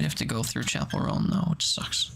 We have to go through Chapel Roan though, which sucks.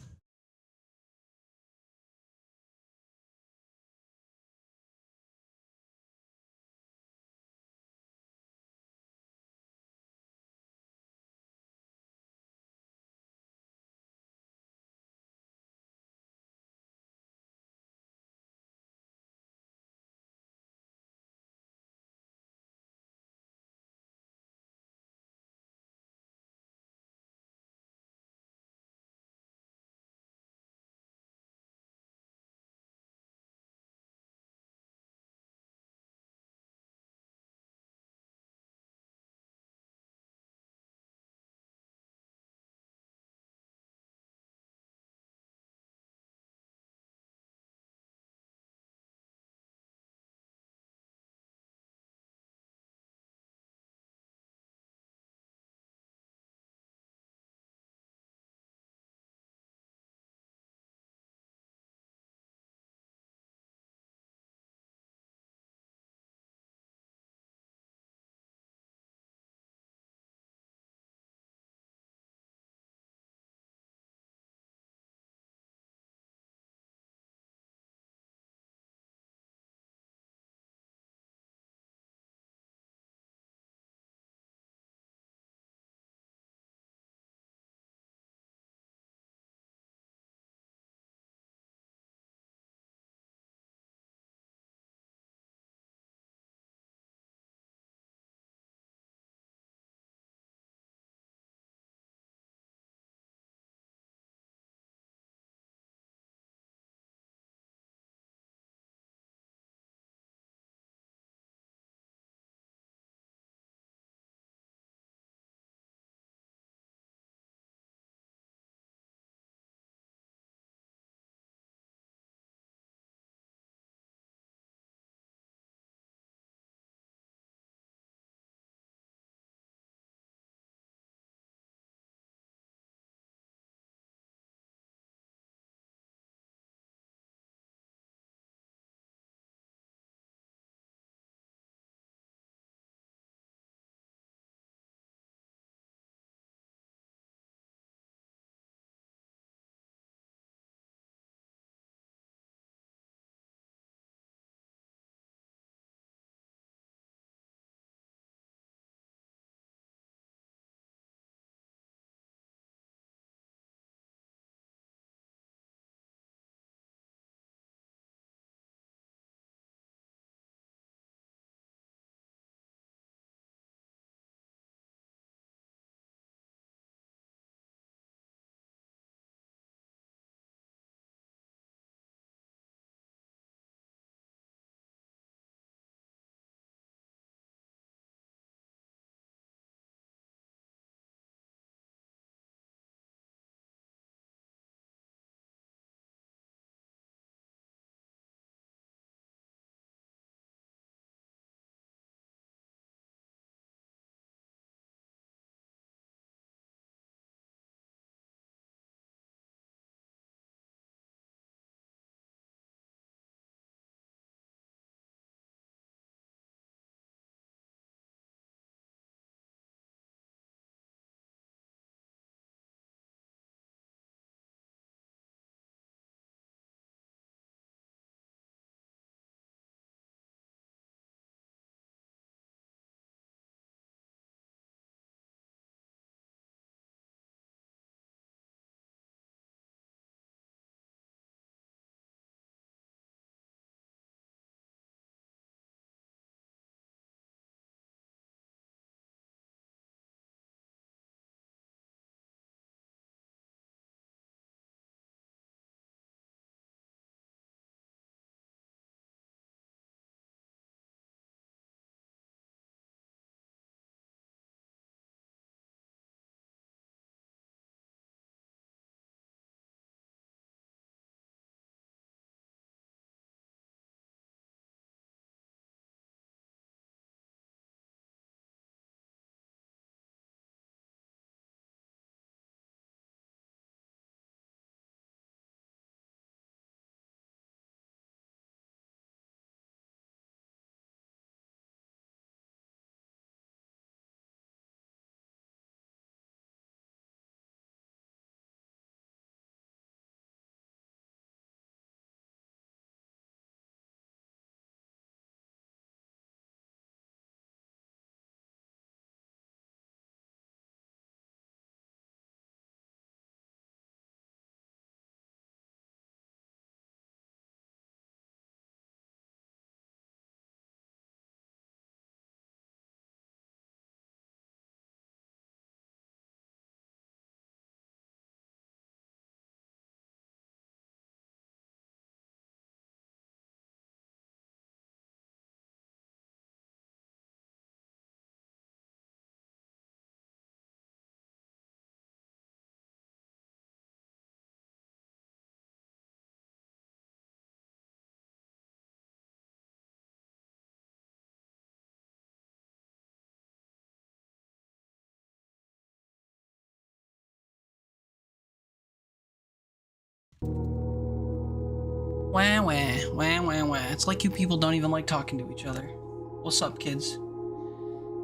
Wah, wah, wah, wah, wah. It's like you people don't even like talking to each other. What's up, kids?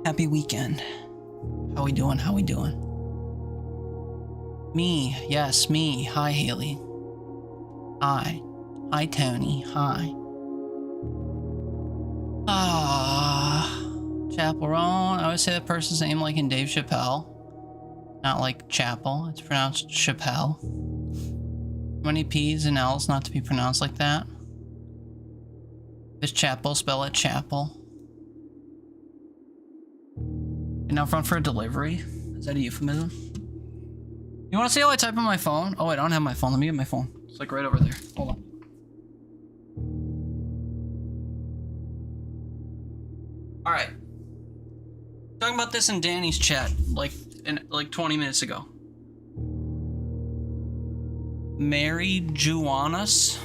Happy weekend. How we doing? How we doing? Me. Yes, me. Hi, Haley. Hi. Hi, Tony. Hi. Chapel Roan. I always say that person's name like in Dave Chappelle. Not like Chapel. It's pronounced Chappelle. Many P's and L's not to be pronounced like that. This Chapel, spell it Chapel. And now front for a delivery. Is that a euphemism? You want to see how I type on my phone? Oh, I don't have my phone. Let me get my phone. It's like right over there. Hold on. All right. Talking about this in Danny's chat, like 20 minutes ago. Mari Juanas.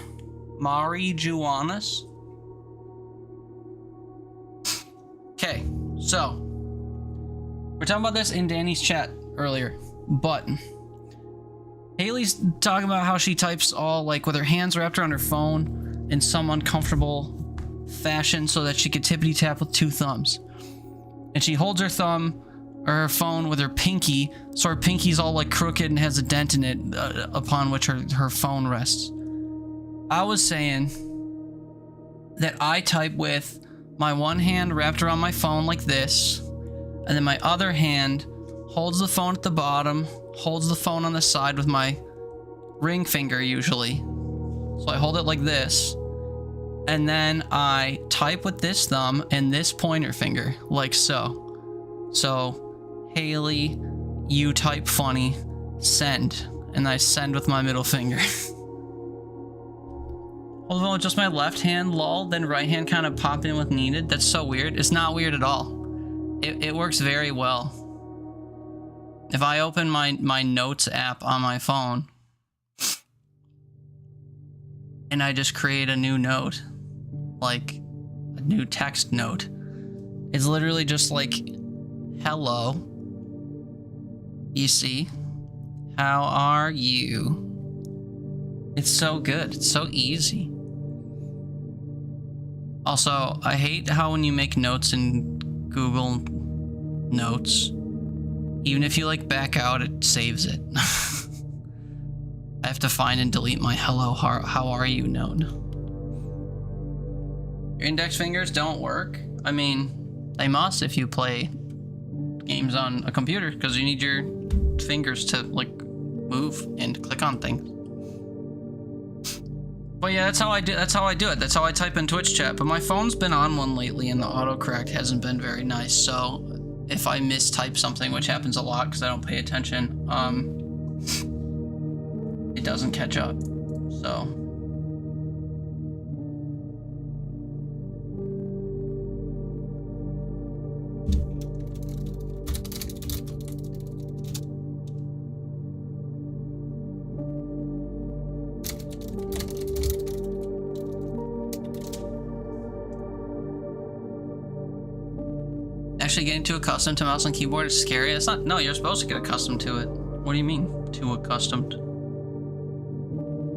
Okay, so we're talking about this in Danny's chat earlier, but Haley's talking about how she types all like with her hands wrapped around her phone in some uncomfortable fashion so that she could tippity tap with two thumbs. And she holds her thumb or her phone with her pinky, so her pinky's all like crooked and has a dent in it upon which her phone rests. I was saying that I type with my one hand wrapped around my phone like this, and then my other hand holds the phone at the bottom, holds the phone on the side with my ring finger usually. So I hold it like this, and then I type with this thumb and this pointer finger, like so. So, Haley, you type funny, send. And I send with my middle finger. Hold on with just my left hand, lol, then right hand kind of pop in with needed. That's so weird. It's not weird at all. It works very well. If I open my notes app on my phone, and I just create a new note, like a new text note, it's literally just like, hello, you see, how are you? It's so good. It's so easy. Also, I hate how when you make notes in Google Notes, even if you like back out, it saves it. I have to find and delete my hello, how are you note. Your index fingers don't work. I mean, they must if you play games on a computer, because you need your fingers to like move and click on things. But yeah, that's how I do it. That's how I type in Twitch chat. But my phone's been on one lately and the autocorrect hasn't been very nice. So if I mistype something, which happens a lot because I don't pay attention, it doesn't catch up. So actually getting too accustomed to mouse and keyboard is scary. It's not. No, you're supposed to get accustomed to it. What do you mean, too accustomed?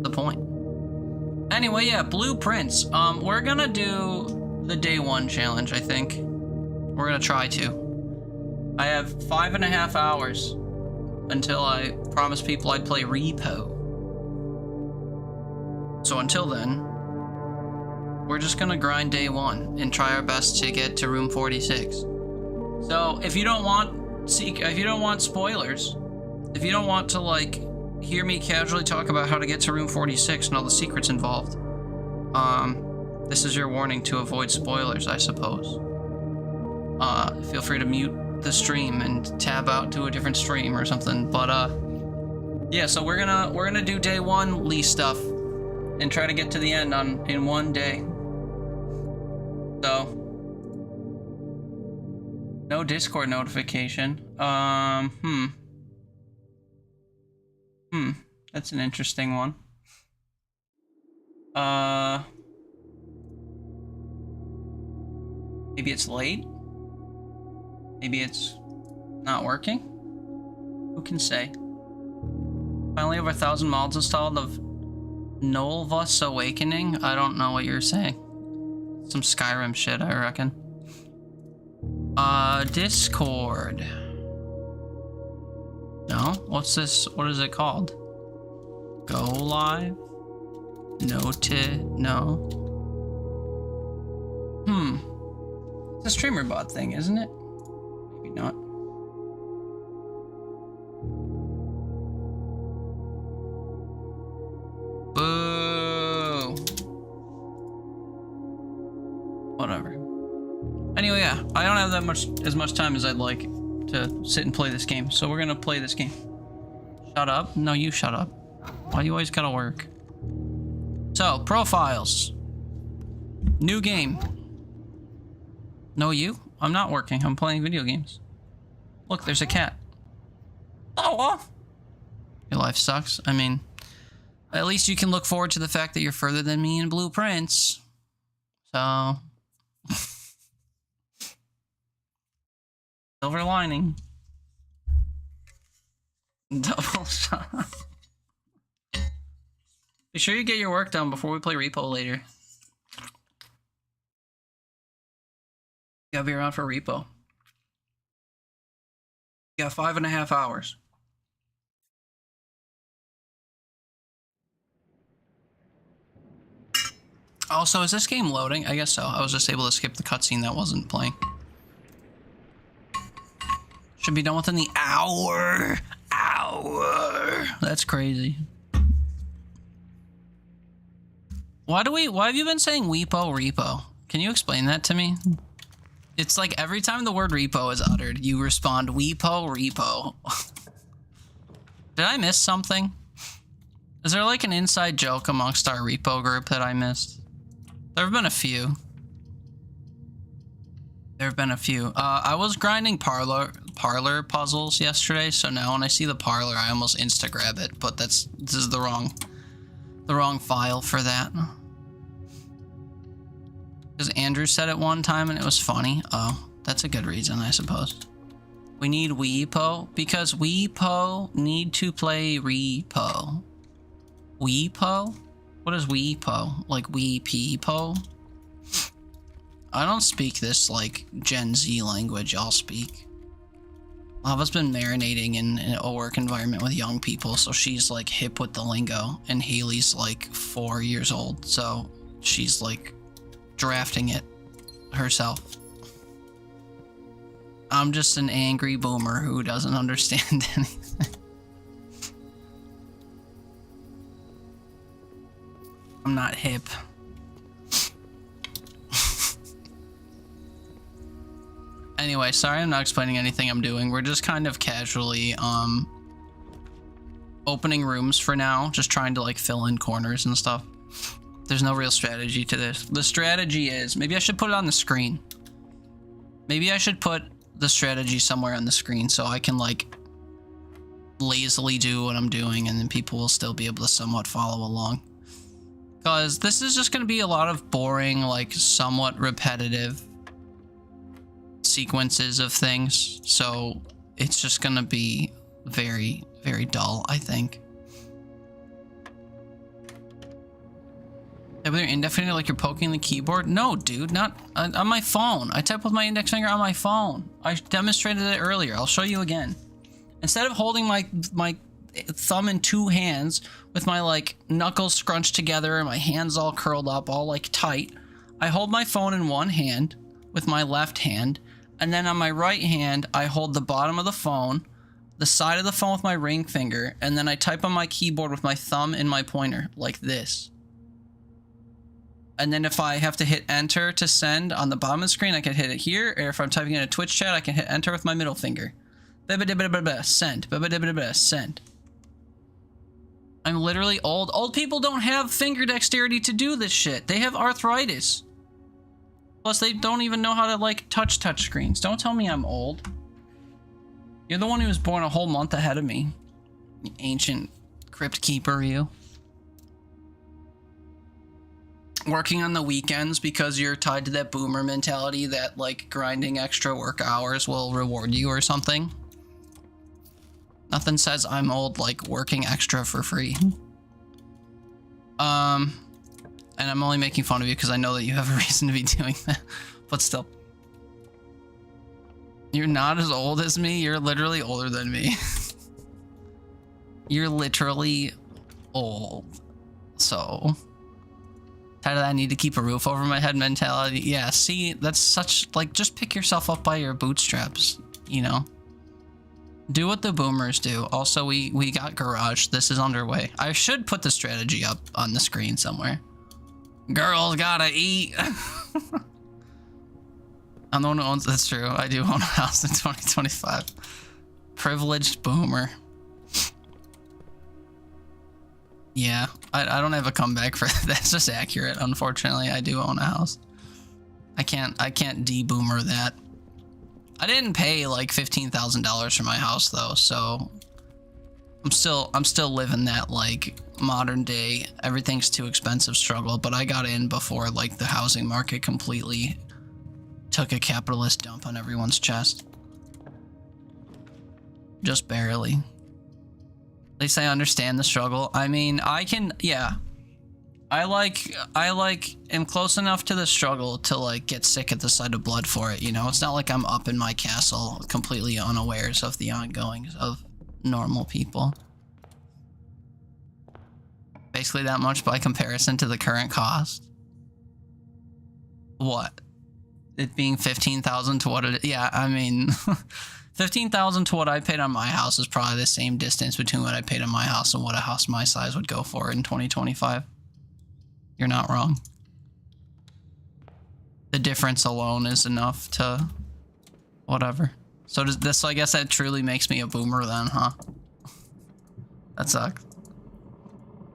The point. Anyway, yeah, blueprints. We're gonna do the day one challenge, I think. We're gonna try to. I have 5.5 hours until I promised people I'd play Repo. So until then, we're just gonna grind day one and try our best to get to room 46. So if you don't want spoilers, if you don't want to like hear me casually talk about how to get to room 46 and all the secrets involved, this is your warning to avoid spoilers, I suppose. Feel free to mute the stream and tab out to a different stream or something. But yeah, so we're gonna do day one Lee stuff and try to get to the end in one day. So no Discord notification. That's an interesting one. Maybe it's late? Maybe it's not working? Who can say? Finally over 1,000 mods installed of Nolvus Awakening? I don't know what you're saying. Some Skyrim shit, I reckon. Discord. No? What's this? What is it called? Go live? No. It's a streamer bot thing, isn't it? Maybe not. Boo! Whatever. Anyway, yeah, I don't have as much time as I'd like to sit and play this game, so we're gonna play this game. Shut up. No, you shut up. Why do you always gotta work? So, profiles. New game. No, you? I'm not working. I'm playing video games. Look, there's a cat. Oh, your life sucks. I mean, at least you can look forward to the fact that you're further than me in Blueprints. So... silver lining. Double shot. Be sure you get your work done before we play Repo later. You gotta be around for Repo. You got 5.5 hours. Also, is this game loading? I guess so. I was just able to skip the cutscene that wasn't playing. Should be done within the hour. That's crazy. Why have you been saying repo? Can you explain that to me? It's like every time the word repo is uttered, you respond repo. Did I miss something? Is there like an inside joke amongst our repo group that I missed? There have been a few. I was grinding parlor puzzles yesterday, so now when I see the parlor, I almost insta grab it, but this is the wrong file for that. Because Andrew said it one time and it was funny. Oh, that's a good reason, I suppose. We need Weepo because Weepo need to play Repo. Weepo? What is Weepo? Like Weepeepo? I don't speak this like Gen Z language y'all speak. Lava's been marinating in a work environment with young people, so she's like hip with the lingo, and Haley's like 4 years old, so she's like drafting it herself. I'm just an angry boomer who doesn't understand anything. I'm not hip. Anyway, sorry I'm not explaining anything I'm doing. We're just kind of casually opening rooms for now, just trying to like fill in corners and stuff. There's no real strategy to this. The strategy is, maybe I should put it on the screen. Maybe I should put the strategy somewhere on the screen so I can like lazily do what I'm doing and then people will still be able to somewhat follow along. Because this is just going to be a lot of boring, like somewhat repetitive sequences of things. So it's just going to be very, very dull, I think. Type with your index finger like you're poking the keyboard? No, dude, not on my phone. I type with my index finger on my phone. I demonstrated it earlier. I'll show you again. Instead of holding my thumb in two hands with my like knuckles scrunched together and my hands all curled up, all like tight, I hold my phone in one hand with my left hand, and then on my right hand, I hold the bottom of the phone, the side of the phone with my ring finger, and then I type on my keyboard with my thumb and my pointer like this. And then if I have to hit enter to send on the bottom of the screen, I can hit it here. Or if I'm typing in a Twitch chat, I can hit enter with my middle finger. Send. Send. I'm literally old. Old people don't have finger dexterity to do this shit. They have arthritis. Plus, they don't even know how to, like, touch screens. Don't tell me I'm old. You're the one who was born a whole month ahead of me. You ancient crypt keeper, you. Working on the weekends because you're tied to that boomer mentality that like grinding extra work hours will reward you or something. Nothing says I'm old like working extra for free. And I'm only making fun of you because I know that you have a reason to be doing that. But still. You're not as old as me. You're literally older than me. You're literally old. So, tired of that I need to keep a roof over my head mentality. Yeah, see, that's such, like, just pick yourself up by your bootstraps, you know? Do what the boomers do. Also, we got garage. This is underway. I should put the strategy up on the screen somewhere. Girls gotta eat. I'm the one who owns, that's true. I do own a house in 2025. Privileged boomer. Yeah, I don't have a comeback for that. That's just accurate. Unfortunately, I do own a house. I can't de-boomer that. I didn't pay like $15,000 for my house though, so I'm still living that like modern day everything's too expensive struggle, but I got in before like the housing market completely took a capitalist dump on everyone's chest. Just barely. At least I understand the struggle. I mean, yeah. I am close enough to the struggle to like get sick at the sight of blood for it, you know? It's not like I'm up in my castle completely unawares of the ongoings of normal people. Basically that much by comparison to the current cost. What? It being 15,000 to what it, yeah, I mean, 15,000 to what I paid on my house is probably the same distance between what I paid on my house and what a house my size would go for in 2025. You're not wrong. The difference alone is enough to whatever. So does this, I guess that truly makes me a boomer then, huh? That sucks.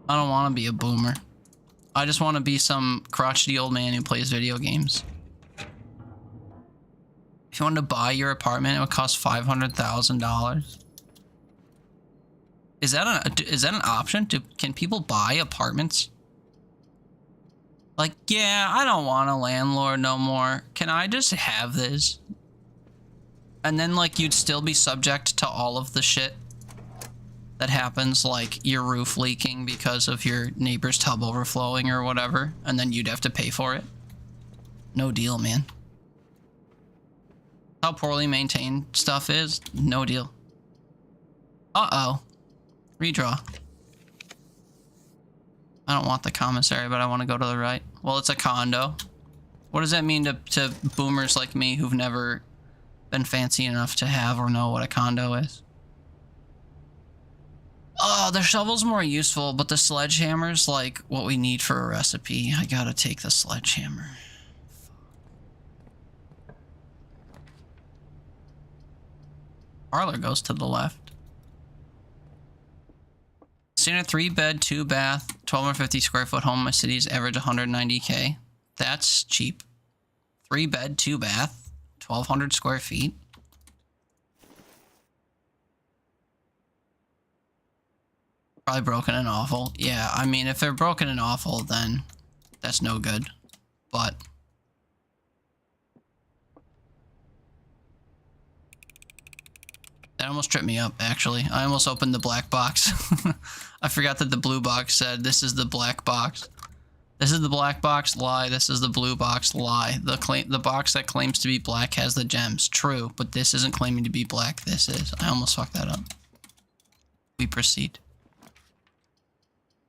I don't want to be a boomer. I just want to be some crotchety old man who plays video games. If you wanted to buy your apartment, it would cost $500,000. Is that an option? Can people buy apartments? Like, yeah, I don't want a landlord no more. Can I just have this? And then, like, you'd still be subject to all of the shit that happens, like your roof leaking because of your neighbor's tub overflowing or whatever, and then you'd have to pay for it. No deal, man. How poorly maintained stuff is, no deal. Uh-oh. Redraw. I don't want the commissary, but I want to go to the right. Well, it's a condo. What does that mean to boomers like me who've never been fancy enough to have or know what a condo is? Oh, the shovel's more useful, but the sledgehammer's like what we need for a recipe. I gotta take the sledgehammer. Parlor goes to the left. Seen a 3-bed, 2-bath, 1,250 square foot home in my city's average 190K. That's cheap. 3-bed, 2-bath, 1,200 square feet. Probably broken and awful. Yeah, I mean, if they're broken and awful, then that's no good. But that almost tripped me up, actually. I almost opened the black box. I forgot that the blue box said, this is the black box. This is the black box, lie. This is the blue box, lie. The box that claims to be black has the gems. True, but this isn't claiming to be black. This is. I almost fucked that up. We proceed.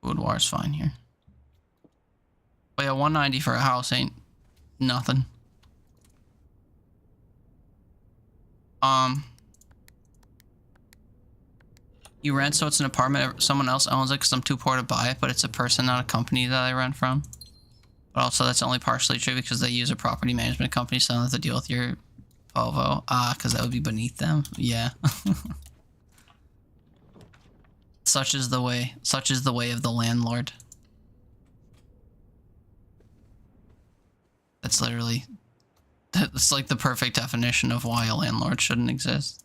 Boudoir's fine here. But yeah, 190 for a house ain't nothing. You rent, so it's an apartment. Someone else owns it because I'm too poor to buy it, but it's a person, not a company that I rent from. But also, that's only partially true because they use a property management company, so I don't have to deal with your Volvo. Because that would be beneath them. Yeah. Such is the way. Such is the way of the landlord. That's literally... That's like the perfect definition of why a landlord shouldn't exist.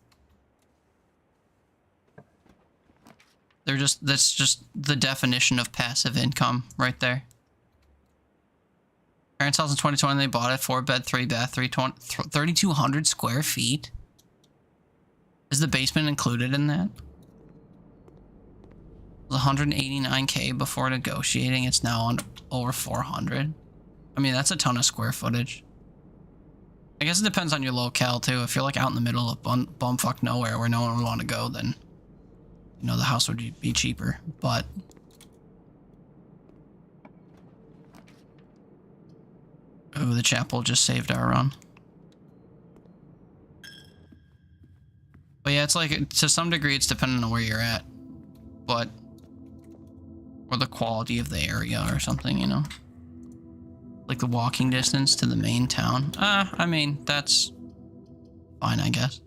That's just the definition of passive income right there. Parents' house in 2020, they bought it. 4-bed, 3-bath, 3,200 square feet. Is the basement included in that? It was 189K before negotiating. It's now on over 400. I mean, that's a ton of square footage. I guess it depends on your locale too. If you're like out in the middle of bumfuck nowhere where no one would want to go, then you know the house would be cheaper. But oh, the chapel just saved our run. But yeah, it's like to some degree it's dependent on where you're at, but or the quality of the area or something, you know. Like the walking distance to the main town. I mean, that's fine, I guess.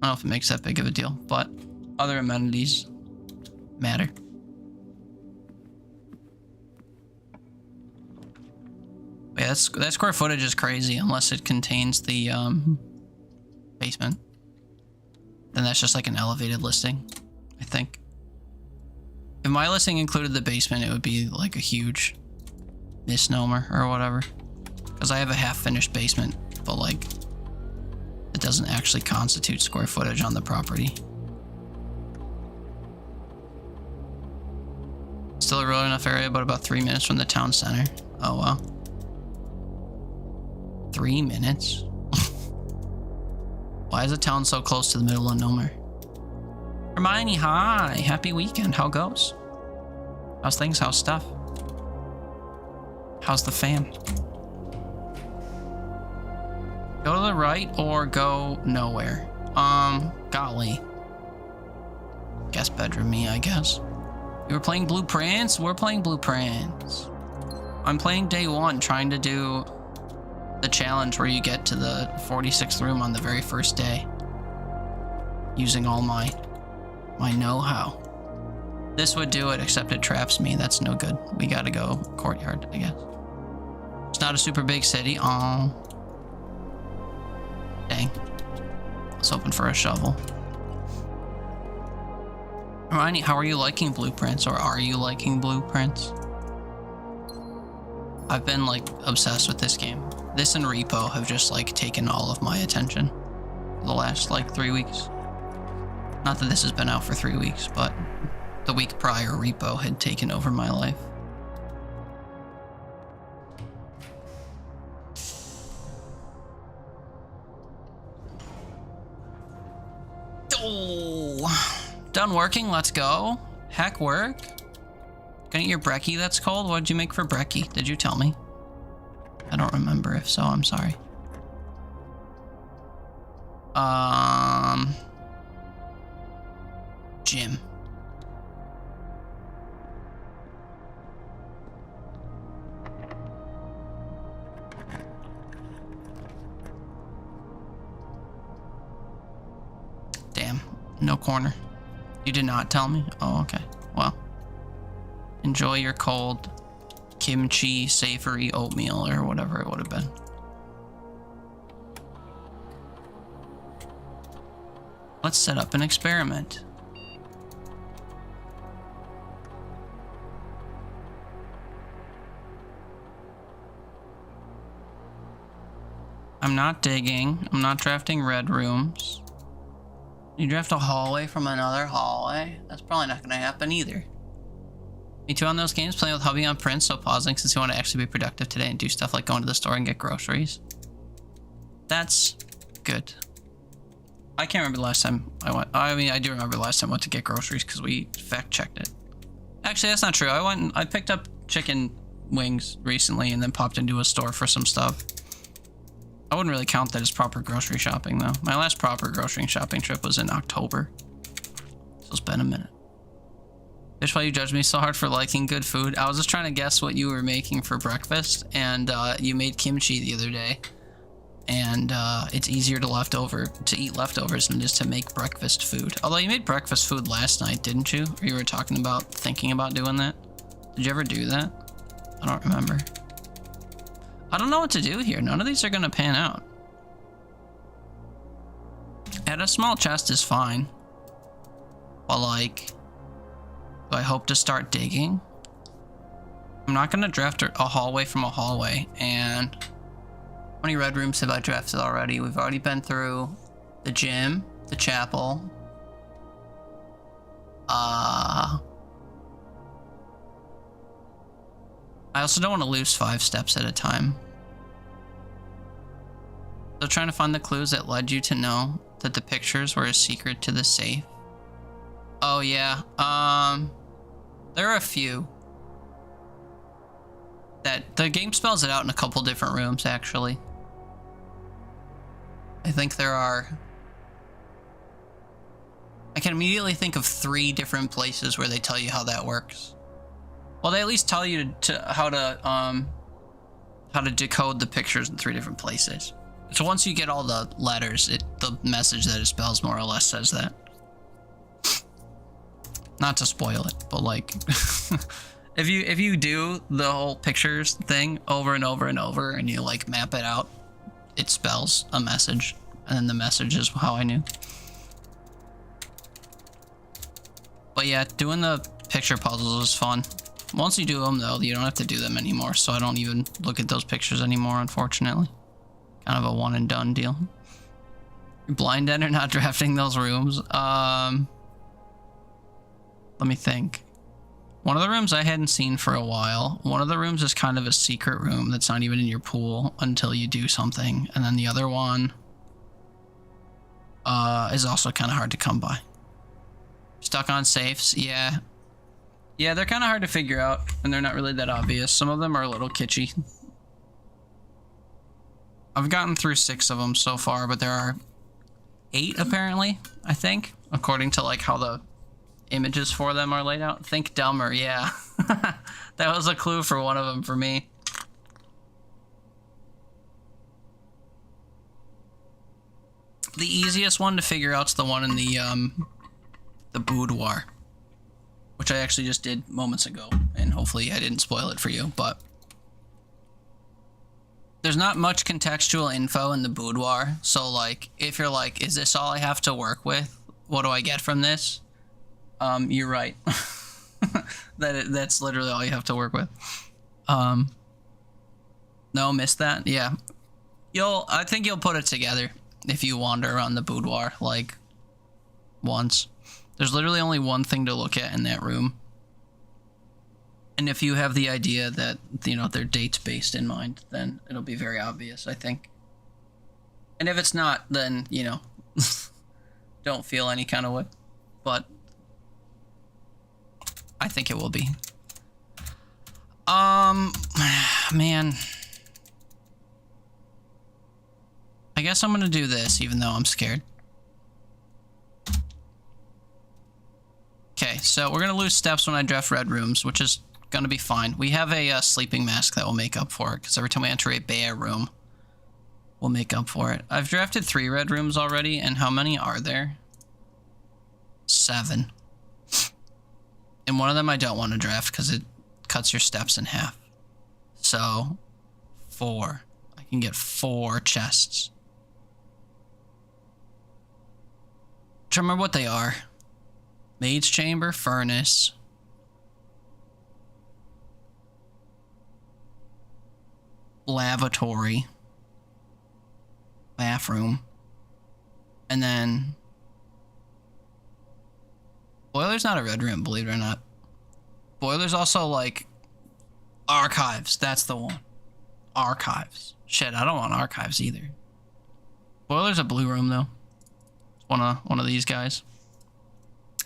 I don't know if it makes that big of a deal, but other amenities matter. But yeah, that square footage is crazy unless it contains the basement. Then that's just like an elevated listing, I think. If my listing included the basement, it would be like a huge misnomer or whatever, because I have a half-finished basement, but like it doesn't actually constitute square footage on the property. Still a road enough area, but about 3 minutes from the town center. Oh wow, 3 minutes. Why is the town so close to the middle of nowhere? Hermione, hi, happy weekend. How goes? How's things? How's stuff? How's the fam? Go to the right or go nowhere? Golly. Guest bedroom me, I guess. You were playing Blueprints? We're playing Blueprints. I'm playing day 1, trying to do the challenge where you get to the 46th room on the very first day. Using all my know-how. This would do it, except it traps me. That's no good. We gotta go courtyard, I guess. It's not a super big city. Aw. Dang. I was hoping for a shovel. Hermione, how are you liking Blueprints? Or are you liking Blueprints? I've been like obsessed with this game. This and Repo have just like taken all of my attention for the last like 3 weeks. Not that this has been out for 3 weeks, but the week prior Repo had taken over my life. Oh, done working, let's go. Heck work. Gonna eat your brekkie that's cold? What did you make for brekkie? Did you tell me? I don't remember. If so, I'm sorry. Gym. Damn, no corner. You did not tell me? Oh, okay. Well, enjoy your cold kimchi savory oatmeal or whatever it would have been. Let's set up an experiment. I'm not digging. I'm not drafting red rooms. You draft a hallway from another hallway? That's probably not going to happen either. Me too on those games, playing with hubby on Prince, so pausing since you want to actually be productive today and do stuff like going to the store and get groceries. That's good. I can't remember the last time I went. I mean, I do remember the last time I went to get groceries because we fact checked it. Actually, that's not true. I picked up chicken wings recently and then popped into a store for some stuff. I wouldn't really count that as proper grocery shopping though. My last proper grocery shopping trip was in October. So it's been a minute. Bitch, why you judge me so hard for liking good food? I was just trying to guess what you were making for breakfast, and you made kimchi the other day. And it's easier to eat leftovers than just to make breakfast food. Although you made breakfast food last night, didn't you? Or you were thinking about doing that? Did you ever do that? I don't remember. I don't know what to do here. None of these are gonna pan out. And a small chest is fine. But like, do I hope to start digging? I'm not gonna draft a hallway from a hallway. And how many red rooms have I drafted already? We've already been through the gym, the chapel, I also don't want to lose 5 steps at a time. So trying to find the clues that led you to know that the pictures were a secret to the safe. Oh yeah, there are a few. That the game spells it out in a couple different rooms, actually. I think there are... I can immediately think of 3 different places where they tell you how that works. Well, they at least tell you how to decode the pictures in 3 different places. So once you get all the letters, the message that it spells more or less says that. Not to spoil it, but like, if you do the whole pictures thing over and over and over, and you like map it out, it spells a message, and then the message is how I knew. But yeah, doing the picture puzzles is fun. Once you do them, though, you don't have to do them anymore, so I don't even look at those pictures anymore, unfortunately. Kind of a one and done deal. Blind Ender not drafting those rooms. Let me think. One of the rooms I hadn't seen for a while. One of the rooms is kind of a secret room that's not even in your pool until you do something. And then the other one is also kind of hard to come by. Stuck on safes, yeah. Yeah, they're kind of hard to figure out, and they're not really that obvious. Some of them are a little kitschy. I've gotten through 6 of them so far, but there are 8 apparently, I think, according to like how the images for them are laid out. Think dumber, yeah. That was a clue for one of them for me. The easiest one to figure out's the one in the boudoir, which I actually just did moments ago, and hopefully I didn't spoil it for you, but there's not much contextual info in the boudoir, so like, if you're like, is this all I have to work with? What do I get from this? You're right. That's literally all you have to work with. No, missed that? Yeah. I think you'll put it together if you wander around the boudoir, like, once. There's literally only one thing to look at in that room. And if you have the idea that, you know, they're dates-based in mind, then it'll be very obvious, I think. And if it's not, then, you know, don't feel any kind of way. But I think it will be. Man. I guess I'm gonna do this, even though I'm scared. Okay, so we're gonna lose steps when I draft red rooms, which is gonna be fine. We have a sleeping mask that will make up for it, because every time we enter a bear room, we'll make up for it. I've drafted 3 red rooms already, and how many are there? 7. And one of them I don't want to draft because it cuts your steps in half. So, 4. I can get 4 chests. Try to remember what they are. Maid's chamber, furnace. Lavatory. Bathroom. And then... Boiler's not a red room, believe it or not. Boiler's also like... Archives, that's the one. Archives. Shit, I don't want archives either. Boiler's a blue room though. It's one of these guys.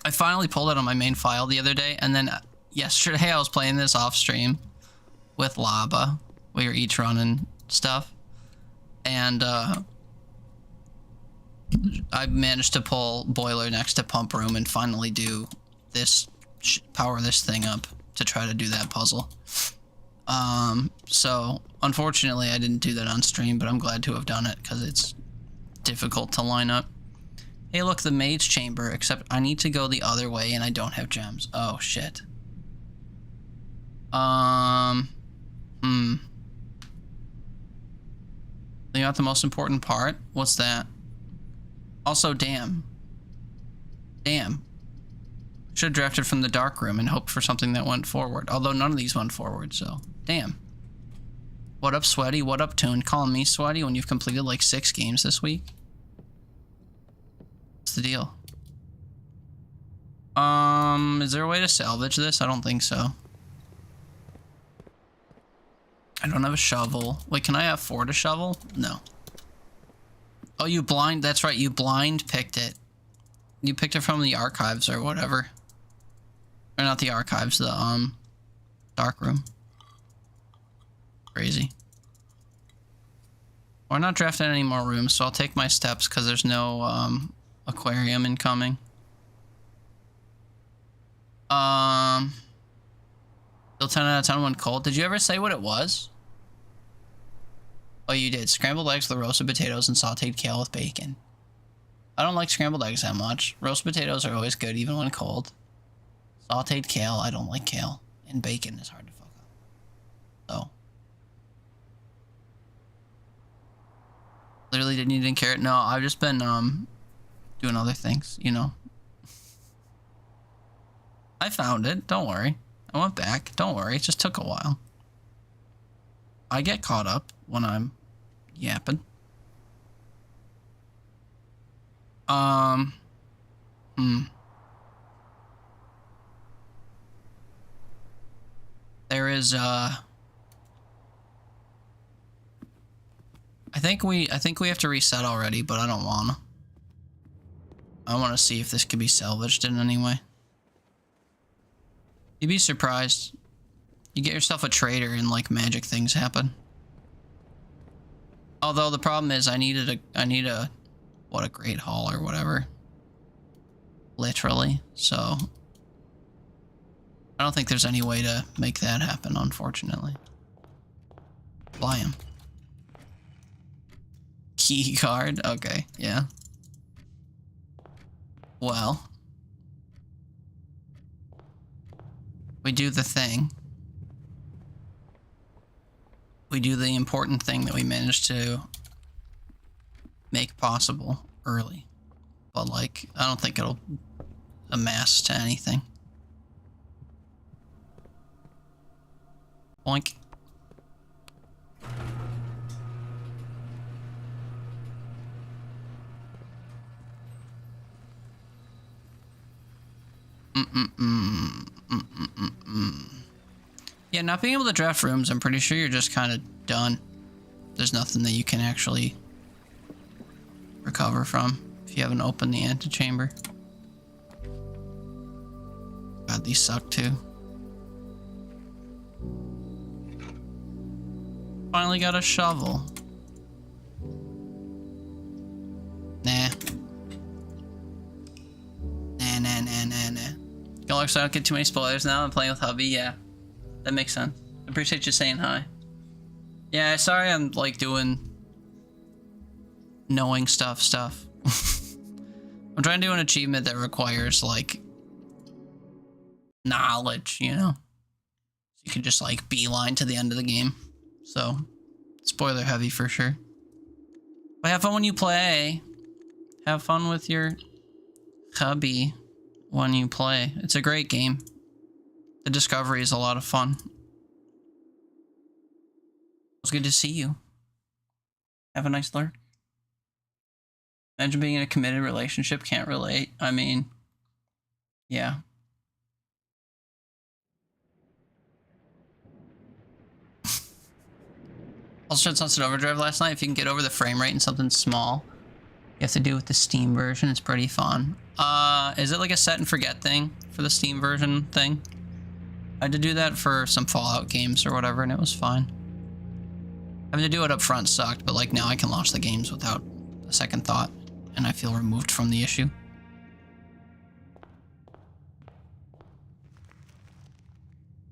I finally pulled it on my main file the other day, and then yesterday I was playing this off stream with Laba. We were each running stuff, and I managed to pull Boiler next to Pump Room and finally do this, power this thing up to try to do that puzzle. So unfortunately I didn't do that on stream, but I'm glad to have done it because it's difficult to line up. Hey, look, the maid's chamber, except I need to go the other way and I don't have gems. Oh, shit. You got the most important part? What's that? Also, damn. Damn. Should have drafted from the dark room and hoped for something that went forward. Although none of these went forward, so damn. What up, Sweaty? What up, Toon? Calling me Sweaty when you've completed like 6 games this week? What's the deal? Is there a way to salvage this? I don't think so. I don't have a shovel. Wait, can I afford a shovel? No. Oh, you blind. That's right. You blind picked it. You picked it from the archives or whatever. Or not the archives, the, dark room. Crazy. We're not drafting any more rooms, so I'll take my steps because there's no, aquarium incoming. Still 10 out of 10 when cold. Did you ever say what it was? Oh, you did. Scrambled eggs with roasted potatoes and sauteed kale with bacon. I don't like scrambled eggs that much. Roasted potatoes are always good, even when cold. Sauteed kale, I don't like kale. And bacon is hard to fuck up. So. Literally didn't eat any carrot. No, I've just been, doing other things, you know. I found it. Don't worry. I went back. Don't worry. It just took a while. I get caught up when I'm yapping. There is, I think we have to reset already, but I don't wanna. I wanna see if this could be salvaged in any way. You'd be surprised. You get yourself a trader and like magic things happen. Although the problem is I need a what, a great hall or whatever. Literally. So I don't think there's any way to make that happen, unfortunately. Fly him. Key card? Okay, yeah. Well. We do the thing. We do the important thing that we managed to make possible early. But, like, I don't think it'll amass to anything. Boink. Yeah, not being able to draft rooms, I'm pretty sure you're just kind of done. There's nothing that you can actually recover from if you haven't opened the antechamber. God, these suck too. Finally got a shovel. Nah. Nah. Y'all so I don't get too many spoilers now. I'm playing with hubby, yeah. That makes sense. I appreciate you saying hi. Yeah, sorry I'm like doing knowing stuff. I'm trying to do an achievement that requires like knowledge, you know? So you can just like beeline to the end of the game. So, spoiler heavy for sure. But have fun when you play. Have fun with your hubby when you play. It's a great game. The discovery is a lot of fun. It was good to see you. Have a nice lurk. Imagine being in a committed relationship. Can't relate. I mean, yeah. Also tried Sunset Overdrive last night. If you can get over the frame rate in something small, you have to do it with the Steam version. It's pretty fun. Is it like a set and forget thing for the Steam version thing? I had to do that for some Fallout games or whatever, and it was fine. Having to do it up front sucked, but like now I can launch the games without a second thought, and I feel removed from the issue.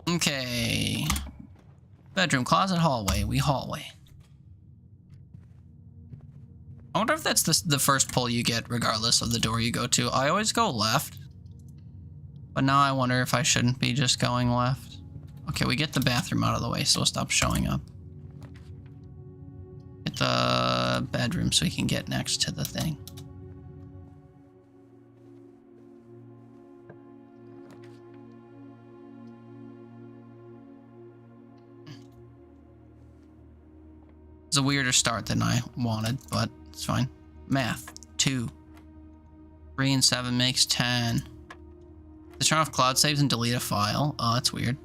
Okay. Bedroom, closet, hallway. We hallway. I wonder if that's the first pull you get regardless of the door you go to. I always go left. But now I wonder if I shouldn't be just going left. Okay, we get the bathroom out of the way so it'll stop showing up. Get the bedroom so we can get next to the thing. It's a weirder start than I wanted, but it's fine. Math. 2. 3 and 7 makes 10. To turn off cloud saves and delete a file. Oh, that's weird.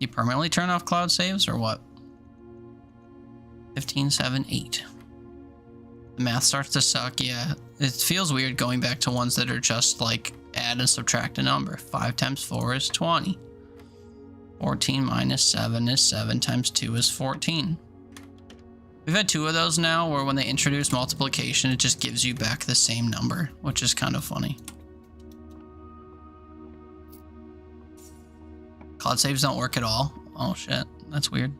You permanently turn off cloud saves or what? 15, 7, 8. The math starts to suck, yeah. It feels weird going back to ones that are just like add and subtract a number. 5 times 4 is 20. 14 minus 7 is 7 times 2 is 14. We've had 2 of those now where when they introduce multiplication, it just gives you back the same number, which is kind of funny. Cloud saves don't work at all. Oh shit, that's weird.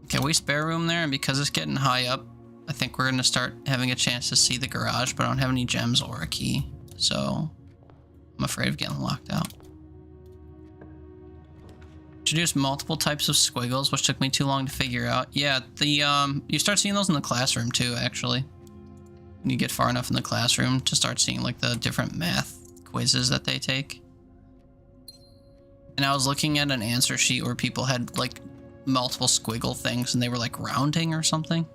Okay, we spare room there, and because it's getting high up, I think we're gonna start having a chance to see the garage, but I don't have any gems or a key, so I'm afraid of getting locked out. Introduced multiple types of squiggles, which took me too long to figure out. Yeah, the you start seeing those in the classroom too, actually. When you get far enough in the classroom to start seeing like the different math quizzes that they take. And I was looking at an answer sheet where people had like multiple squiggle things and they were like rounding or something.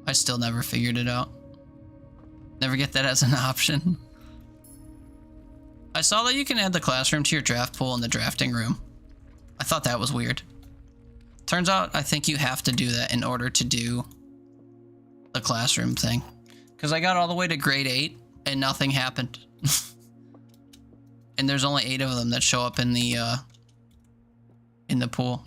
I still never figured it out. Never get that as an option. I saw that you can add the classroom to your draft pool in the drafting room. I thought that was weird. Turns out I think you have to do that in order to do the classroom thing. Because I got all the way to grade 8 and nothing happened. And there's only 8 of them that show up in the pool.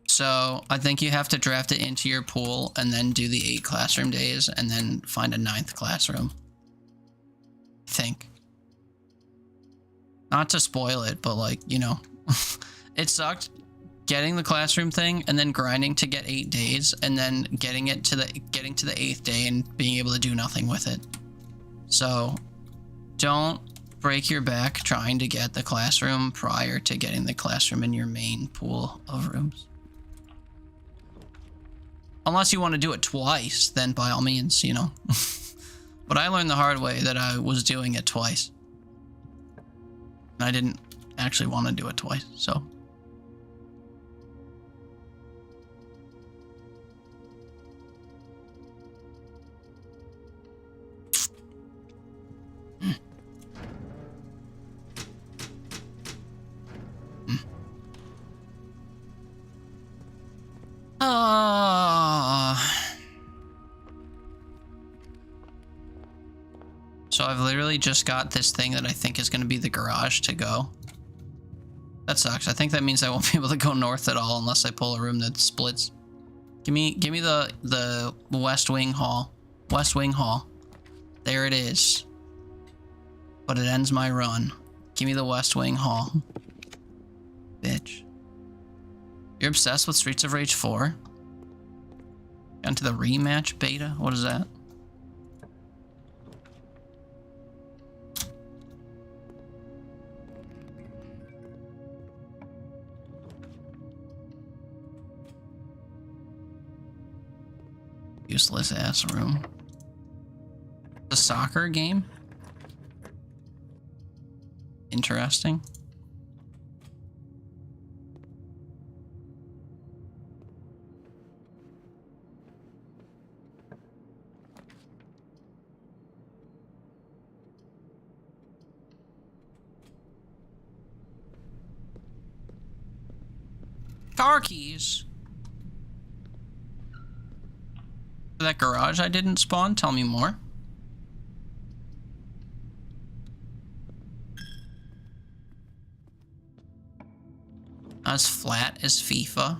So I think you have to draft it into your pool and then do the 8 classroom days and then find a 9th classroom. I think. Not to spoil it, but like, you know, it sucked getting the classroom thing and then grinding to get 8 days and then getting to the 8th day and being able to do nothing with it. So don't break your back trying to get the classroom prior to getting the classroom in your main pool of rooms. Unless you want to do it twice, then by all means, you know. But I learned the hard way that I was doing it twice. And I didn't actually want to do it twice, so. So I've literally just got this thing that I think is going to be the garage to go. That sucks. I think that means I won't be able to go north at all unless I pull a room that splits. Give me the West Wing Hall. West Wing Hall. There it is. But it ends my run. Give me the West Wing Hall. Bitch. You're obsessed with Streets of Rage 4? Got into the rematch beta? What is that? Useless ass room. The soccer game? Interesting. Car keys. That garage I didn't spawn? Tell me more. Not as flat as FIFA,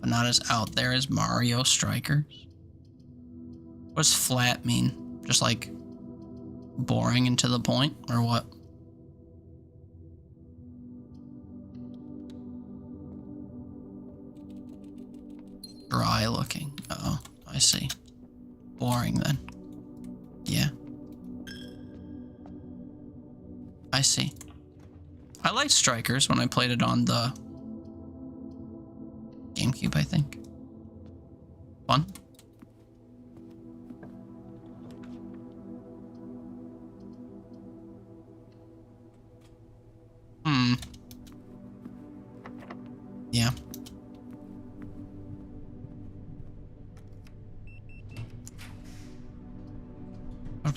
but not as out there as Mario Strikers. What does flat mean? Just like boring and to the point, or what? Dry looking. Uh-oh, I see. Boring then. Yeah. I see. I liked Strikers when I played it on the GameCube, I think. Fun. Yeah.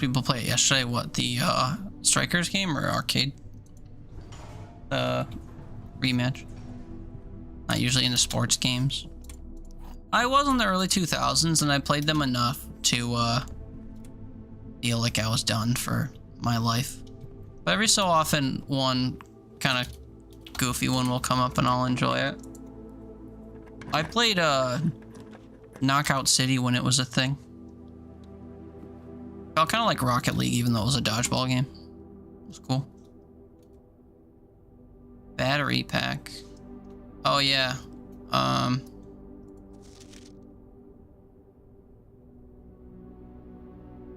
people play it yesterday. What, the Strikers game or arcade? Rematch. Not usually into sports games. I was in the early 2000s and I played them enough to feel like I was done for my life. But every so often, one kind of goofy one will come up and I'll enjoy it. I played Knockout City when it was a thing. Felt kind of like Rocket League, even though it was a dodgeball game. It was cool. Battery pack. Oh yeah.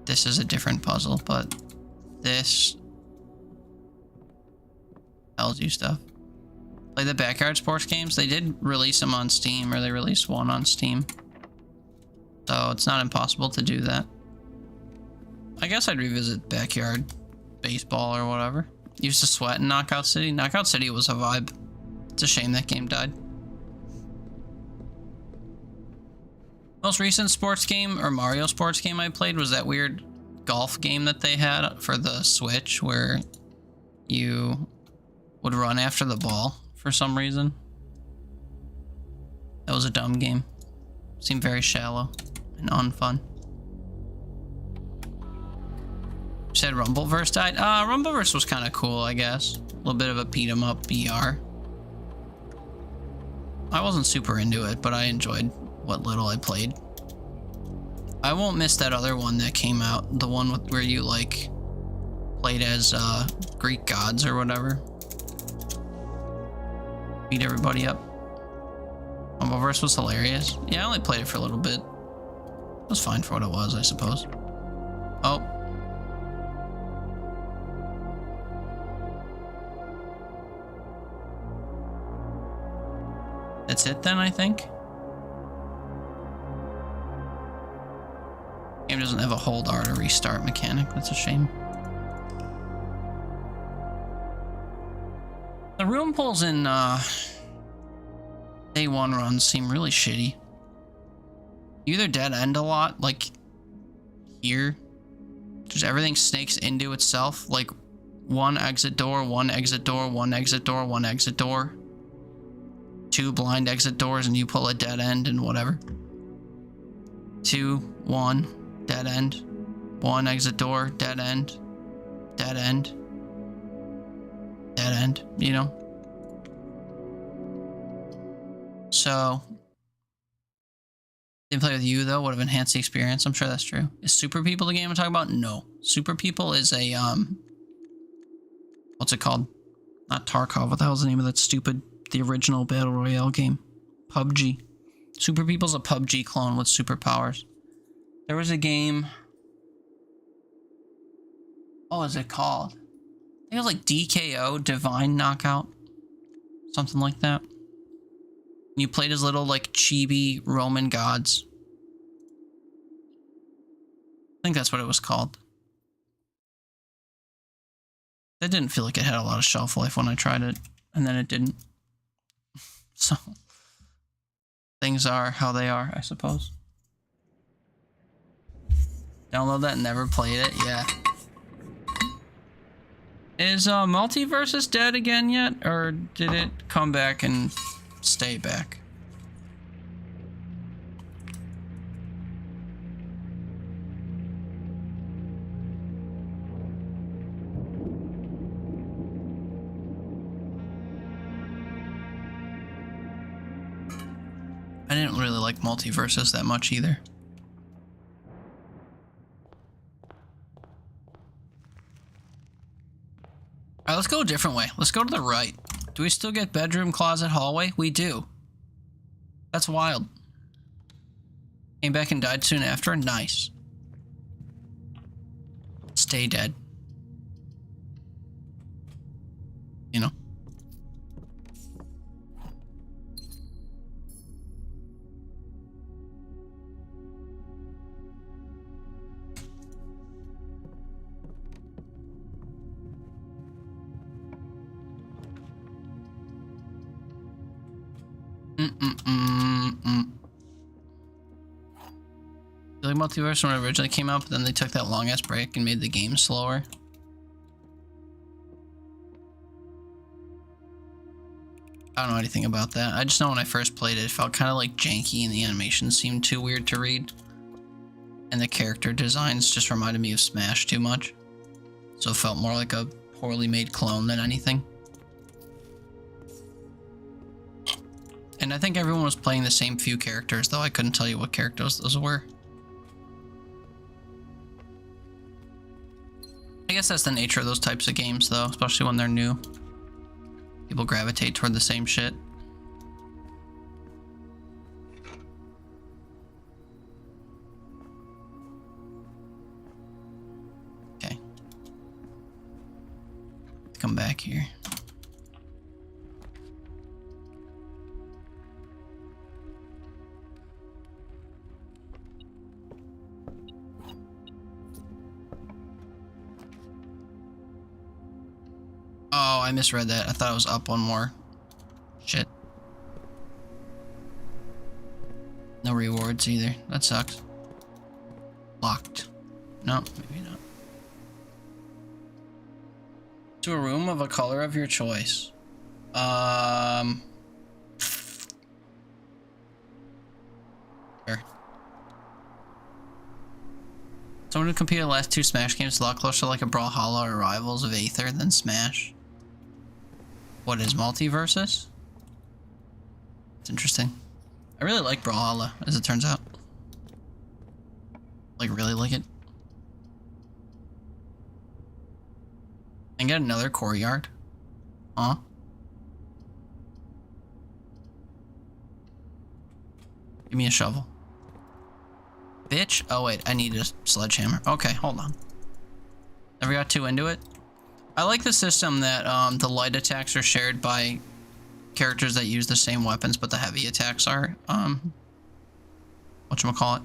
This is a different puzzle, but this tells you stuff. Play the Backyard Sports games. They did release them on Steam, or they released one on Steam. So it's not impossible to do that. I guess I'd revisit Backyard Baseball or whatever. Used to sweat in Knockout City. Knockout City was a vibe. It's a shame that game died. Most recent sports game, or Mario sports game I played, was that weird golf game that they had for the Switch where you would run after the ball for some reason. That was a dumb game. Seemed very shallow and unfun. You said Rumbleverse died? Rumbleverse was kind of cool, I guess. A little bit of a beat 'em up BR. I wasn't super into it, but I enjoyed what little I played. I won't miss that other one that came out, the one where you like played as Greek gods or whatever. Beat everybody up. Rumbleverse was hilarious. Yeah, I only played it for a little bit. It was fine for what it was, I suppose. Oh. That's it then, I think. Game doesn't have a hold R to restart mechanic. That's a shame. The room pulls in day one runs seem really shitty. You either dead end a lot, like here. Just everything snakes into itself, like one exit door, one exit door, one exit door, one exit door. Two blind exit doors and you pull a dead end and whatever. 2, 1, dead end. 1 exit door, dead end. Dead end. Dead end, you know? So, didn't play with you though, would have enhanced the experience. I'm sure that's true. Is Super People the game I'm talking about? No. Super People is a, what's it called? Not Tarkov, what the hell's the name of that stupid, the original Battle Royale game? PUBG. Super People's a PUBG clone with superpowers. There was a game. What was it called? I think it was like DKO, Divine Knockout. Something like that. You played as little like chibi Roman gods. I think that's what it was called. That didn't feel like it had a lot of shelf life when I tried it, and then it didn't. So, things are how they are, I suppose. Download that and never played it, yeah. Is Multiversus dead again yet, or did it come back and stay back? I didn't really like Multiversus that much either. Alright, let's go a different way. Let's go to the right. Do we still get bedroom, closet, hallway? We do. That's wild. Came back and died soon after? Nice. Stay dead. You know? like Multiverse when it originally came out, but then they took that long ass break and made the game slower. I don't know anything about that. I just know when I first played it, it felt kind of like janky and the animations seemed too weird to read. And the character designs just reminded me of Smash too much. So it felt more like a poorly made clone than anything. And I think everyone was playing the same few characters, though I couldn't tell you what characters those were. I guess that's the nature of those types of games, though, especially when they're new. People gravitate toward the same shit. Okay. Let's come back here. Oh, I misread that. I thought it was up one more. Shit. No rewards either. That sucks. Locked. No, maybe not. To a room of a color of your choice. Sure. Someone who competed the last two Smash games is a lot closer to like a Brawlhalla or Rivals of Aether than Smash. What is Multiversus? It's interesting. I really like Brawlhalla, as it turns out. Like, really like it. And get another courtyard. Huh? Give me a shovel. Bitch. Oh, wait. I need a sledgehammer. Okay, hold on. Never got too into it. I like the system that the light attacks are shared by characters that use the same weapons, but the heavy attacks are, whatchamacallit?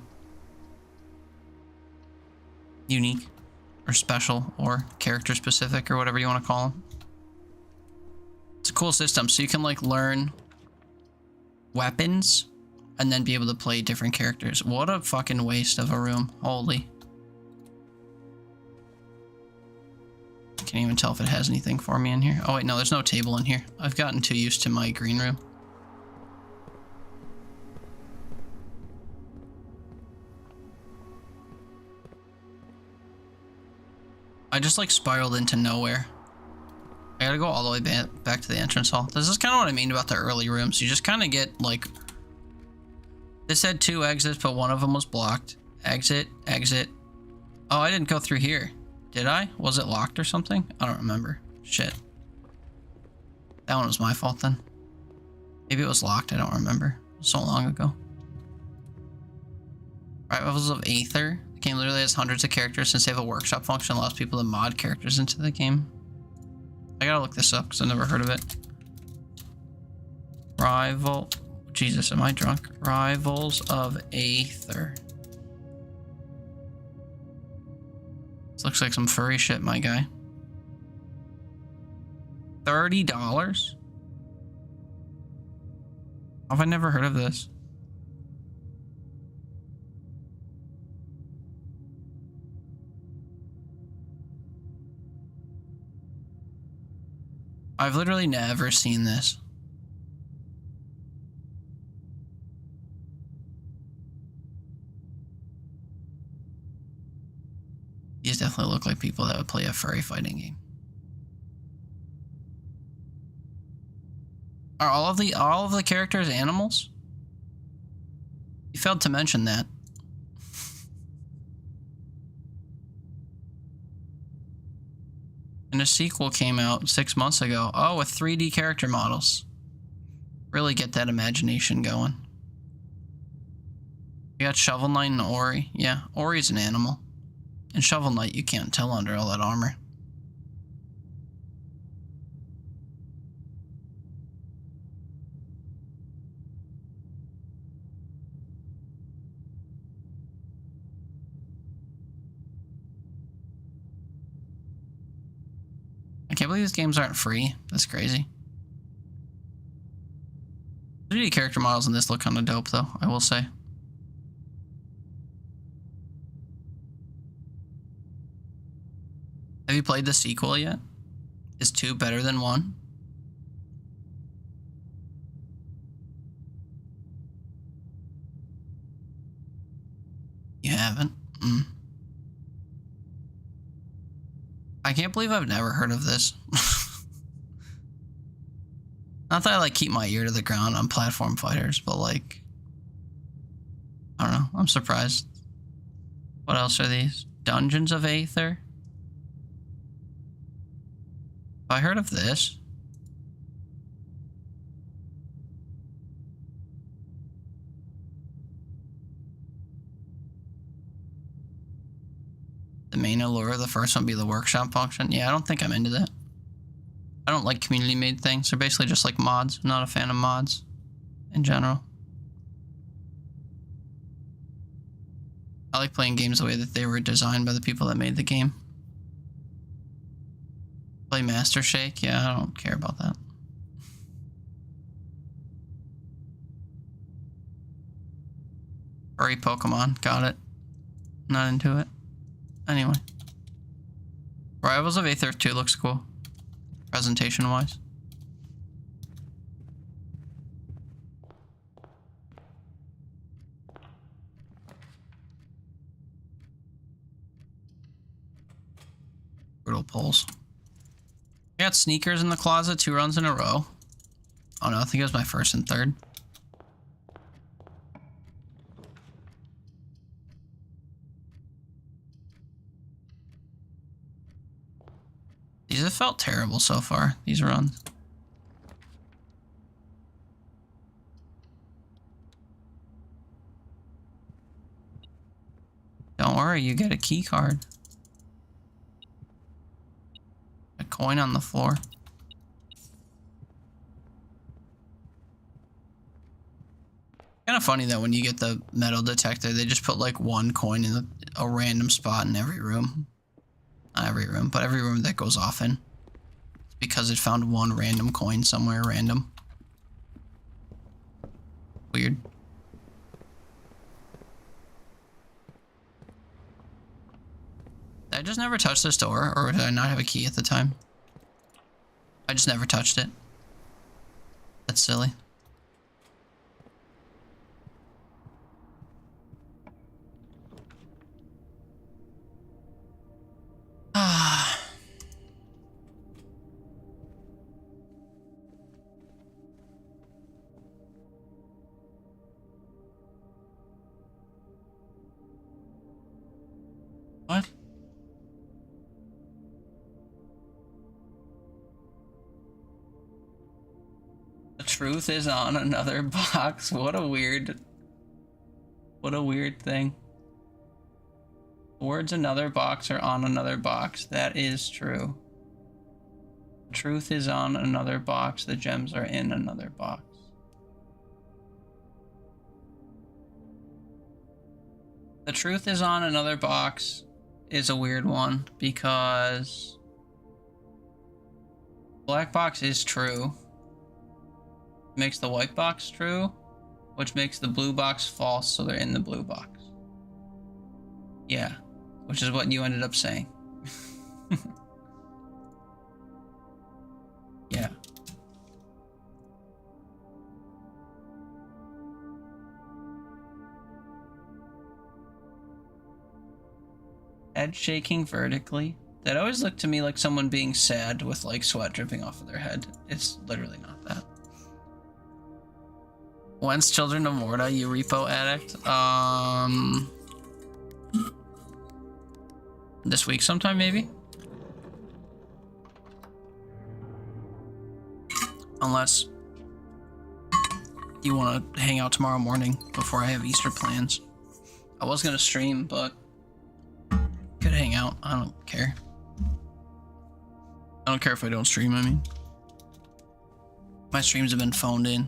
Unique. Or special, or character specific, or whatever you want to call them. It's a cool system, so you can, like, learn weapons and then be able to play different characters. What a fucking waste of a room. Holy. Can't even tell if it has anything for me in here. Oh wait, no, there's no table in here. I've gotten too used to my green room. I just like spiraled into nowhere. I gotta go all the way back to the entrance hall. This is kind of what I mean about the early rooms. You just kind of get like... This had 2 exits, but one of them was blocked. Exit, exit. Oh, I didn't go through here. Did I? Was it locked or something? I don't remember. Shit. That one was my fault then. Maybe it was locked. I don't remember. So long ago. Rivals of Aether. The game literally has hundreds of characters since they have a workshop function that allows people to mod characters into the game. I gotta look this up because I've never heard of it. Jesus, am I drunk? Rivals of Aether. This looks like some furry shit, my guy. $30? How have I never heard of this? I've literally never seen this. These definitely look like people that would play a furry fighting game. Are all of the characters animals? You failed to mention that. And a sequel came out 6 months ago. Oh, with 3D character models. Really get that imagination going. You got Shovel Knight and Ori. Yeah, Ori's an animal. And Shovel Knight, you can't tell under all that armor. I can't believe these games aren't free. That's crazy. 3D character models in this look kind of dope, though, I will say. you played the sequel yet? Is 2 better than 1? You haven't? I can't believe I've never heard of this. Not that I like keep my ear to the ground on platform fighters, but like, I don't know. I'm surprised. What else are these? Dungeons of Aether? Have I heard of this? The main allure of the first one be the workshop function? Yeah, I don't think I'm into that. I don't like community made things. They're basically just like mods. I'm not a fan of mods in general. I like playing games the way that they were designed by the people that made the game. Play Master Shake? Yeah, I don't care about that. Furry Pokemon. Got it. Not into it. Anyway. Rivals of Aether 2 looks cool. Presentation-wise. Brutal pulls. I got sneakers in the closet 2 runs in a row. Oh no, I think it was my first and third. These have felt terrible so far, these runs. Don't worry, you get a key card. A coin on the floor. Kind of funny that when you get the metal detector, they just put like 1 coin in a random spot in every room. Not every room, but every room that goes off in. It's because it found 1 random coin somewhere random. Weird. Did I just never touch this door, or did I not have a key at the time? I just never touched it. That's silly. What? The truth is on another box. What a weird thing. The words another box are on another box. That is true. The truth is on another box. The gems are in another box. The truth is on another box is a weird one because black box is true. Makes the white box true, which makes the blue box false, so they're in the blue box. Yeah, which is what you ended up saying. Yeah. Head shaking vertically. That always looked to me like someone being sad with like sweat dripping off of their head. It's literally not that. When's Children of Morta, you repo addict? This week sometime, maybe? Unless you want to hang out tomorrow morning before I have Easter plans. I was going to stream, but could hang out. I don't care. I don't care if I don't stream, I mean. My streams have been phoned in.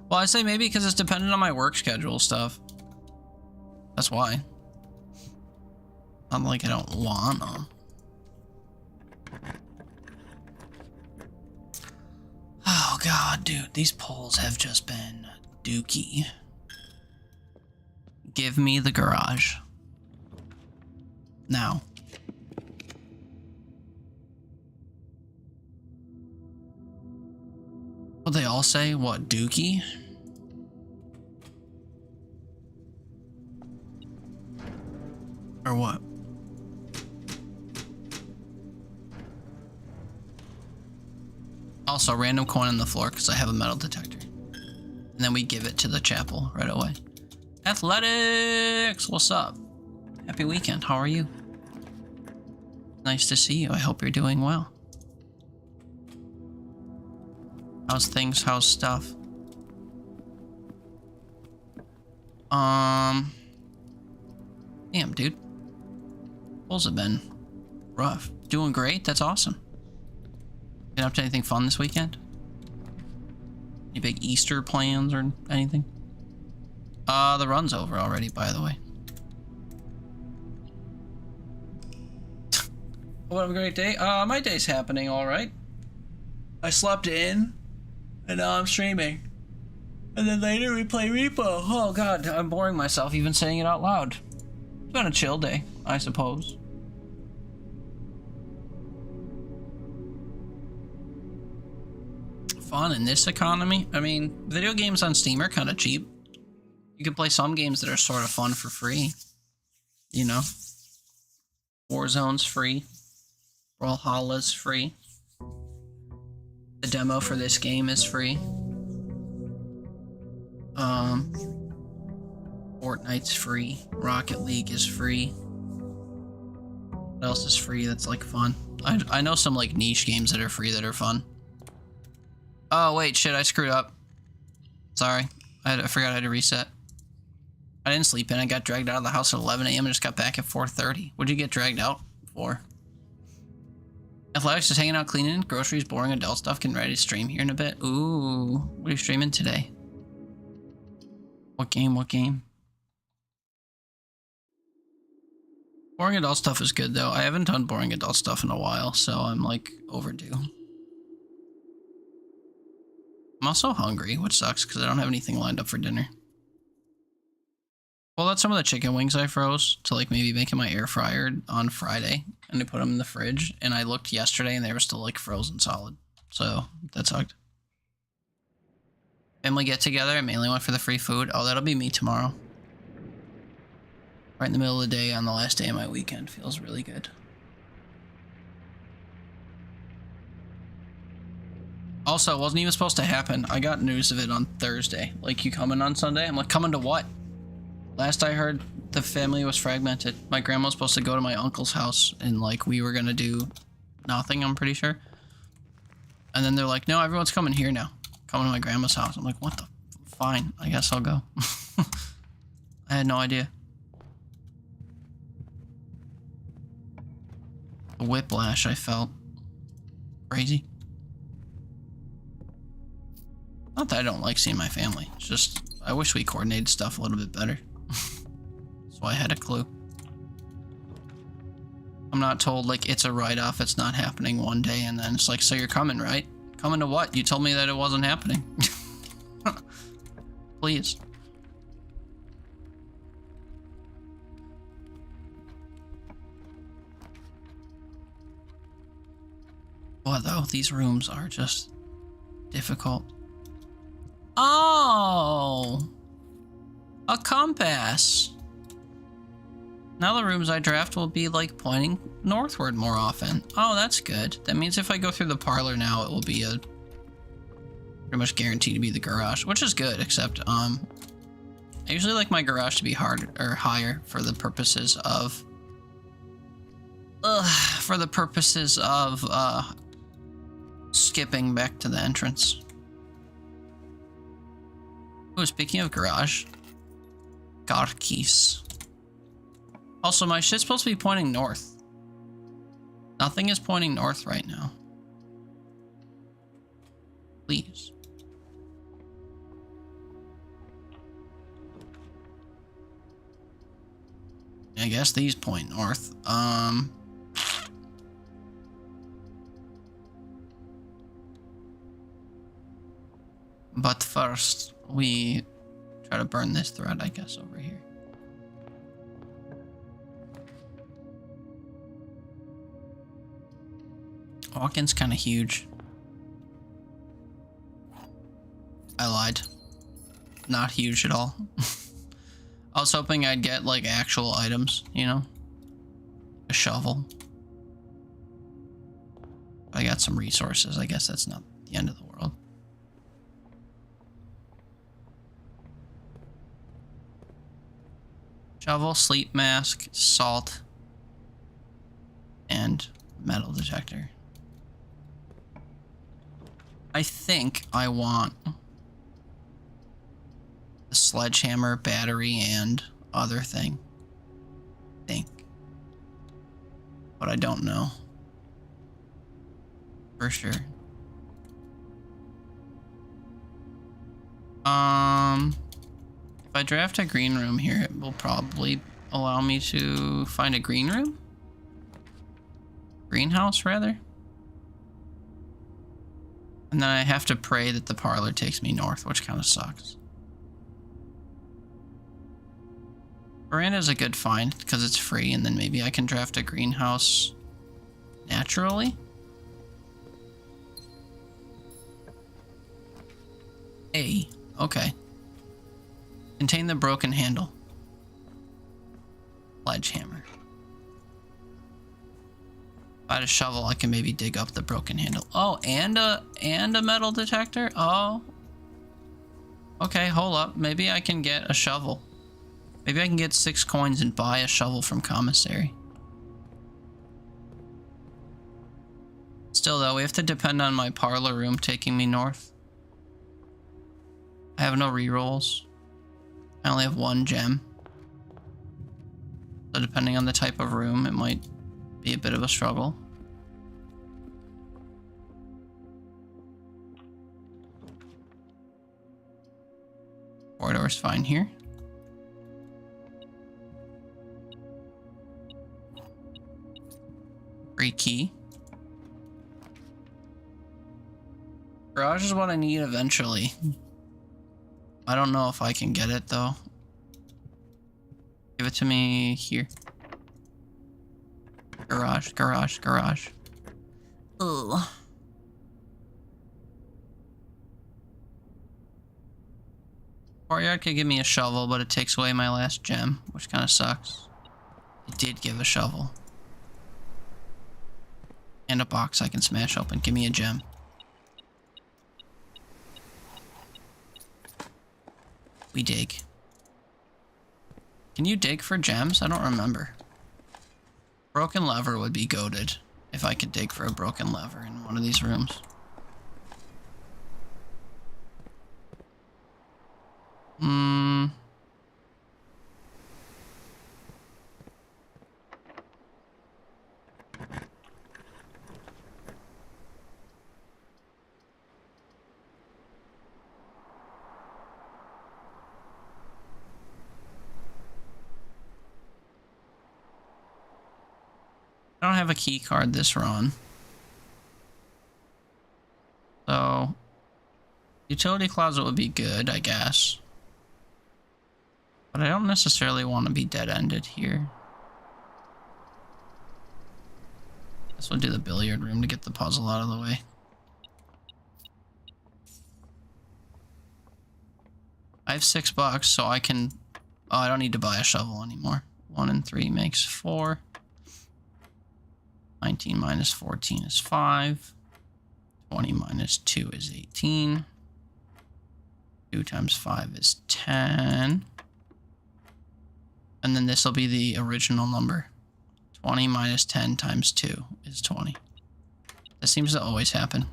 Well, I say maybe because it's dependent on my work schedule stuff. That's why. Not like I don't wanna. Oh god, dude, these polls have just been dookie. Give me the garage. Now. What they all say? What, Dookie? Or what? Also, random coin on the floor because I have a metal detector. And then we give it to the chapel right away. Athletics! What's up? Happy weekend. How are you? Nice to see you. I hope you're doing well. How's things? How's stuff? Damn, dude. Pulls have been rough. Doing great. That's awesome. Get up to anything fun this weekend? Any big Easter plans or anything? The run's over already, by the way. What a great day. My day's happening all right. I slept in, and now I'm streaming. And then later we play Repo. Oh god, I'm boring myself even saying it out loud. It's been a chill day, I suppose. Fun in this economy? I mean, video games on Steam are kind of cheap. You can play some games that are sort of fun for free. You know? Warzone's free. Brawlhalla's free. The demo for this game is free. Fortnite's free. Rocket League is free. What else is free that's like fun? I know some like niche games that are free that are fun. Oh wait, shit, I screwed up. Sorry, I forgot I had to reset. I didn't sleep in. I got dragged out of the house at 11 a.m. and just got back at 4:30. What'd you get dragged out for? Athletics, just hanging out, cleaning, groceries, boring adult stuff, getting ready to stream here in a bit. Ooh, what are you streaming today? What game? What game? Boring adult stuff is good though. I haven't done boring adult stuff in a while, so I'm like overdue. I'm also hungry, which sucks because I don't have anything lined up for dinner. Well, that's some of the chicken wings I froze to like maybe make in my air fryer on Friday, and I put them in the fridge, and I looked yesterday and they were still like frozen solid, so that sucked. Family get together. I mainly went for the free food. Oh, that'll be me tomorrow. Right in the middle of the day on the last day of my weekend. Feels really good. Also, it wasn't even supposed to happen. I got news of it on Thursday. Like, you coming on Sunday? I'm like, coming to what? Last I heard, the family was fragmented. My grandma was supposed to go to my uncle's house, and like, we were gonna do nothing, I'm pretty sure. And then they're like, no, everyone's coming here now. Coming to my grandma's house. I'm like, what the? Fine, I guess I'll go. I had no idea. The whiplash I felt. Crazy. Not that I don't like seeing my family. It's just, I wish we coordinated stuff a little bit better. So I had a clue. I'm not told, like, it's a write-off, it's not happening one day, and then it's like, so you're coming, right? Coming to what? You told me that it wasn't happening. Please. What though? These rooms are just difficult. Oh! A compass! Now the rooms I draft will be like pointing northward more often. Oh, that's good. That means if I go through the parlor now, it will be a pretty much guaranteed to be the garage, which is good, except I usually like my garage to be higher for the purposes of skipping back to the entrance. Oh, speaking of garage, car keys. Also, my shit's supposed to be pointing north. Nothing is pointing north right now. Please. I guess these point north. But first, we try to burn this thread, I guess, over here. Hawkins kind of huge. I lied. Not huge at all. I was hoping I'd get like actual items, you know? A shovel. I got some resources. I guess that's not the end of the world. Shovel, sleep mask, salt, and metal detector. I think I want the sledgehammer, battery, and other thing. But I don't know. For sure. If I draft a green room here, it will probably allow me to find a green room? Greenhouse, rather? And then I have to pray that the parlor takes me north, which kind of sucks. Veranda is a good find because it's free, and then maybe I can draft a greenhouse naturally. A. Okay. Contain the broken handle. Sledgehammer. If I had a shovel, I can maybe dig up the broken handle. Oh, and a metal detector? Oh. Okay, hold up. Maybe I can get a shovel. Maybe I can get 6 coins and buy a shovel from commissary. Still though, we have to depend on my parlor room taking me north. I have no rerolls. I only have 1 gem. So depending on the type of room, it might be a bit of a struggle. Corridor's fine here. Free key. Garage is what I need eventually. I don't know if I can get it though. Give it to me here. Garage, garage, garage. Ugh. Courtyard could give me a shovel, but it takes away my last gem, which kind of sucks. It did give a shovel. And a box I can smash open. Give me a gem. We dig. Can you dig for gems? I don't remember. Broken lever would be goated if I could dig for a broken lever in one of these rooms. I don't have a key card this run. So, utility closet would be good, I guess. But I don't necessarily want to be dead-ended here. Guess we'll do the billiard room to get the puzzle out of the way. I have $6, so I can... Oh, I don't need to buy a shovel anymore. 1 and 3 makes 4. 19 minus 14 is 5. 20 minus 2 is 18. 2 times 5 is 10. And then this will be the original number. 20 minus 10 times 2 is 20. That seems to always happen.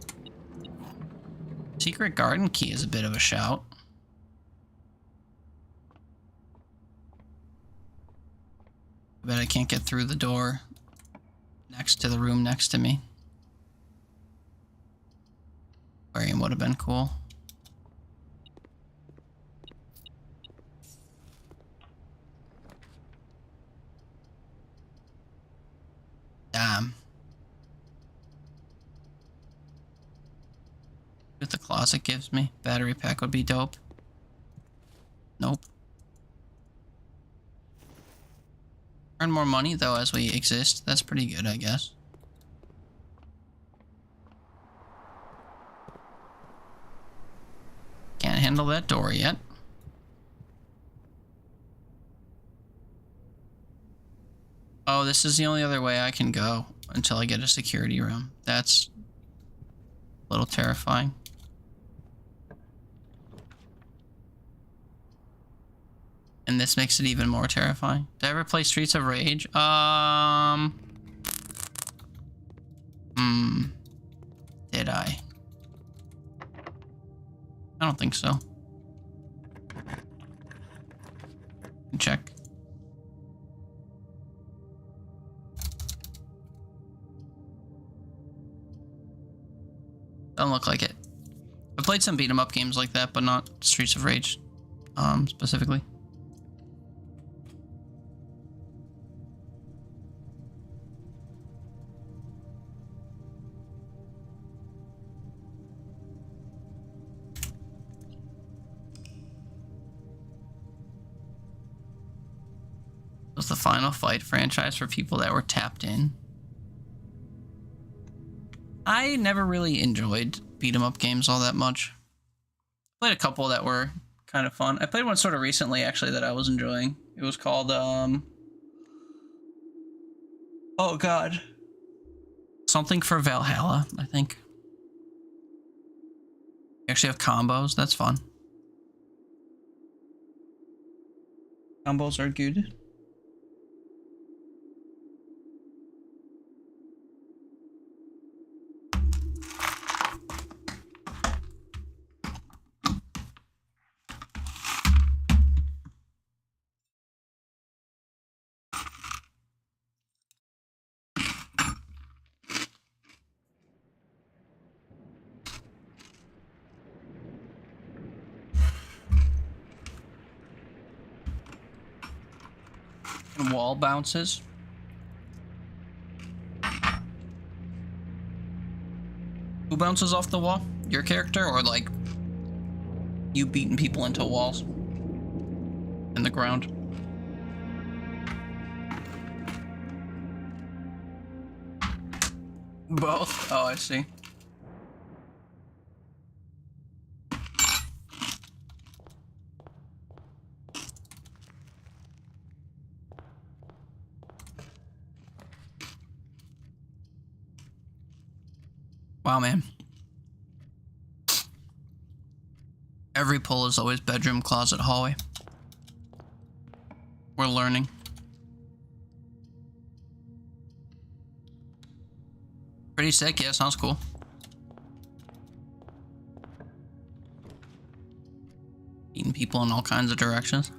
Secret garden key is a bit of a shout. I bet I can't get through the door next to the room next to me. Aquarium would have been cool. Damn. What the closet gives me. Battery pack would be dope. Nope. Earn more money though as we exist. That's pretty good, I guess. Can't handle that door yet. Oh, this is the only other way I can go until I get a security room. That's a little terrifying. And this makes it even more terrifying. Did I ever play Streets of Rage? Did I? I don't think so. Check. Doesn't look like it. I've played some beat 'em up games like that, but not Streets of Rage, specifically. Was the Final Fight franchise for people that were tapped in. I never really enjoyed beat 'em up games all that much. Played a couple that were kind of fun. I played one sort of recently actually that I was enjoying. It was called oh god. Something for Valhalla, I think. You actually have combos, that's fun. Combos are good. Wall bounces. Who bounces off the wall? Your character, or like you beating people into walls in the ground? Both. Oh, I see. Wow, man. Every pull is always bedroom, closet, hallway. We're learning. Pretty sick, yeah, sounds cool. Eating people in all kinds of directions.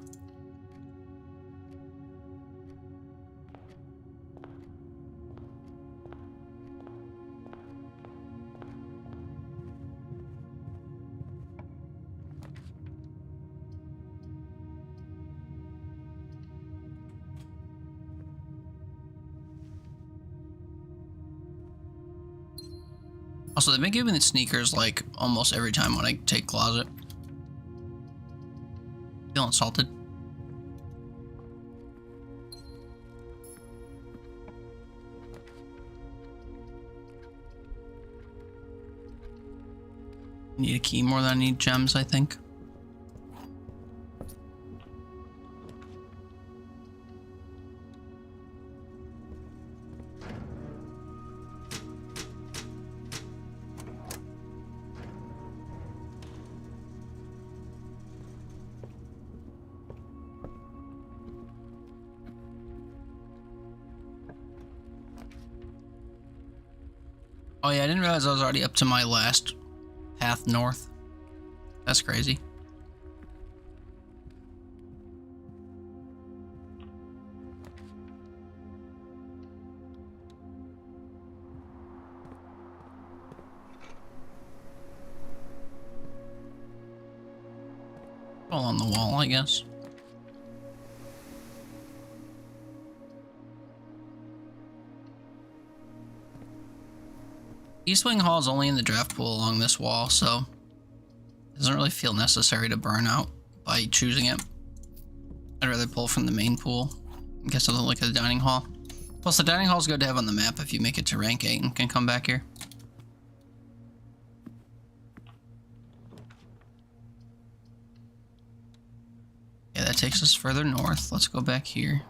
Also, they've been giving the sneakers like almost every time when I take closet. Feel insulted. Need a key more than I need gems, I think. Oh yeah, I didn't realize I was already up to my last path north. That's crazy. All on the wall, I guess. Eastwing Hall is only in the draft pool along this wall, so it doesn't really feel necessary to burn out by choosing it. I'd rather pull from the main pool. I guess I'll look at the dining hall. Plus, the dining hall is good to have on the map if you make it to rank 8 and can come back here. Okay, that takes us further north. Let's go back here.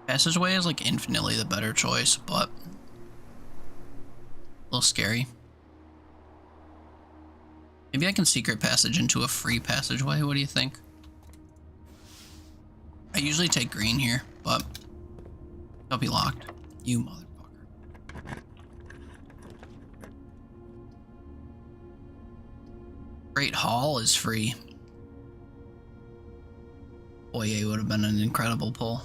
Passageway is like infinitely the better choice, but a little scary. Maybe I can secret passage into a free passageway. What do you think? I usually take green here, but they'll be locked. You motherfucker. Great Hall is free. Boy, it would have been an incredible pull.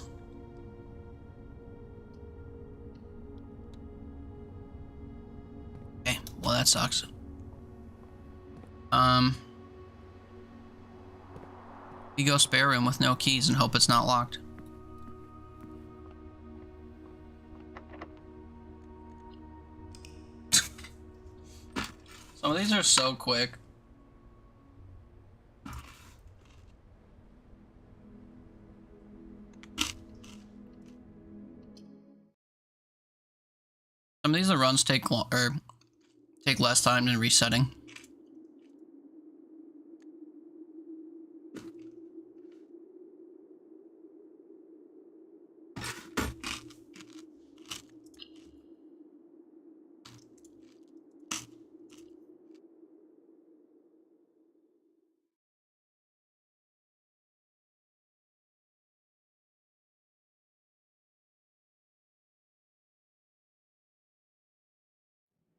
Okay, well that sucks. You go spare room with no keys and hope it's not locked. Some of these are so quick. Some of these runs take less time than resetting.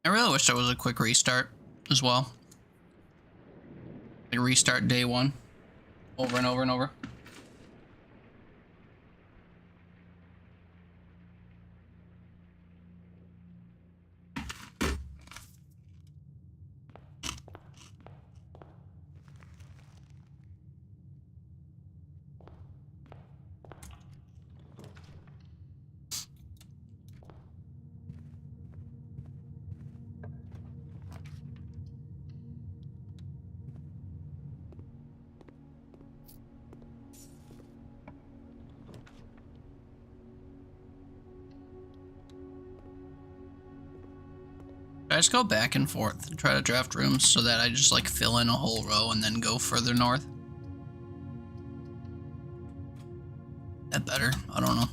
I really wish there was a quick restart as well. Like restart day one, over and over and over. I just go back and forth and try to draft rooms so that I just like fill in a whole row and then go further north. That better? I don't know.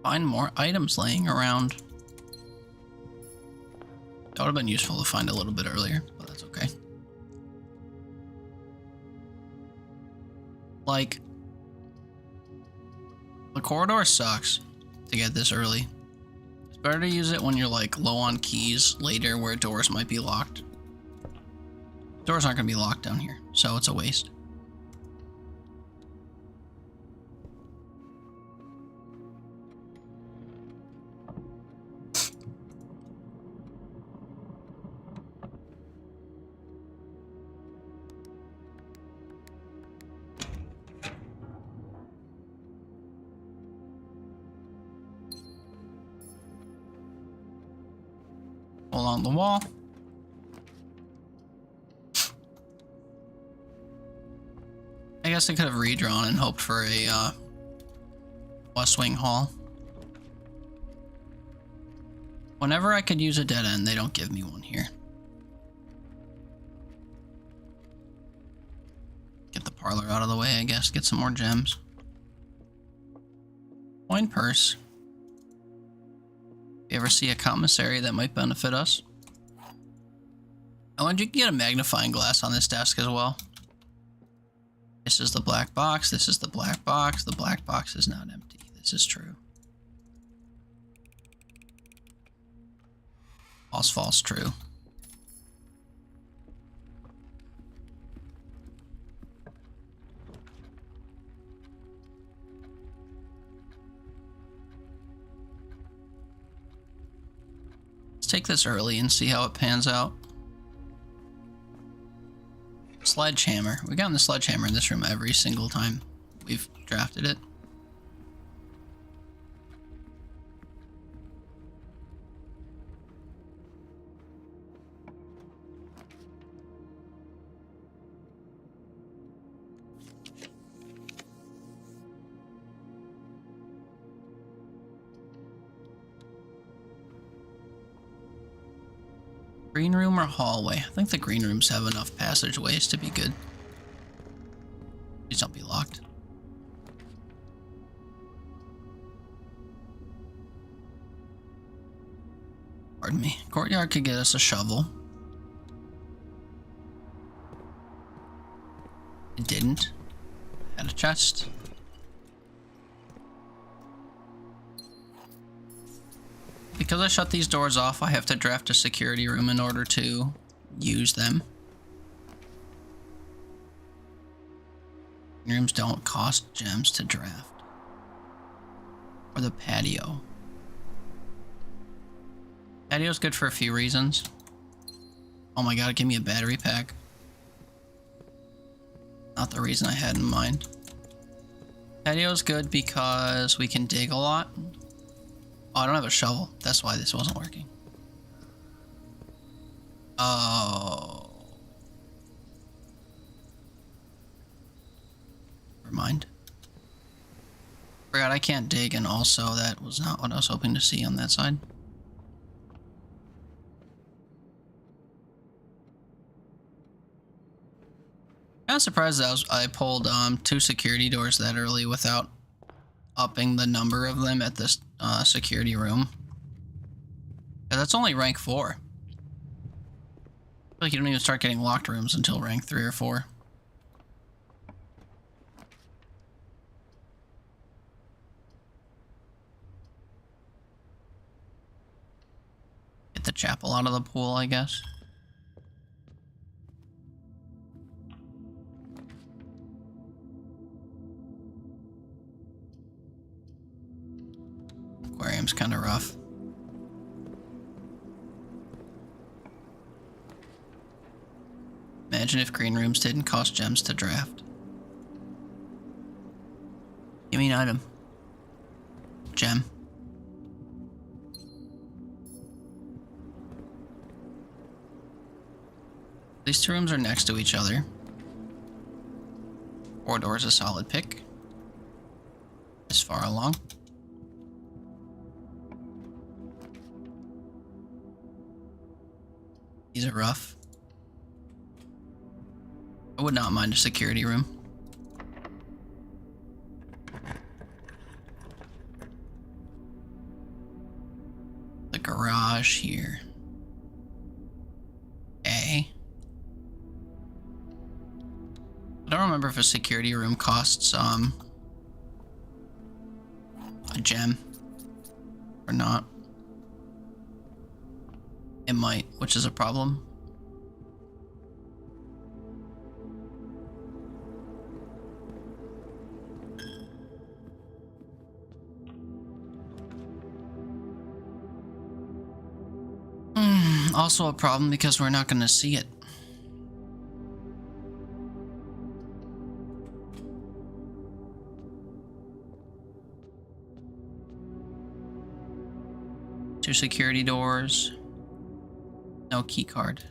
Find more items laying around. That would have been useful to find a little bit earlier, but that's okay. Like, the corridor sucks to get this early. It's better to use it when you're like low on keys later where doors might be locked. Doors aren't going to be locked down here, so it's a waste. Along the wall. I guess I could have redrawn and hoped for a West Wing Hall. Whenever I could use a dead end, they don't give me one here. Get the parlor out of the way, I guess. Get some more gems. Coin purse. You ever see a commissary that might benefit us? Oh, and you can get a magnifying glass on this desk as well. This is the black box. This is the black box. The black box is not empty. This is true. False, false, true. take this early and see how it pans out. Sledgehammer. We gotten the sledgehammer in this room every single time we've drafted it. Green room or hallway? I think the green rooms have enough passageways to be good. Please don't be locked. Pardon me. Courtyard could get us a shovel. It didn't. Had a chest. Because I shut these doors off, I have to draft a security room in order to use them. Rooms don't cost gems to draft. Or the patio. Patio's good for a few reasons. Oh my god, give me a battery pack. Not the reason I had in mind. Patio's good because we can dig a lot. Oh, I don't have a shovel. That's why this wasn't working. Oh. Never mind. Forgot I can't dig, and also that was not what I was hoping to see on that side. I'm surprised that I pulled 2 security doors that early without upping the number of them at this security room. Yeah, that's only rank 4. I feel like you don't even start getting locked rooms until rank 3 or 4. Get the chapel out of the pool, I guess. Aquarium's kind of rough. Imagine if green rooms didn't cost gems to draft. Give me an item. Gem. These 2 rooms are next to each other. 4 doors a solid pick. This far along. These are rough. I would not mind a security room. The garage here. Okay. I don't remember if a security room costs a gem or not. It might, which is a problem. Also a problem because we're not going to see it. Two security doors. No key card.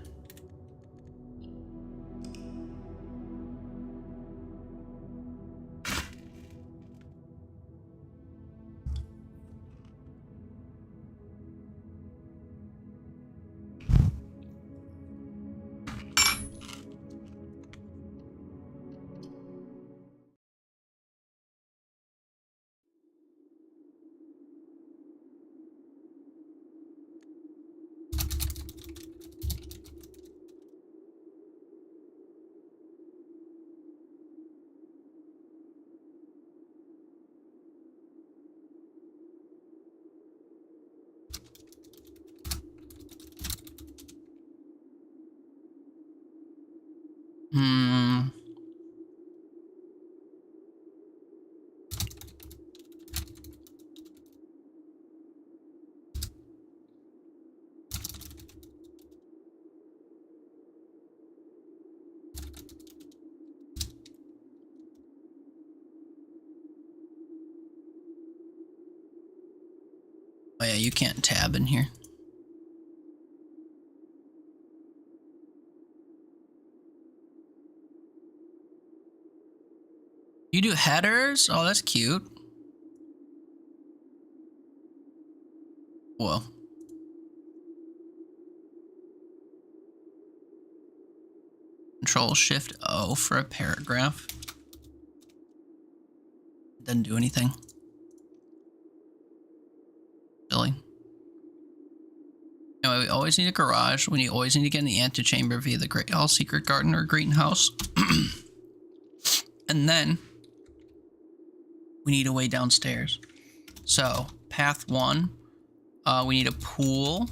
Oh yeah, you can't tab in here. You do headers? Oh, that's cute. Whoa. Control Shift O for a paragraph. Doesn't do anything. Silly. Anyway, we always need a garage. We always need to get in the antechamber via the Great Hall Secret Garden or greenhouse. And then we need a way downstairs. So, path 1, we need a pool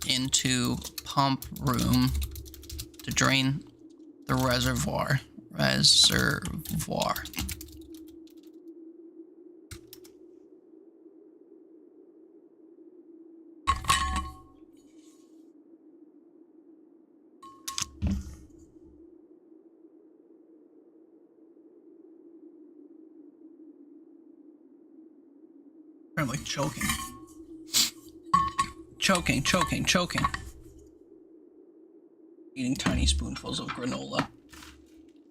into pump room to drain the reservoir. I'm like choking. Choking. Eating tiny spoonfuls of granola.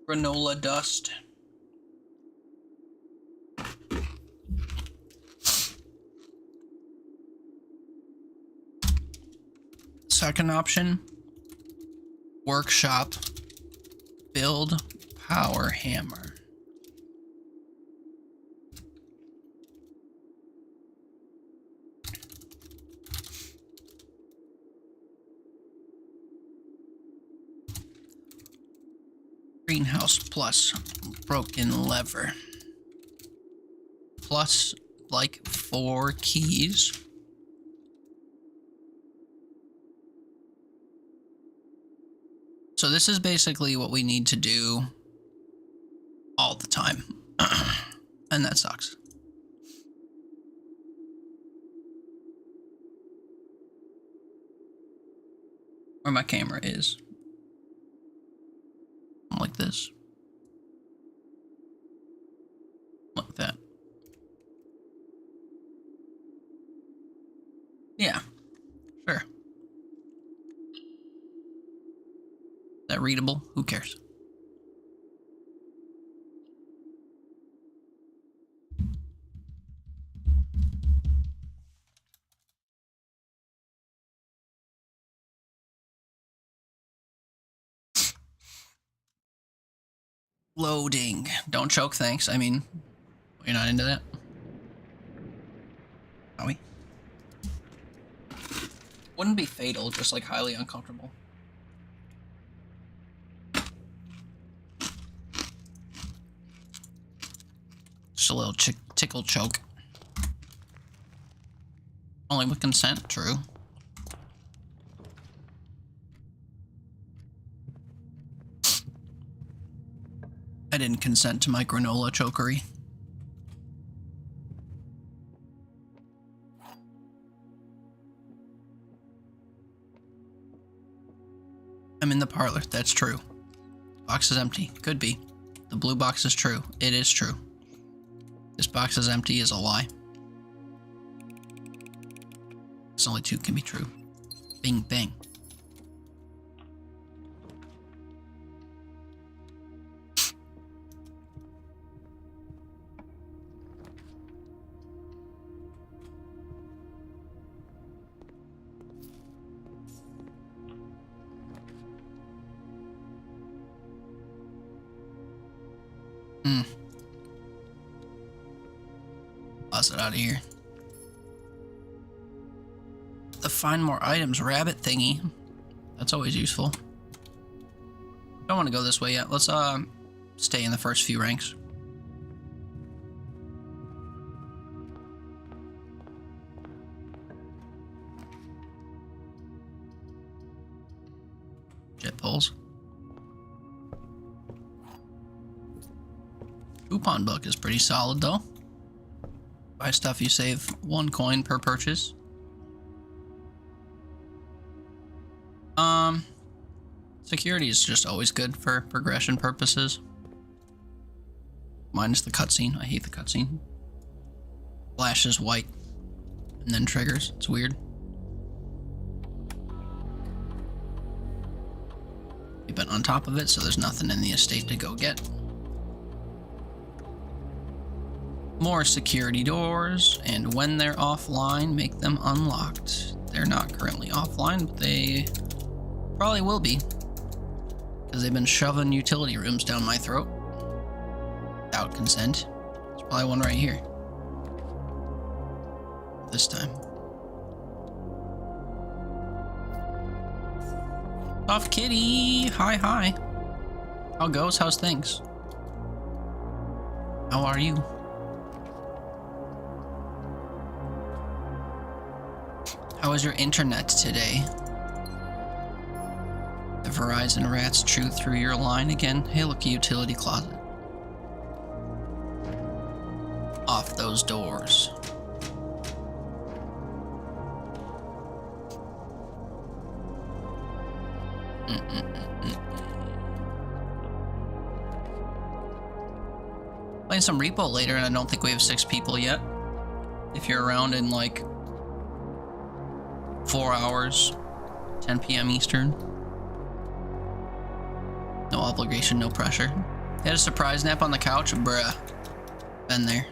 Granola dust. Second option, workshop, build power hammer. Greenhouse plus broken lever. Plus like 4 keys. So this is basically what we need to do all the time. And that sucks. Where my camera is. Like this. Like that. Yeah, sure. Is that readable? Who cares? Loading. Don't choke, thanks. I mean, you're not into that? Are we? Wouldn't be fatal, just like highly uncomfortable. Just a little tickle choke. Only with consent, true. I didn't consent to my granola chokery. I'm in the parlor. That's true. Box is empty. Could be. The blue box is true. It is true. This box is empty is a lie. It's only 2 can be true. Bing, bang. Buzz it out of here. The find more items rabbit thingy. That's always useful. Don't want to go this way yet. Let's stay in the first few ranks. Jet poles. Coupon book is pretty solid though. Buy stuff, you save 1 coin per purchase. Security is just always good for progression purposes. Minus the cutscene. I hate the cutscene. Flash is white. and then triggers. It's weird. We've been on top of it, so there's nothing in the estate to go get. More security doors, and when they're offline, make them unlocked. They're not currently offline, but they probably will be, because they've been shoving utility rooms down my throat without consent. There's probably one right here. This time. Soft kitty! Hi, hi. How goes? How's things? How are you? How was your internet today? The Verizon rats chew through your line again. Hey, look, a utility closet. Off those doors. Playing some repo later, and I don't think we have 6 people yet. If you're around in like 4 hours, 10 p.m. Eastern. No obligation, no pressure. Had a surprise nap on the couch? Bruh. Been there.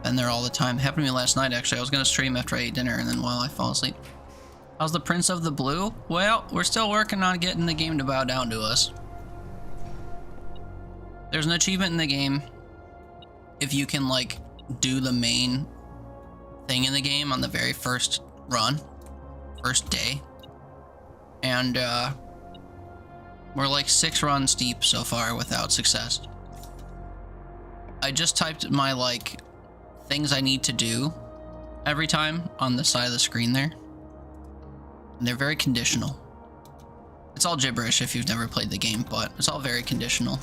Been there all the time. Happened to me last night, actually. I was gonna stream after I ate dinner, and then while I fall asleep. How's the Prince of the Blue? Well, we're still working on getting the game to bow down to us. There's an achievement in the game if you can, like, do the main thing in the game on the very first run, first day. And, we're like 6 runs deep so far without success. I just typed my, like, things I need to do every time on the side of the screen there. And they're very conditional. It's all gibberish if you've never played the game, but it's all very conditional.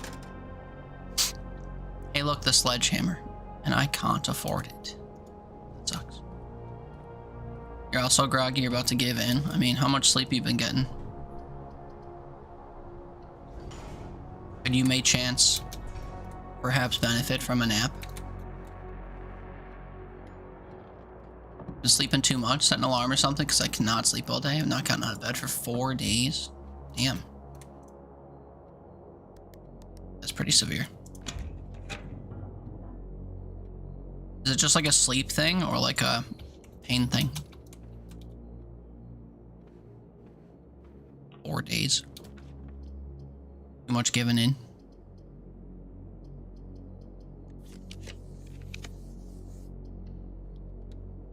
Hey, look, the sledgehammer. And I can't afford it. That sucks. You're also groggy, you're about to give in. I mean, how much sleep you been getting? Could you may chance perhaps benefit from a nap? Been sleeping too much? Set an alarm or something? Because I cannot sleep all day. I've not gotten out of bed for 4 days. Damn. That's pretty severe. Is it just like a sleep thing or like a pain thing? 4 days. Too much giving in.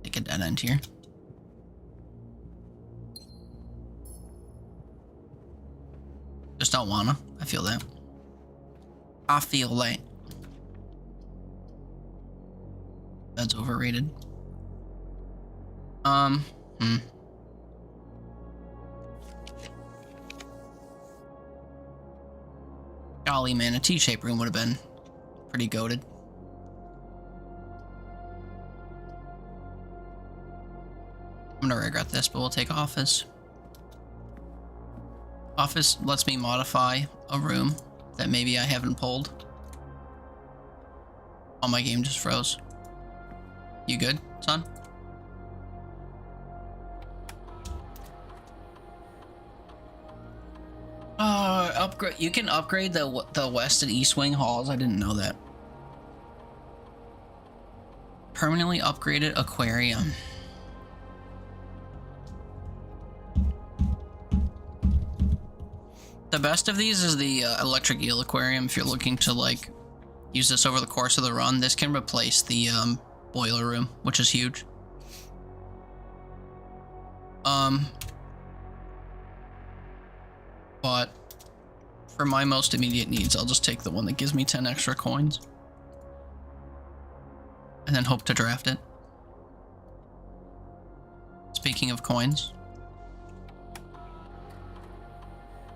Take a dead end here. Just don't wanna. I feel that. I feel that. That's overrated. Golly, man, a T-shaped room would have been pretty goated. I'm gonna regret this, but we'll take office. Office lets me modify a room that maybe I haven't pulled. Oh, my game just froze. You good, son? Upgrade. You can upgrade the west and east wing halls. I didn't know that. Permanently upgraded aquarium. The best of these is the electric eel aquarium. If you're looking to like use this over the course of the run, this can replace the boiler room, which is huge. But for my most immediate needs, I'll just take the one that gives me 10 extra coins. And then hope to draft it. Speaking of coins.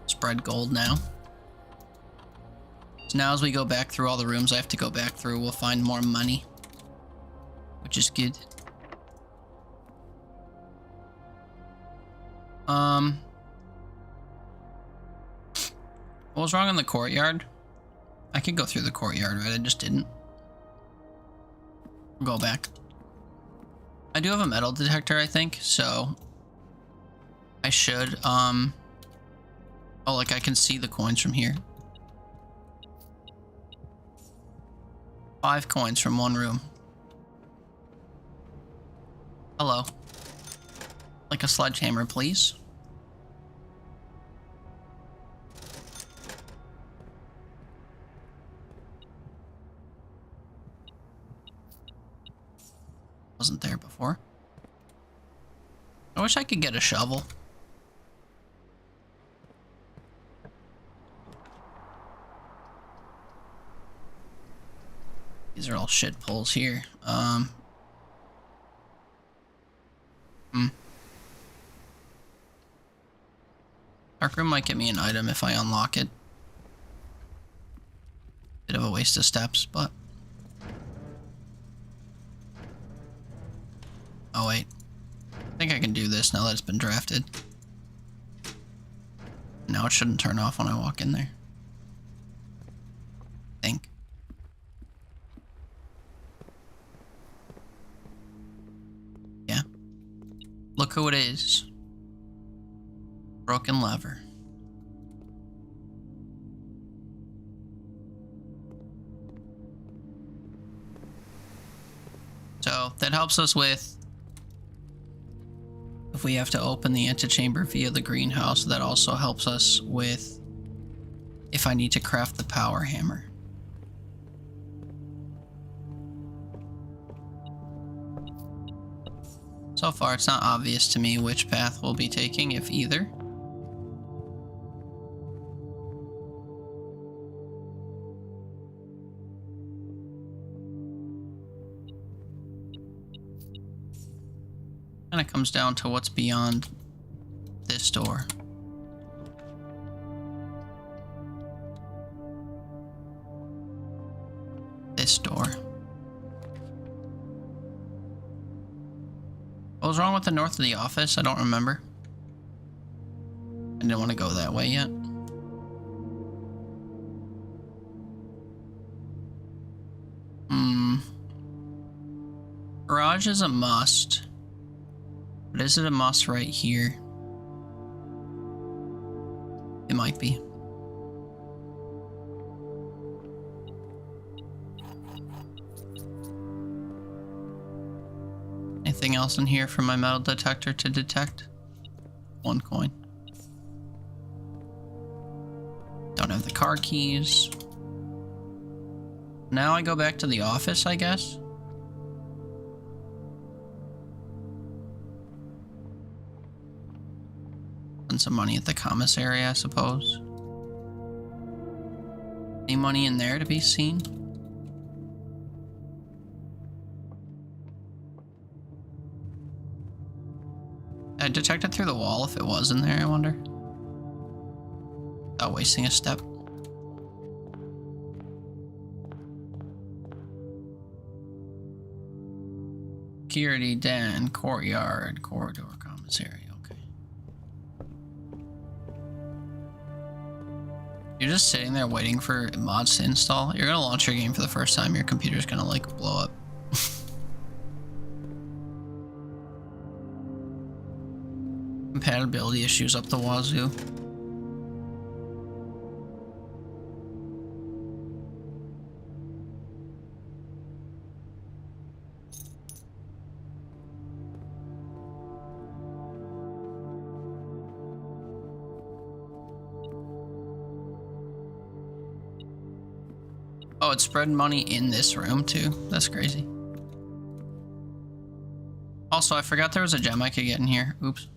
Spread gold now. So now as we go back through all the rooms I have to go back through, we'll find more money. Which is good. What was wrong in the courtyard? I could go through the courtyard, right? I just didn't. Go back. I do have a metal detector, I think, so I should, oh, like I can see the coins from here. 5 coins from one room. Hello. Like a sledgehammer, please. Wasn't there before. I wish I could get a shovel. These are all shit pulls here. Dark room might get me an item if I unlock it. Bit of a waste of steps, but... Oh wait. I think I can do this now that it's been drafted. Now it shouldn't turn off when I walk in there. I think. Yeah. Look who it is. Broken lever. So that helps us with if we have to open the antechamber via the greenhouse. That also helps us with if I need to craft the power hammer. So far it's not obvious to me which path we'll be taking, if either. Kind of comes down to what's beyond this door. This door. What was wrong with the north of the office? I don't remember. I didn't want to go that way yet. Garage is a must. But is it a must right here? It might be. Anything else in here for my metal detector to detect? 1 coin. Don't have the car keys. Now I go back to the office, I guess. And some money at the commissary, I suppose. Any money in there to be seen? I detected through the wall if it was in there, I wonder. Without wasting a step. Security, den, courtyard, corridor, commissary. Okay. You're just sitting there waiting for mods to install. You're gonna launch your game for the first time, your computer's gonna like blow up. Compatibility issues up the wazoo. Oh, it's spreading money in this room too. That's crazy. Also, I forgot there was a gem I could get in here. Oops.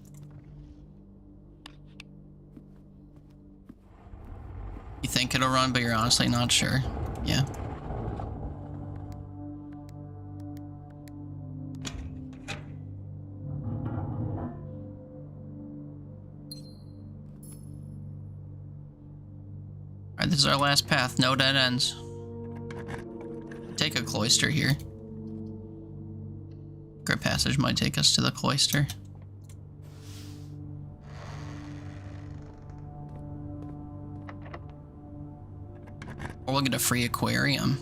You think it'll run, but you're honestly not sure. Yeah. Alright, this is our last path. No dead ends. Take a cloister here. Secret passage might take us to the cloister. Or we'll get a free aquarium.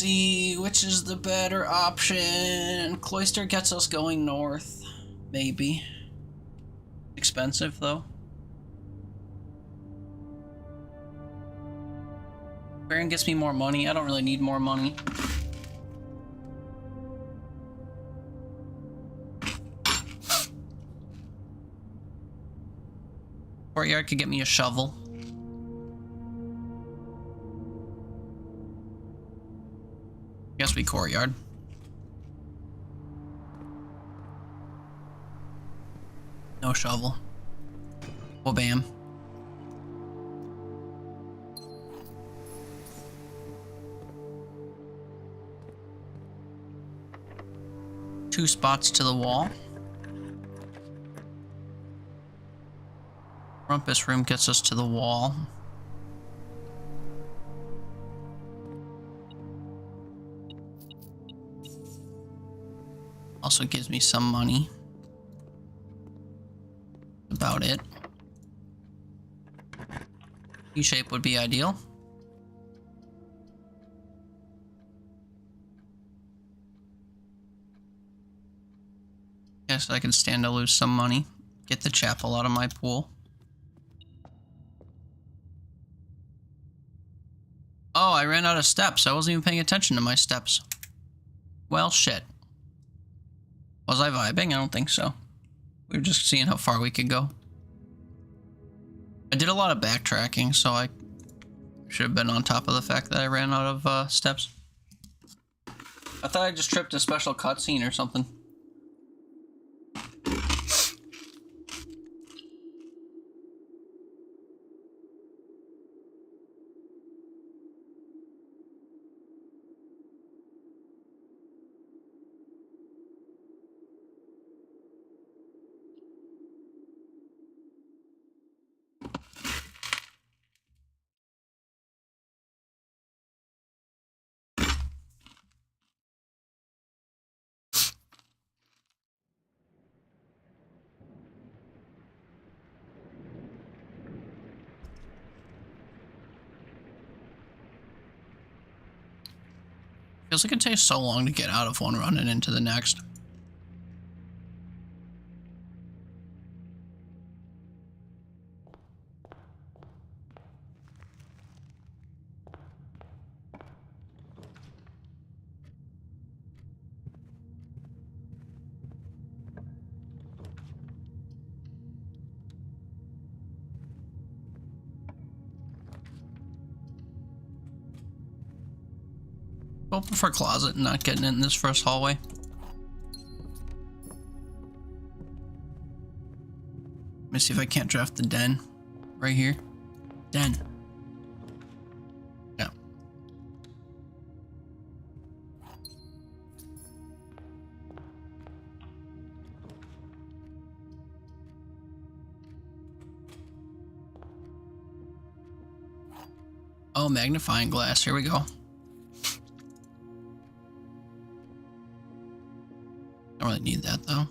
see which is the better option. Cloister gets us going north. Maybe. Expensive, though. Baron gets me more money. I don't really need more money. Courtyard could get me a shovel. Guess we courtyard. No shovel. Well, bam. Two spots to the wall. Rumpus room gets us to the wall. Also gives me some money. About it. U-shape would be ideal. Guess I can stand to lose some money. Get the chapel out of my pool. Oh, I ran out of steps. I wasn't even paying attention to my steps. Well, shit. Was I vibing? I don't think so. We were just seeing how far we could go. I did a lot of backtracking, so I should have been on top of the fact that I ran out of steps. I thought I just tripped a special cutscene or something. Feels like it takes so long to get out of one run and into the next. Open for closet and not getting it in this first hallway. Let me see if I can't draft the den right here. Den. Yeah. Oh, magnifying glass. Here we go. Don't really need that though.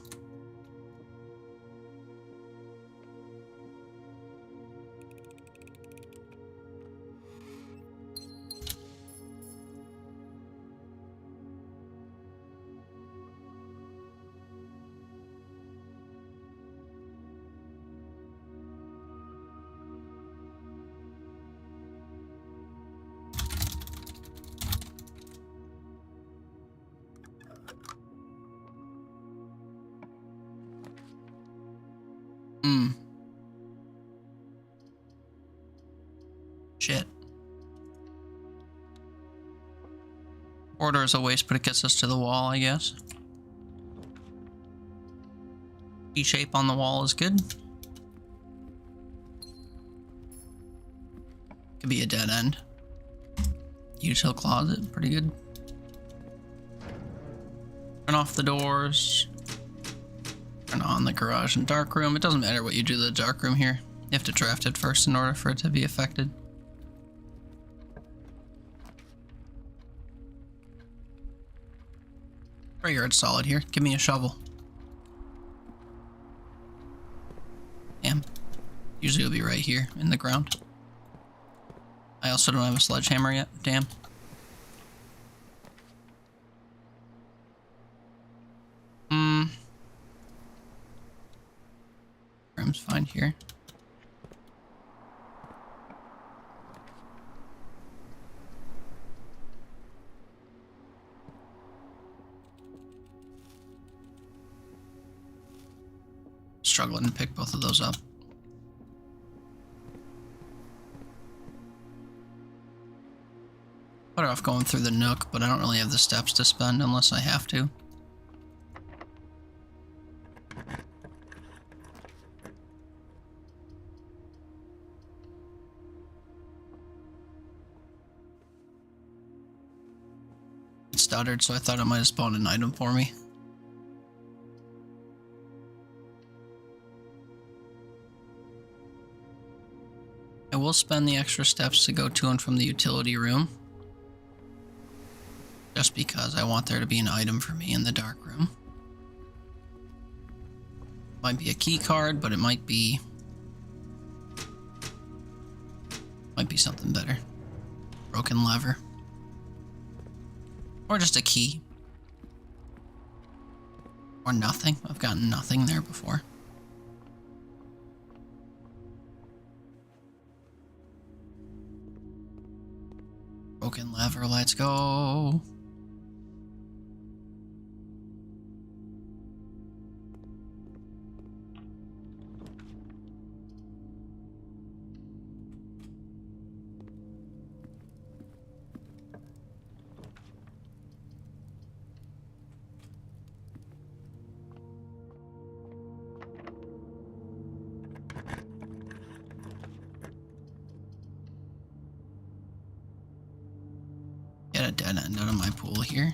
Shit. Order is a waste, but it gets us to the wall, I guess. T-shape on the wall is good. Could be a dead end. Util closet, pretty good. Turn off the doors. Turn on the garage and dark room. It doesn't matter what you do to the dark room here. You have to draft it first in order for it to be affected. Graveyard's solid here. Give me a shovel. Damn. Usually it'll be right here in the ground. I also don't have a sledgehammer yet. Damn. struggling to pick both of those up. Better off going through the Nook, but I don't really have the steps to spend unless I have to. It stuttered, so I thought it might have spawned an item for me. I will spend the extra steps to go to and from the utility room. Just because I want there to be an item for me in the dark room. Might be a key card, but it might be something better. Broken lever. Or just a key. Or nothing. I've gotten nothing there before. Broken lever, let's go. Get a dead end out of my pool here.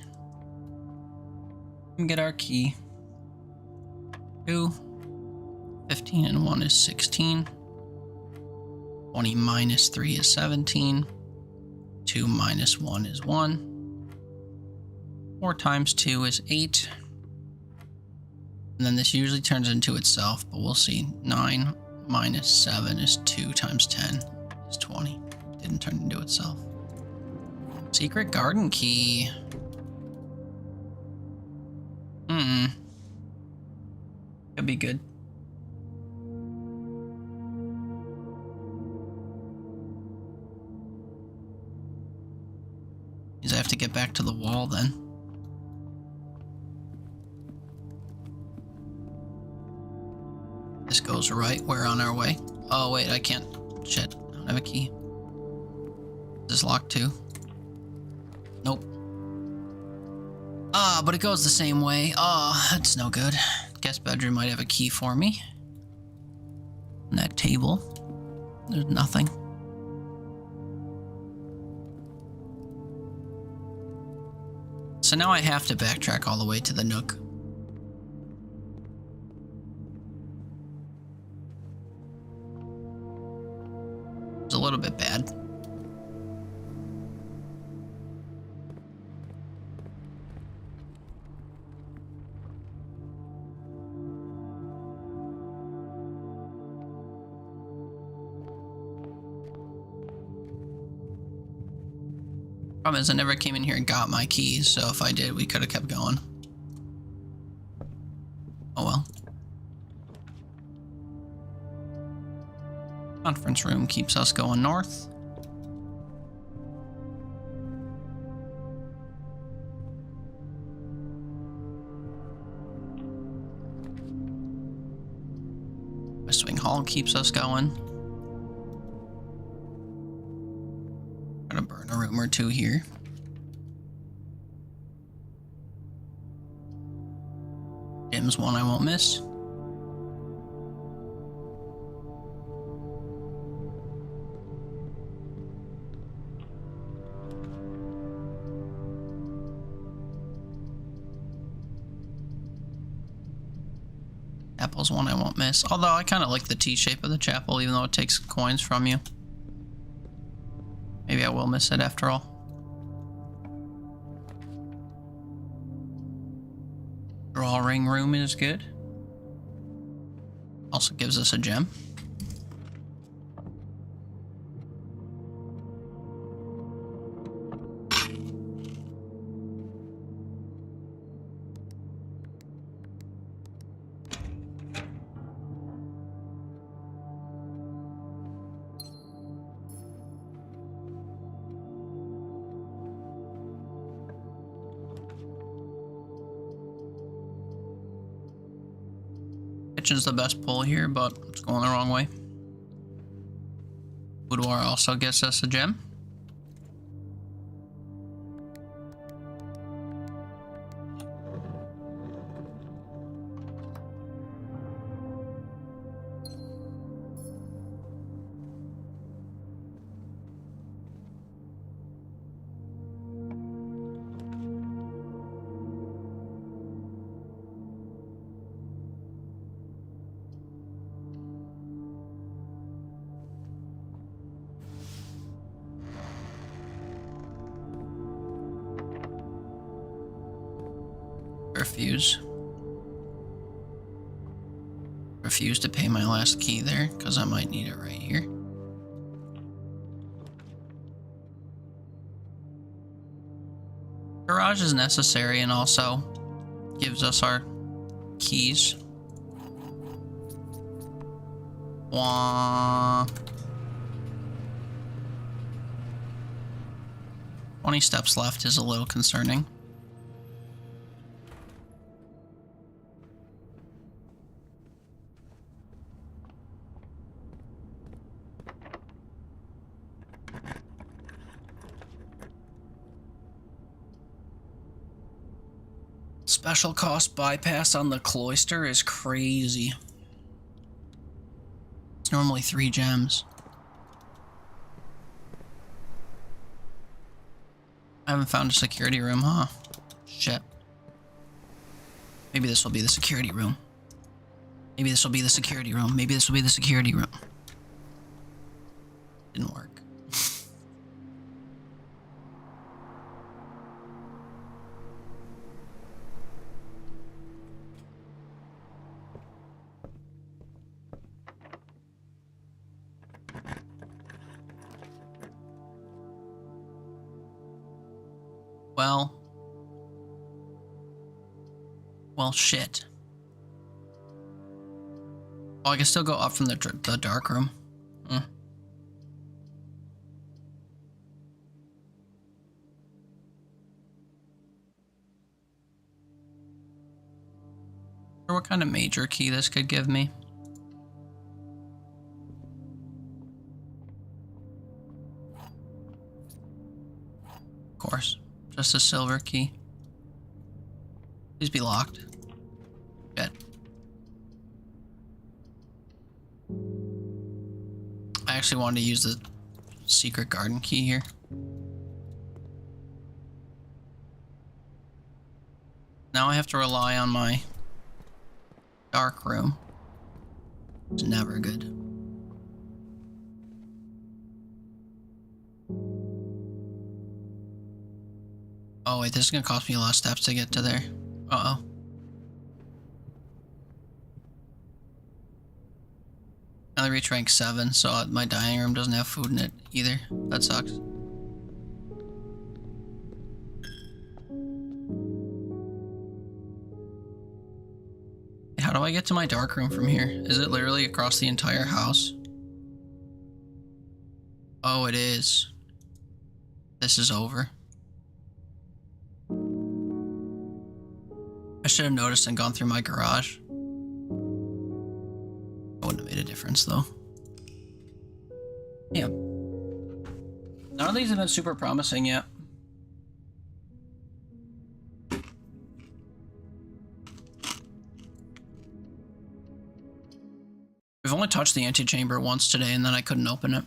And get our key. 2. 15 and 1 is 16. 20 minus 3 is 17. 2 minus 1 is 1. 4 times 2 is 8. And then this usually turns into itself, but we'll see. 9 minus 7 is 2 times 10 is 20. Didn't turn into itself. Secret garden key. Could be good. Means I have to get back to the wall then. This goes right. We're on our way. Oh wait, I can't. Shit, I don't have a key. Is this locked too? Nope. Ah, but it goes the same way. Ah, that's no good. Guest bedroom might have a key for me. On that table, there's nothing. So now I have to backtrack all the way to the Nook. It's a little bit bad. Problem is I never came in here and got my keys, so if I did, we could have kept going. Oh well. Conference room keeps us going north. West Wing Hall keeps us going. Gonna burn a room or two here. Dim's one I won't miss. Chapel's one I won't miss. Although I kind of like the T shape of the chapel, even though it takes coins from you. Maybe I will miss it after all. Drawing room is good. Also gives us a gem. kitchen's the best pull here, but it's going the wrong way. Boudoir also gets us a gem. Refuse to pay my last key there because I might need it right here. Garage is necessary and also gives us our keys. Wah. 20 steps left is a little concerning. Special cost bypass on the cloister is crazy. It's normally 3 gems. I haven't found a security room, huh? Shit. Maybe this will be the security room. Maybe this will be the security room. Maybe this will be the security room. Didn't work. Well, shit. Oh, I can still go up from the dark room. What kind of major key this could give me? Of course, just a silver key. Please be locked. Shit. I actually wanted to use the secret garden key here. Now I have to rely on my dark room. It's never good. Oh wait, this is gonna cost me a lot of steps to get to there. Uh-oh. Now I reach rank 7, so my dining room doesn't have food in it either. That sucks. How do I get to my dark room from here? Is it literally across the entire house? Oh, it is. This is over. I should have noticed and gone through my garage. Wouldn't have made a difference though. Yeah. None of these have been super promising yet. We've only touched the antechamber once today and then I couldn't open it.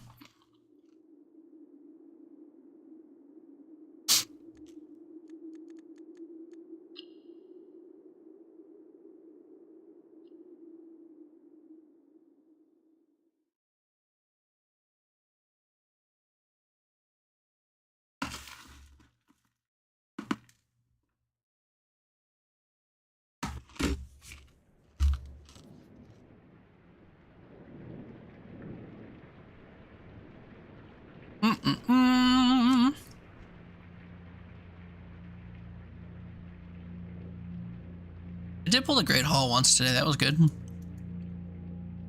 I did pull the Great Hall once today, that was good.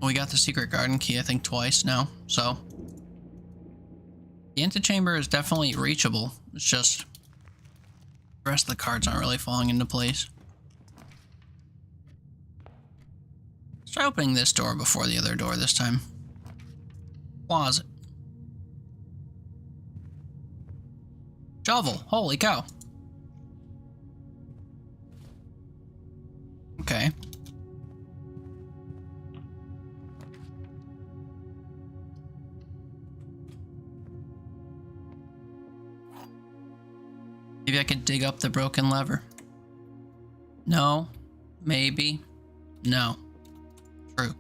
We got the secret garden key, I think, twice now, so. The antechamber is definitely reachable, it's just the rest of the cards aren't really falling into place. Let's try opening this door before the other door this time. Closet. Shovel. Holy cow. Okay. Maybe I could dig up the broken lever. No. Maybe. No. True.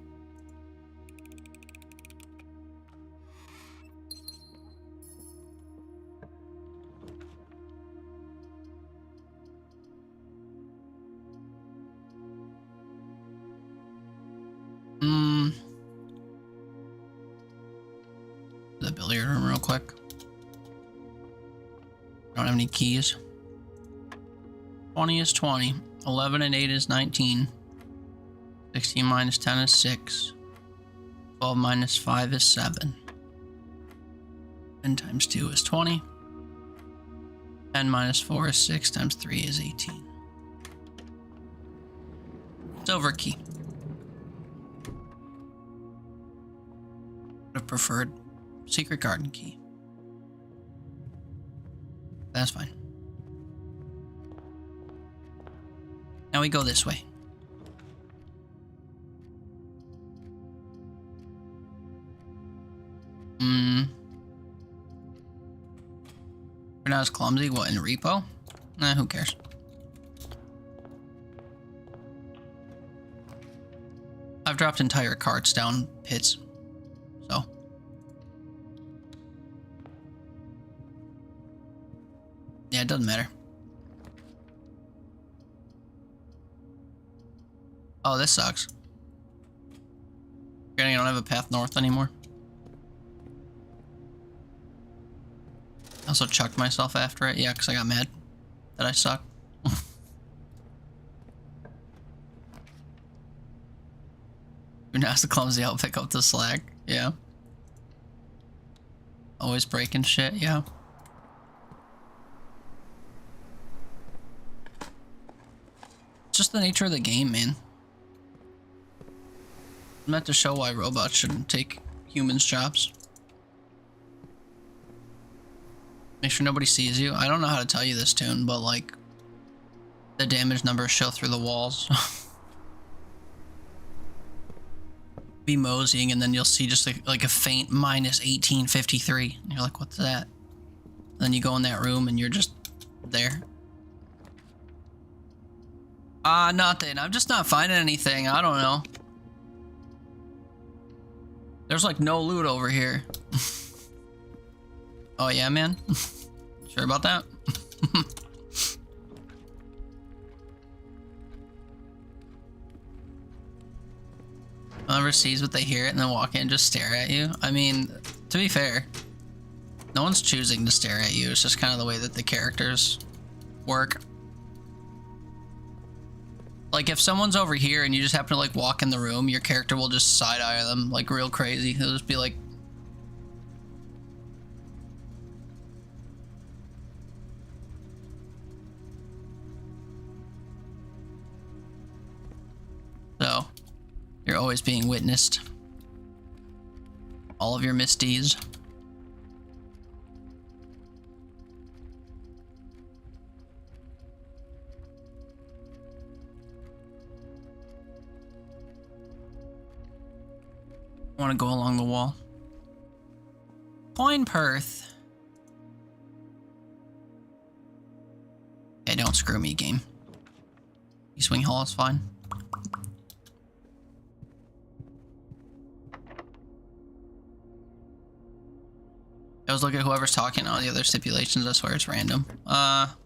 The billiard room real quick. Don't have any keys. 20 is 20. 11 and 8 is 19. 16 minus 10 is 6. 12 minus 5 is 7. 10 times 2 is 20. 10 minus 4 is 6 times 3 is 18. Silver key. Would have preferred secret garden key. That's fine. Now we go this way. We're not as clumsy. What, in repo? Nah, who cares? I've dropped entire carts down pits, so. Yeah, it doesn't matter. Oh, this sucks. I don't have a path north anymore. I also chucked myself after it. Yeah, because I got mad that I suck. You're not the clumsy, I'll pick up the slack. Yeah. Always breaking shit, yeah. It's just the nature of the game, man. It's meant to show why robots shouldn't take humans' jobs. Make sure nobody sees you. I don't know how to tell you this, Toon, but like the damage numbers show through the walls. Be moseying and then you'll see just like a faint minus 1853. And you're like, what's that? And then you go in that room and you're just there. Nothing. I'm just not finding anything. I don't know. There's like no loot over here. Oh yeah, man? Sure about that? Whoever sees what they hear it and then walk in and just stare at you. I mean, to be fair, no one's choosing to stare at you. It's just kind of the way that the characters work. Like if someone's over here and you just happen to like walk in the room, your character will just side-eye them like real crazy. He'll just be like, so you're always being witnessed. All of your misdeeds. I want to go along the wall. Coin Perth. Hey, don't screw me, game. Swing Hall is fine. I was looking at whoever's talking on the other stipulations. I swear it's random. Not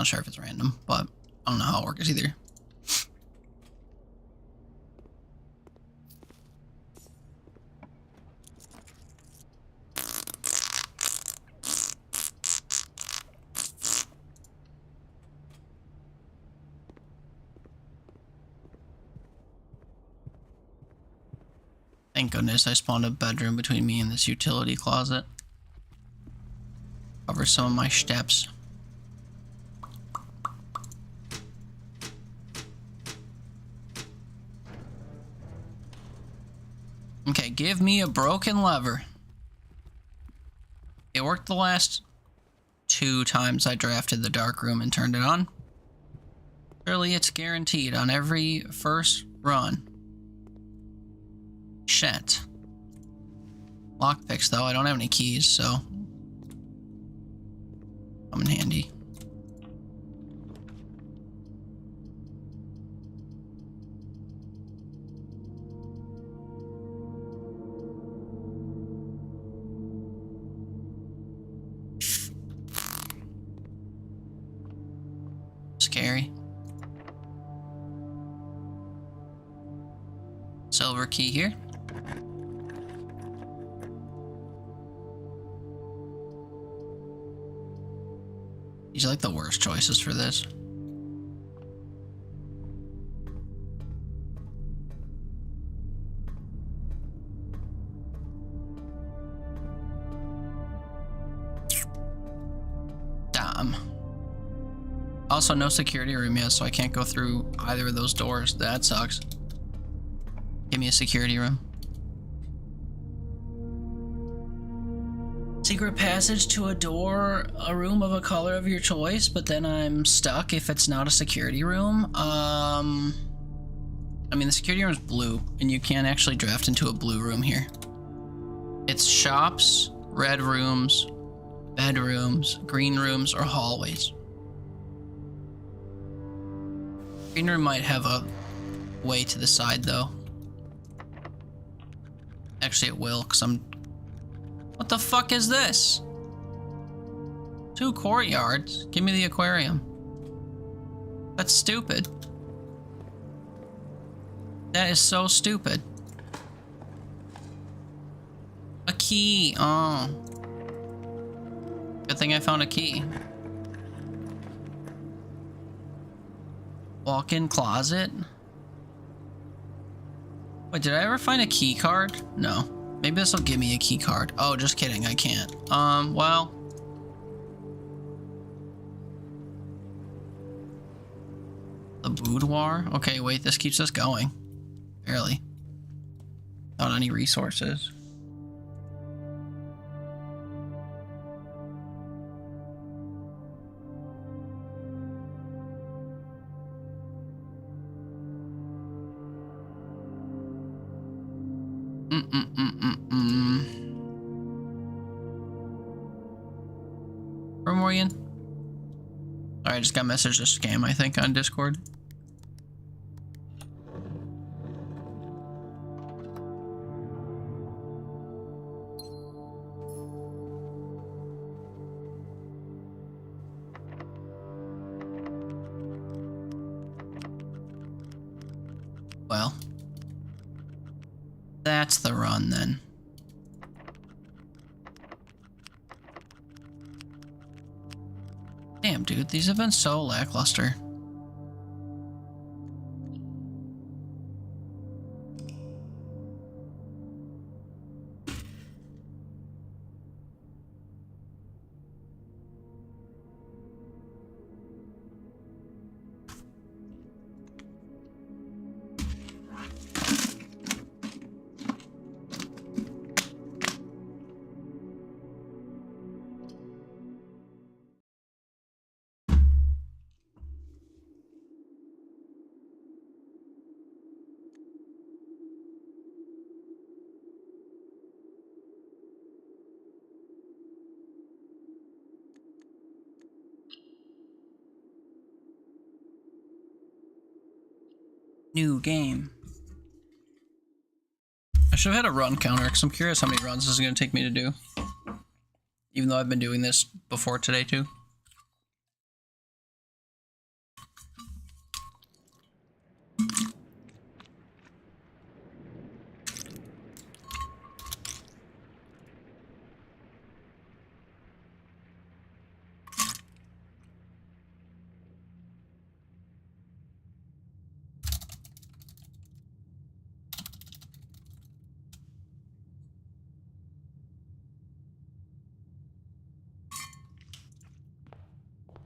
sure if it's random, but I don't know how it works either. Thank goodness I spawned a bedroom between me and this utility closet. Cover some of my steps. Okay, give me a broken lever. It worked the last 2 times I drafted the dark room and turned it on. Surely it's guaranteed on every first run. Shit. Lockpicks though, I don't have any keys, so come in handy. Scary. Silver key here. These are like the worst choices for this. Damn. Also, no security room yet, so I can't go through either of those doors. That sucks. Give me a security room. Secret passage to a door, a room of a color of your choice, but then I'm stuck if it's not a security room. I mean, the security room is blue, and you can't actually draft into a blue room here. It's shops, red rooms, bedrooms, green rooms, or hallways. Green room might have a way to the side, though. Actually, it will, because I'm... What the fuck is this? 2 courtyards? Give me the aquarium. That's stupid. That is so stupid. A key. Oh. Good thing I found a key. Walk-in closet. Wait, did I ever find a key card? No. Maybe this will give me a key card. Oh, just kidding. I can't. Well. The boudoir? Okay, wait. This keeps us going. Barely. Without any resources. Morgan? Sorry, I just got messaged a scam, I think, on Discord. Well, that's the run then. Damn, dude, these have been so lackluster. New game. I should have had a run counter because I'm curious how many runs this is going to take me to do. Even though I've been doing this before today too.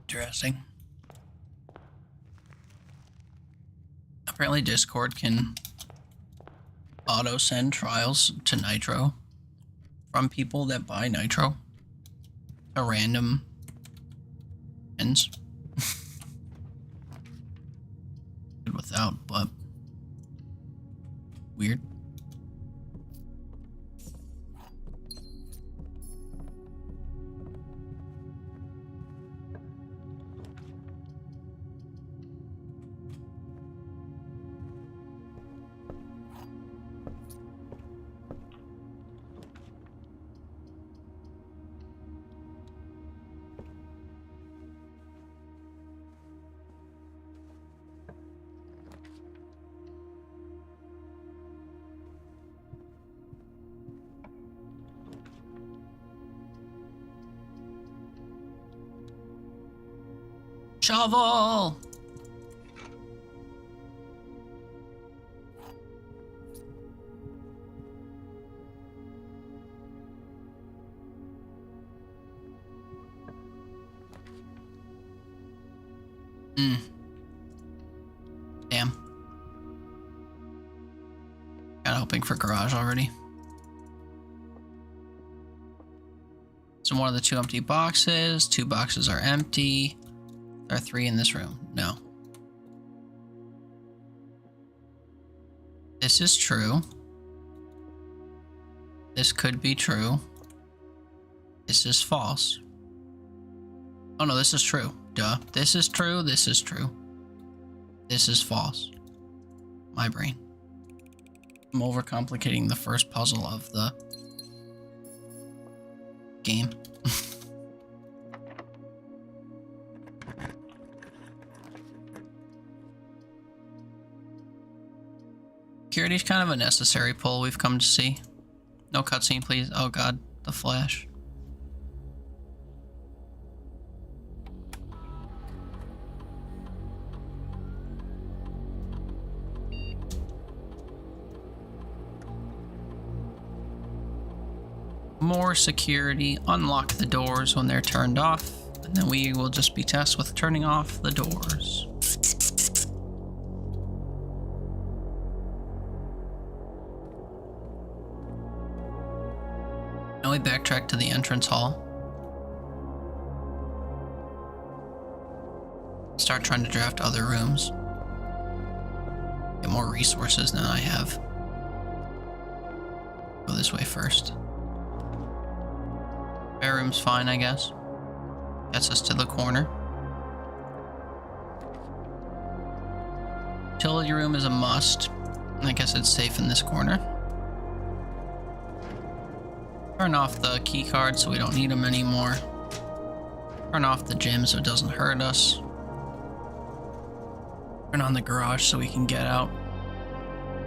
Interesting. Apparently Discord can auto send trials to Nitro from people that buy Nitro to random ends. Good without, but weird. Shovel! Damn. Kinda hoping for garage already. So one of the 2 empty boxes. 2 boxes are empty. There are 3 in this room. No. This is true. This could be true. This is false. Oh no, this is true. Duh. This is true. This is true. This is false. My brain. I'm overcomplicating the first puzzle of the game. Security's kind of a necessary pull we've come to see. No cutscene, please. Oh god, the flash. More security. Unlock the doors when they're turned off, and then we will just be tasked with turning off the doors. Now we backtrack to the entrance hall. Start trying to draft other rooms. Get more resources than I have. Go this way first. Spare room's fine, I guess. Gets us to the corner. Utility room is a must. I guess it's safe in this corner. Turn off the key card so we don't need them anymore. Turn off the gym so it doesn't hurt us. Turn on the garage so we can get out.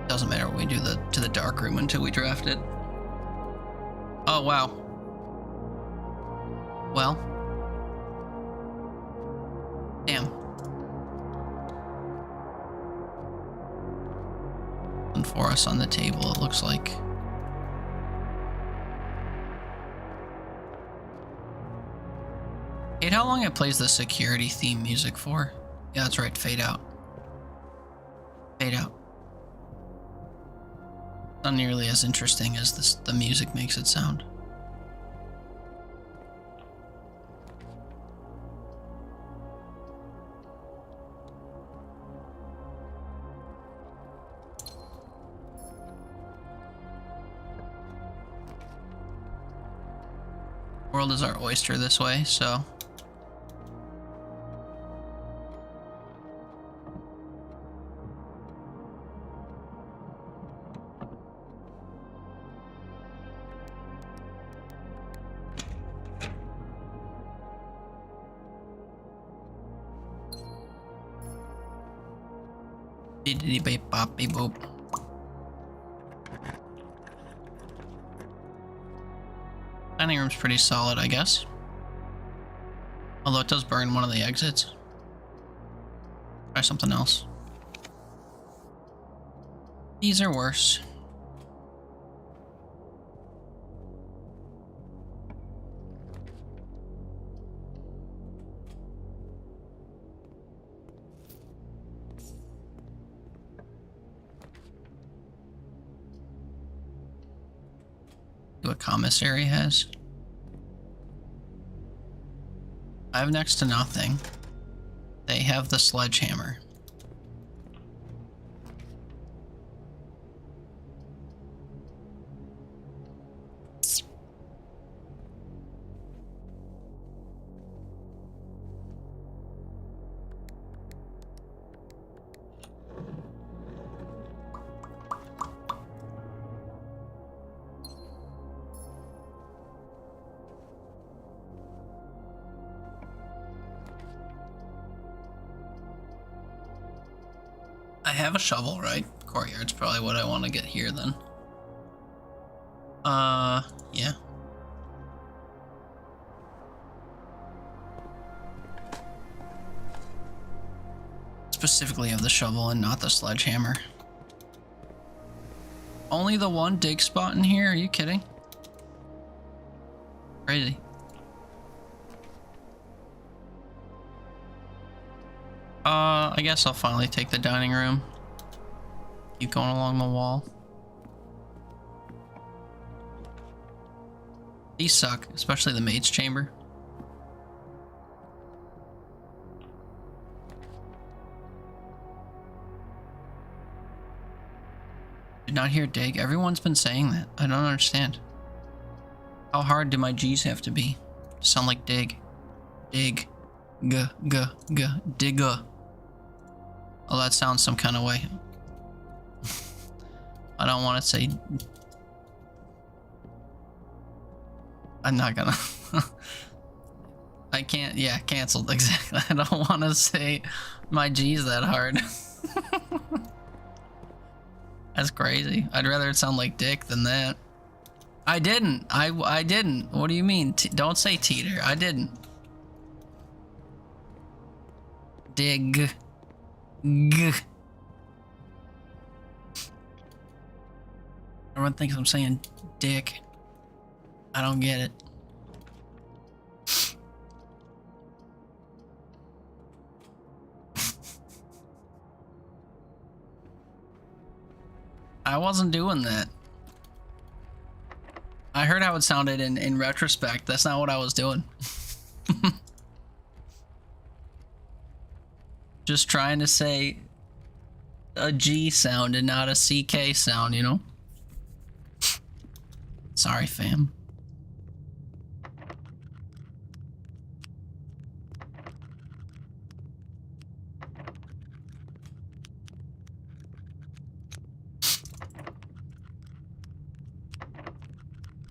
Doesn't matter what we do to the dark room until we draft it. Oh wow. Well. Damn. One for us on the table, it looks like. Hate how long it plays the security theme music for. Yeah, that's right, fade out. Fade out. Not nearly as interesting as the music makes it sound. World is our oyster this way, so Biddity beep bop beep boop. Dining room's pretty solid, I guess. Although it does burn one of the exits. Try something else. These are worse. commissary has. I have next to nothing. They have the sledgehammer. I have a shovel, right? Courtyard's probably what I want to get here then. Yeah. Specifically of the shovel and not the sledgehammer. Only the one dig spot in here? Are you kidding? Crazy. I guess I'll finally take the dining room. Keep going along the wall. These suck, especially the maid's chamber. Did not hear dig. Everyone's been saying that. I don't understand. How hard do my G's have to be to sound like dig? Dig. G, g, g, digga. Oh, that sounds some kind of way. I don't want to say... I'm not gonna... I can't... Yeah, canceled, exactly. I don't want to say my G's that hard. That's crazy. I'd rather it sound like dick than that. I didn't. I didn't. What do you mean? Don't say teeter. I didn't. Dig. G. Everyone thinks I'm saying dick. I don't get it. I wasn't doing that. I heard how it sounded in retrospect. That's not what I was doing. Just trying to say a G sound and not a CK sound, you know? Sorry, fam.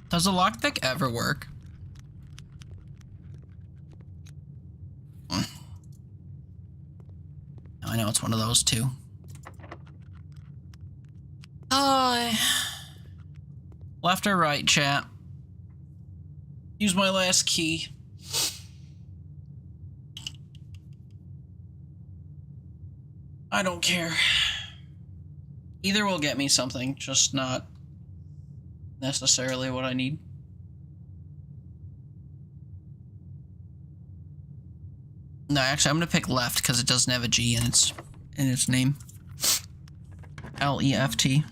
Does a lockpick ever work? I know it's one of those two. Left or right, chat? Use my last key. I don't care. Either will get me something, just not necessarily what I need. No, actually, I'm gonna pick left because it doesn't have a G in its name. L-E-F-T.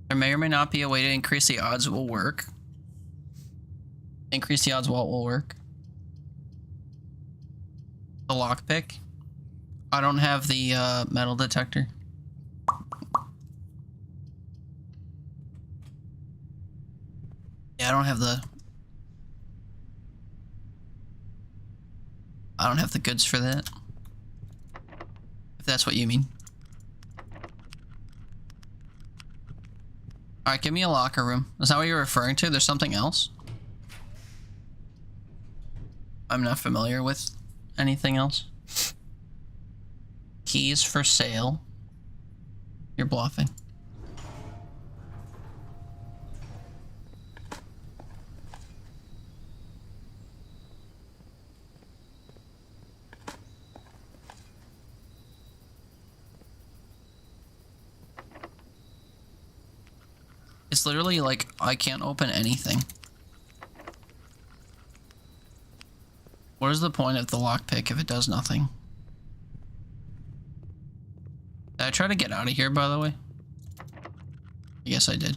There may or may not be a way to increase the odds it will work. Increase the odds while it will work. The lockpick. I don't have the metal detector. Yeah, I don't have the goods for that. If that's what you mean. Alright, give me a locker room. Is that what you're referring to? There's something else? I'm not familiar with anything else. Keys for sale. You're bluffing. It's literally like, I can't open anything. What is the point of the lockpick if it does nothing? Did I try to get out of here, by the way? I guess I did.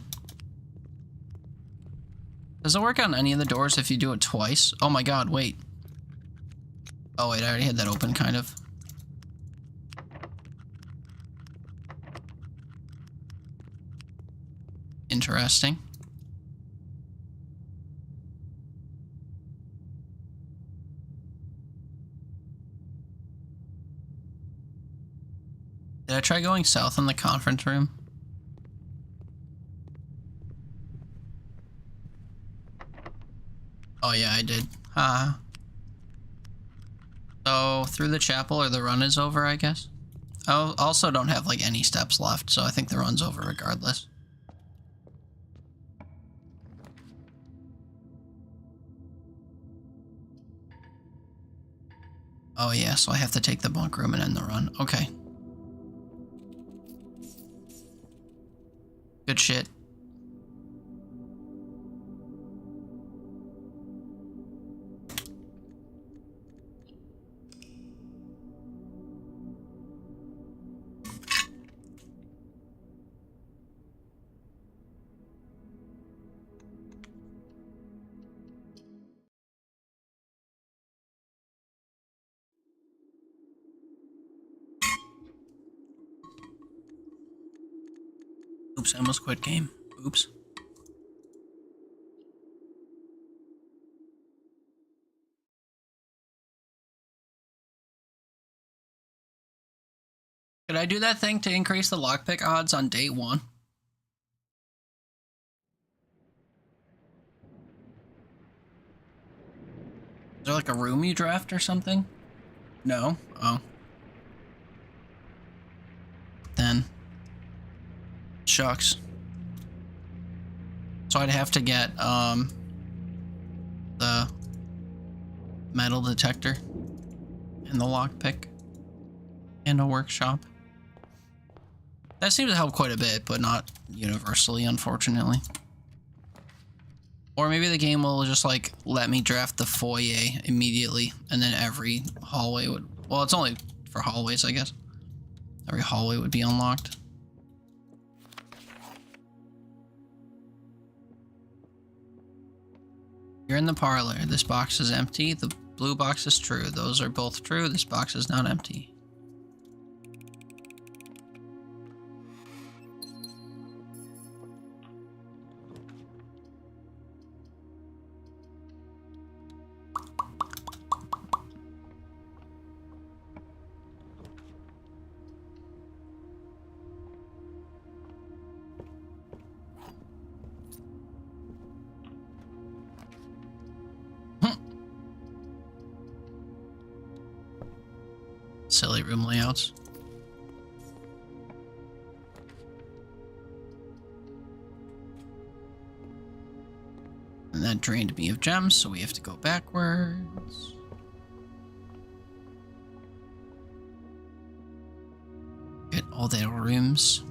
Does it work on any of the doors if you do it twice? Oh my god, wait. Oh wait, I already had that open, kind of. Interesting. Did I try going south in the conference room? Oh yeah, I did. So through the chapel or the run is over, I guess. I also don't have like any steps left, so I think the run's over regardless. Oh yeah, so I have to take the bunk room and end the run. Okay. Good shit. Oops, I almost quit game. Oops. Could I do that thing to increase the lockpick odds on day 1? Is there like a room you draft or something? No? Oh. Then. Shucks. So I'd have to get, the metal detector and the lockpick and a workshop. That seems to help quite a bit, but not universally, unfortunately. Or maybe the game will just, like, let me draft the foyer immediately, and then every hallway would... Well, it's only for hallways, I guess. Every hallway would be unlocked. You're in the parlor. This box is empty. The blue box is true. Those are both true. This box is not empty. Silly room layouts. And that drained me of gems, so we have to go backwards. Get all their rooms.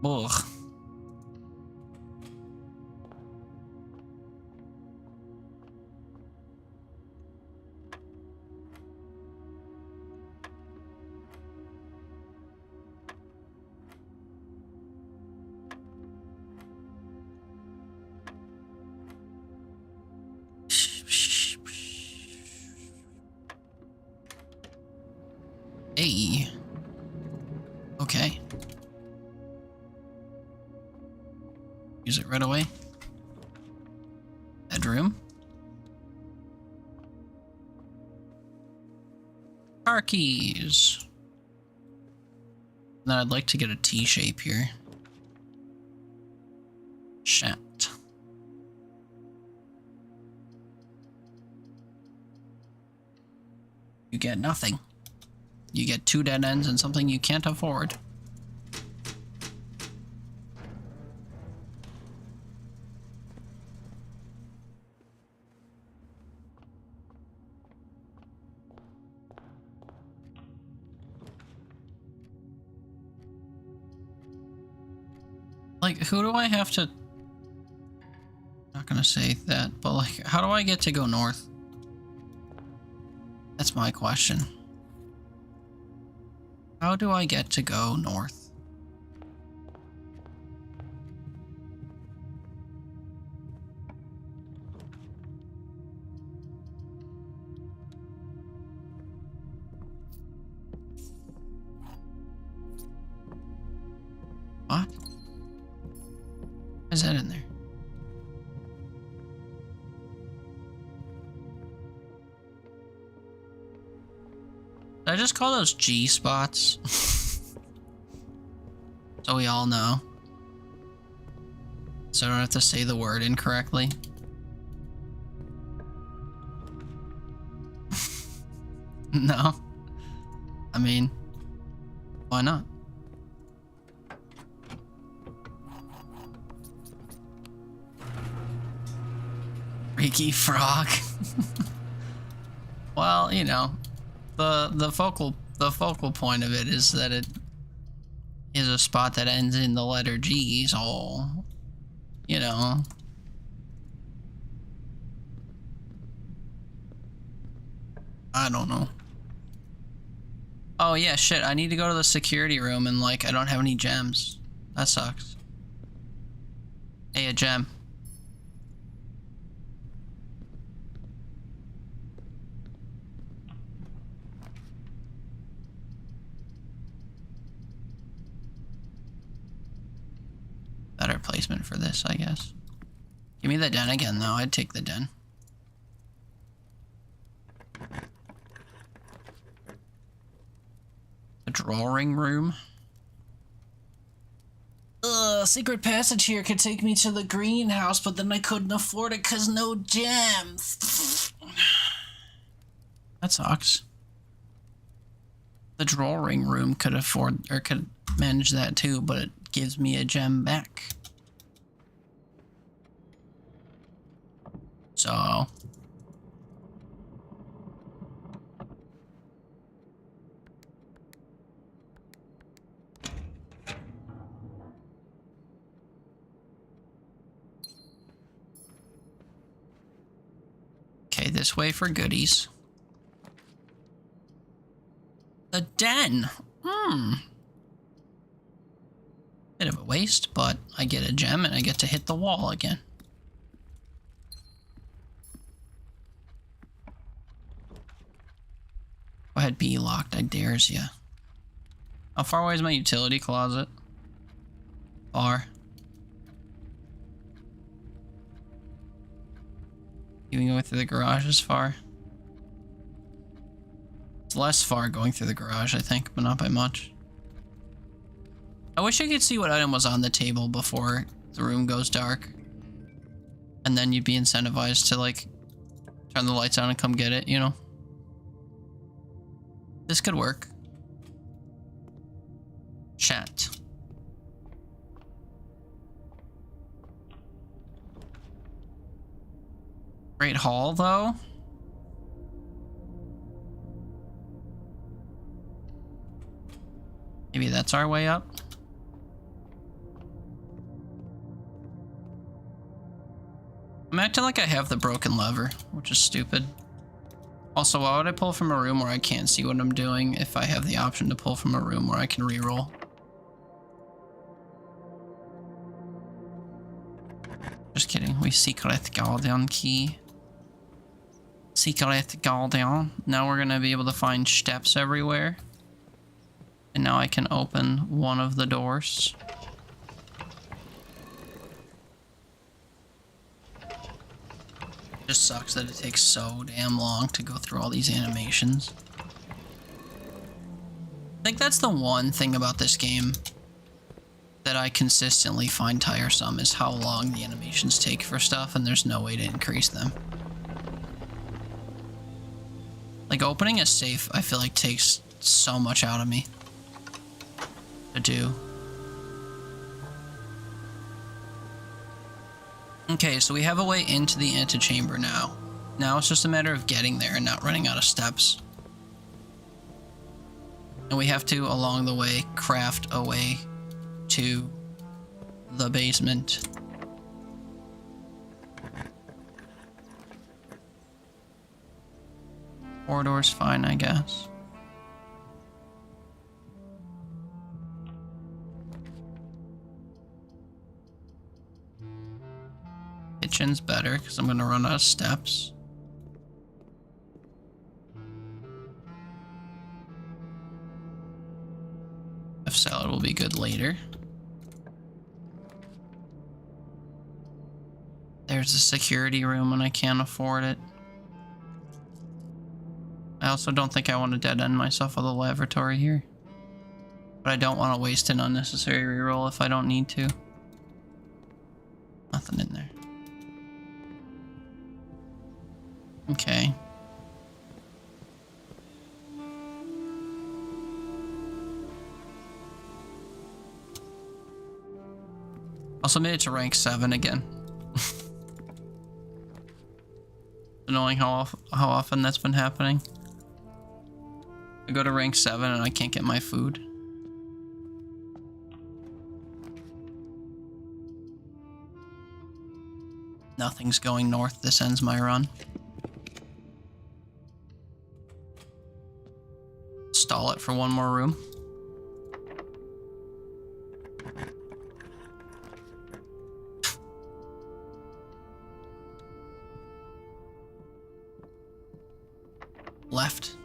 Ugh. Hey. Okay. Use it right away. Bedroom. Car keys. Then I'd like to get a T shape here. Shit. You get nothing. You get 2 dead ends and something you can't afford. Like, who do I have to... Not gonna say that, but like, how do I get to go north? That's my question. How do I get to go north? What? Is that in there? Did I just call those G spots? So we all know. So I don't have to say the word incorrectly. No. I mean, why not? Freaky frog. Well, you know, the focal point of it is that it is a spot that ends in the letter G, so you know. I don't know. Oh yeah, shit, I need to go to the security room and like I don't have any gems. That sucks. Hey, a gem. Better placement for this, I guess. Give me the den again, though. I'd take the den. The drawing room. Secret passage here could take me to the greenhouse, but then I couldn't afford it because no gems. That sucks. The drawing room could afford, or could manage that too, but it gives me a gem back. So okay, this way for goodies. The den. Bit of a waste, but I get a gem and I get to hit the wall again. Go ahead, be locked, I dares ya. How far away is my utility closet? Far. Even going through the garage is far. It's less far going through the garage, I think, but not by much. I wish I could see what item was on the table before the room goes dark. And then you'd be incentivized to, like, turn the lights on and come get it, you know? This could work. Chat. Great Hall, though? Maybe that's our way up? I'm acting like I have the broken lever, which is stupid. Also, why would I pull from a room where I can't see what I'm doing if I have the option to pull from a room where I can reroll? Just kidding. We secret guardian key. Secret guardian. Now we're gonna be able to find steps everywhere. And now I can open one of the doors. Just sucks that it takes so damn long to go through all these animations. I think that's the one thing about this game that I consistently find tiresome, is how long the animations take for stuff, and there's no way to increase them. Like, opening a safe, I feel like takes so much out of me to do. Okay, so we have a way into the antechamber now. Now it's just a matter of getting there and not running out of steps. And we have to, along the way, craft a way to the basement. Corridor's fine, I guess. Kitchen's better because I'm gonna run out of steps. F salad will be good later. There's a security room and I can't afford it. I also don't think I want to dead end myself with a laboratory here. But I don't want to waste an unnecessary reroll if I don't need to. Nothing in there. Okay. I'll submit it to rank 7 again. Annoying how often that's been happening. I go to rank 7 and I can't get my food. Nothing's going north. This ends my run. Stall it for one more room. Left.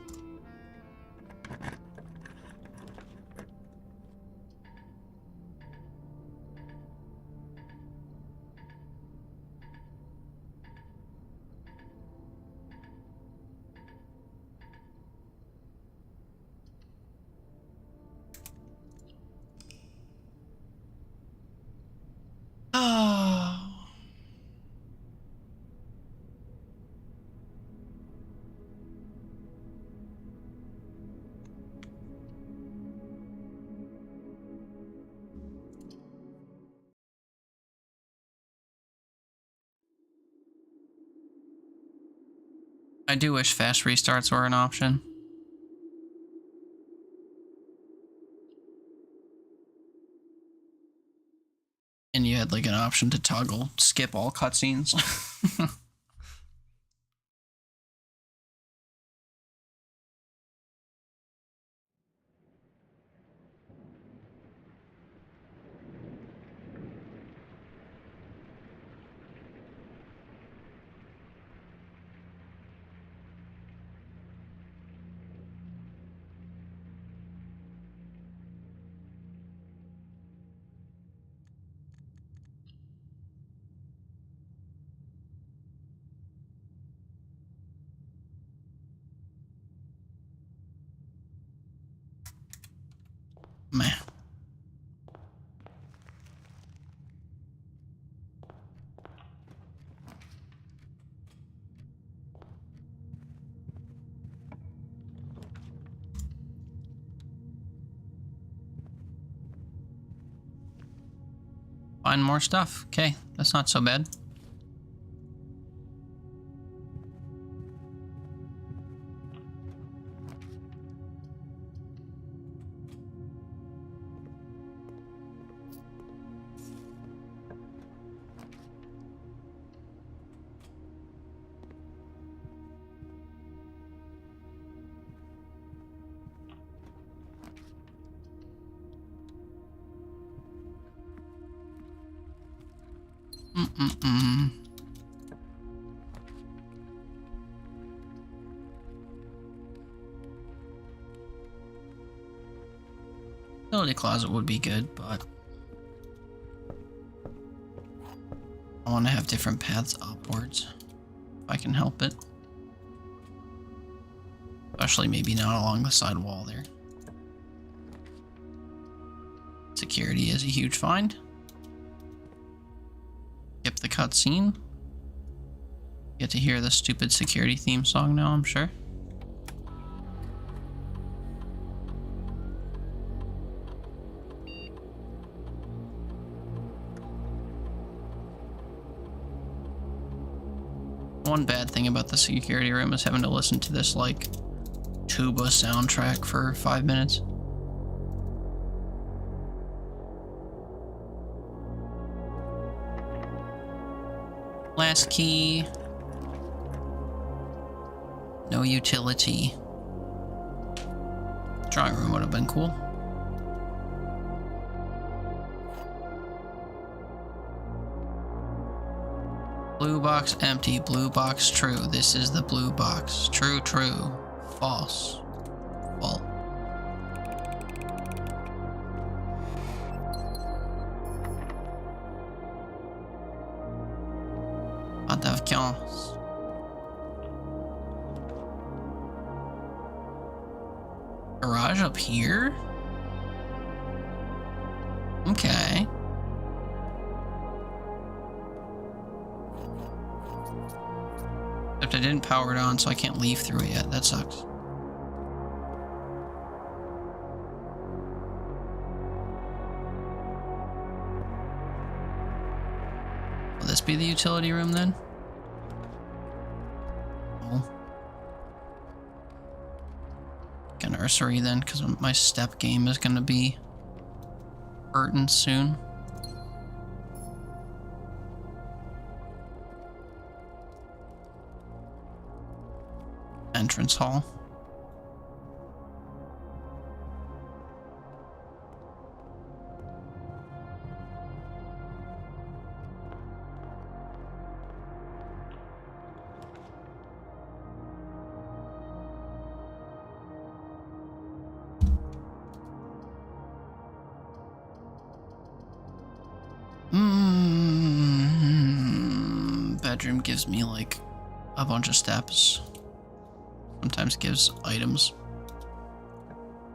Oh. I do wish fast restarts were an option. And you had like an option to toggle skip all cutscenes. Meh. Find more stuff. Okay, that's not so bad. Utility closet would be good, but I want to have different paths upwards if I can help it. Especially maybe not along the side wall there. Security is a huge find. Skip the cutscene. Get to hear the stupid security theme song now, I'm sure. One bad thing about the security room is having to listen to this, like, tuba soundtrack for 5 minutes. Last key. No utility. Drawing room would have been cool. Blue box empty, blue box true. This is the blue box. True, true. False. False. Pas de vacances. Garage up here? Okay. Except I didn't power it on, so I can't leave through it yet. That sucks. Will this be the utility room then? Oh. A nursery then, because my step game is going to be hurting soon. Entrance hall. Bedroom gives me like a bunch of steps. Sometimes gives items.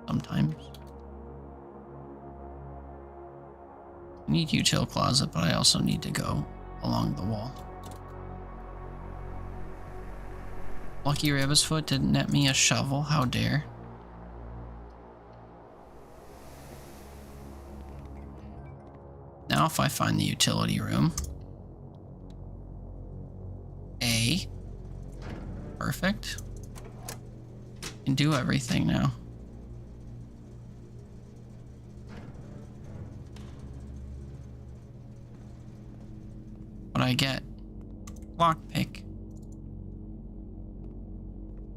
Sometimes. I need util closet, but I also need to go along the wall. Lucky Rabbit's Foot didn't net me a shovel, how dare. Now if I find the utility room. A. Perfect. Can do everything now. What I get? Lockpick.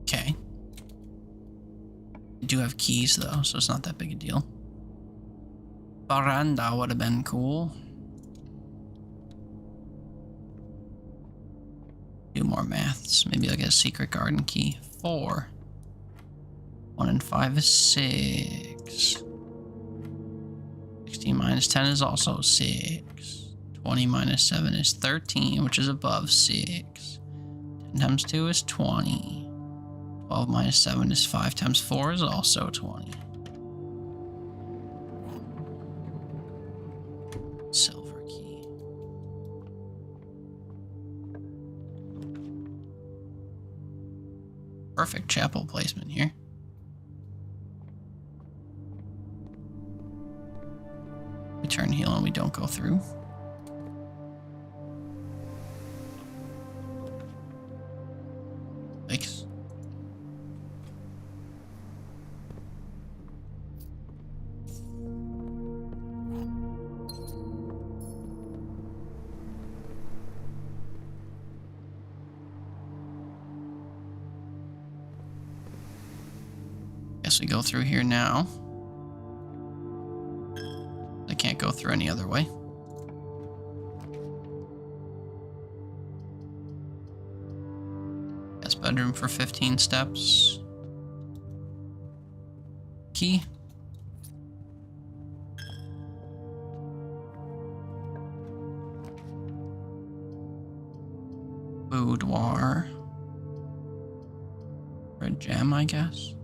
Okay. I do have keys though, so it's not that big a deal. Veranda would have been cool. Do more maths. Maybe I'll get a secret garden key. 4. 1 and 5 is 6. 16 minus 10 is also 6. 20 minus 7 is 13, which is above 6. 10 times 2 is 20. 12 minus 7 is 5 times 4 is also 20. Silver key. Perfect chapel placement here. We turn heal and we don't go through. Thanks. Guess we go through here now. I can't go through any other way. Guest bedroom for 15 steps. Key. Boudoir. Red gem, I guess.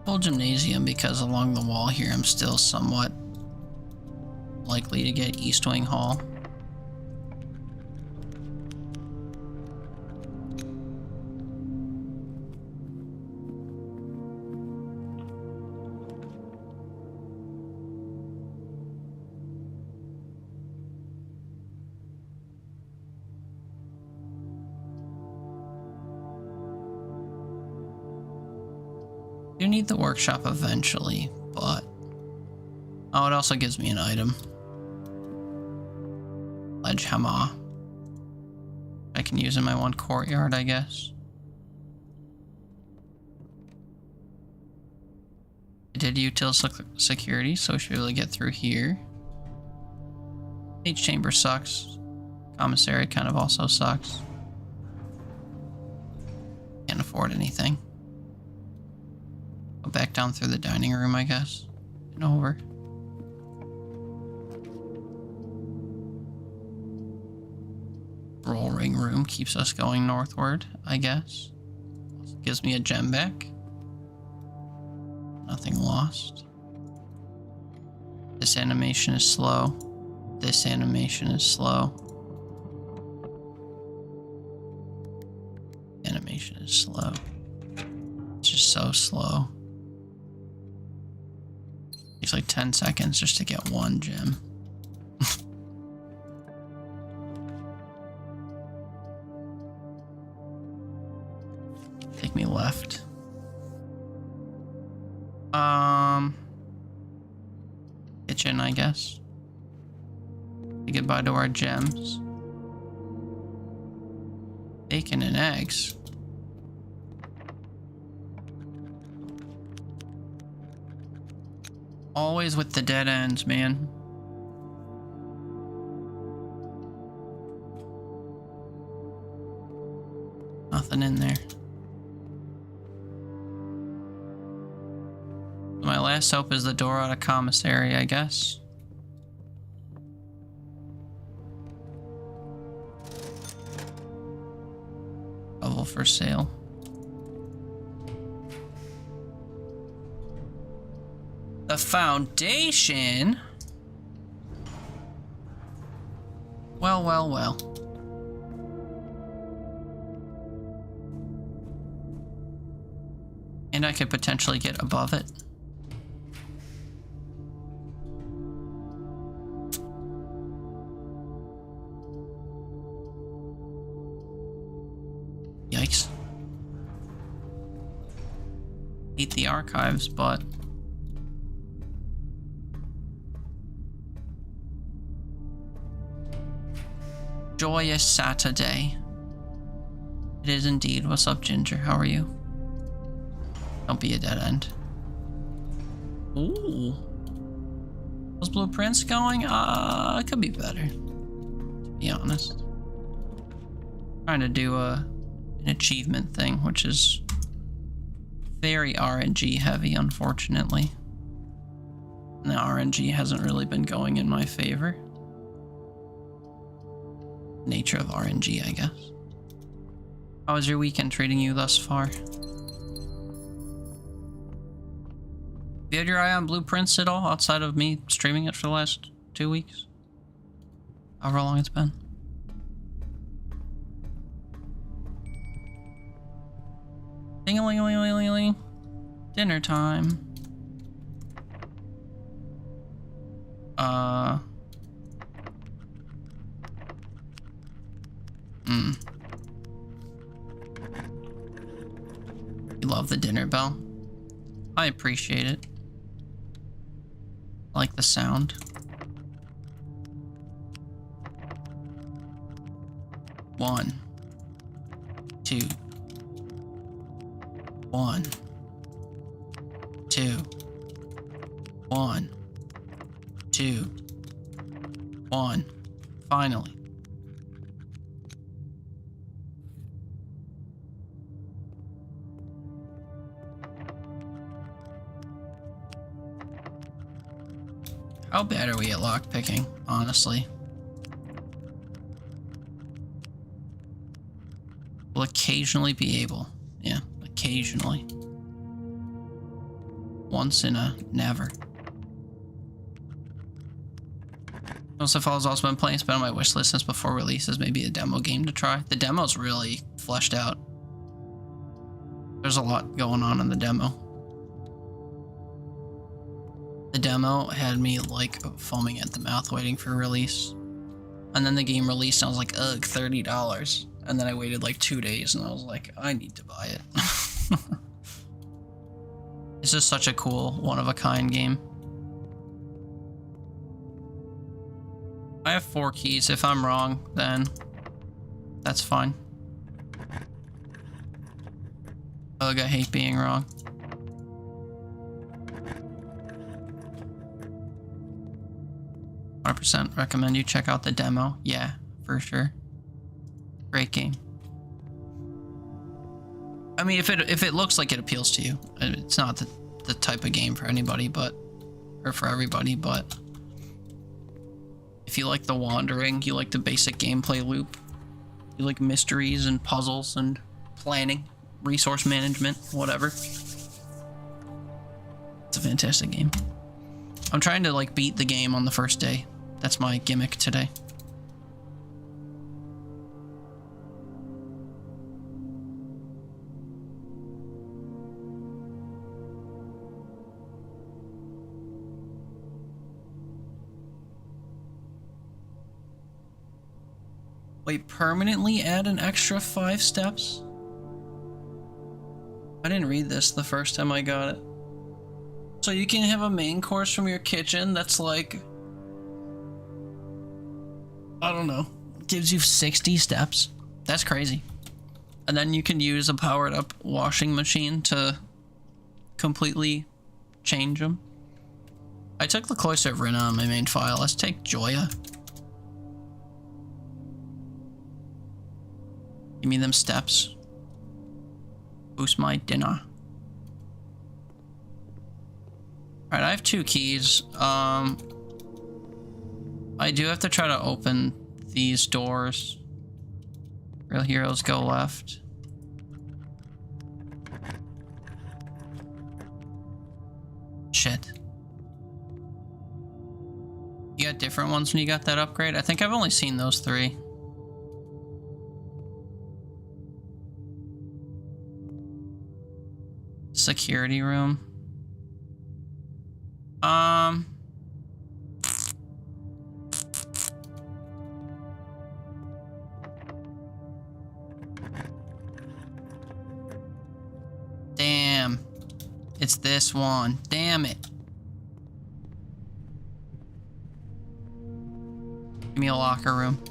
Full gymnasium, because along the wall here I'm still somewhat likely to get East Wing Hall. Do need the workshop eventually, but... Oh, it also gives me an item. Sledgehammer. I can use in my one courtyard, I guess. I did util security, so we should be able to get through here. H chamber sucks. Commissary kind of also sucks. Can't afford anything. Go back down through the dining room, I guess. And over. Roll ring room keeps us going northward, I guess. Also gives me a gem back. Nothing lost. This animation is slow. This animation is slow. Animation is slow. It's just so slow. Takes like 10 seconds just to get one gem. Take me left. Kitchen, I guess. Say goodbye to our gems. Bacon and eggs. Always with the dead ends, man. Nothing in there. My last hope is the door out of commissary, I guess. Shovel for sale. The foundation? Well, well, well. And I could potentially get above it. Yikes. Hate the archives, but... Joyous Saturday. It is indeed. What's up, Ginger? How are you? Don't be a dead end. Ooh. Those blueprints going? It could be better. To be honest. Trying to do an achievement thing, which is very RNG heavy, unfortunately. And the RNG hasn't really been going in my favor. Nature of RNG, I guess. How was your weekend treating you thus far? Have you had your eye on blueprints at all, outside of me streaming it for the last 2 weeks? However long it's been. Ding-a-ling-a-ling-a-ling-a-ling. Dinner time. You love the dinner bell? I appreciate it. I like the sound. One. 2. 1. 2. 1. 2. 1. Finally. How bad are we at lockpicking, honestly? We'll occasionally be able. Yeah, occasionally. Once in a never. Most of all, has also been playing. It's been on my wish list since before release as maybe a demo game to try. The demo's really fleshed out. There's a lot going on in the demo. The demo had me like foaming at the mouth waiting for release. And then the game released and I was like, ugh, $30. And then I waited like 2 days and I was like, I need to buy it. This is such a cool, one-of-a-kind game. I have 4 keys. If I'm wrong, then that's fine. Ugh, I hate being wrong. %. Recommend you check out the demo. Yeah, for sure. Great game. I mean, if it looks like it appeals to you, it's not the type of game for anybody, or for everybody, but if you like the wandering, you like the basic gameplay loop, you like mysteries and puzzles and planning, resource management, whatever. It's a fantastic game. I'm trying to like beat the game on the first day. That's my gimmick today. Wait, permanently add an extra 5 steps? I didn't read this the first time I got it. So you can have a main course from your kitchen that's like, I don't know, gives you 60 steps. That's crazy. And then you can use a powered up washing machine to completely change them. I took the Cloister of Rinna on my main file. Let's take Joya. Give me them steps. Boost my dinner. Alright, I have 2 keys. I do have to try to open these doors. Real heroes go left. Shit. You got different ones when you got that upgrade? I think I've only seen those 3. Security room. Damn. It's this one. Damn it. Give me a locker room.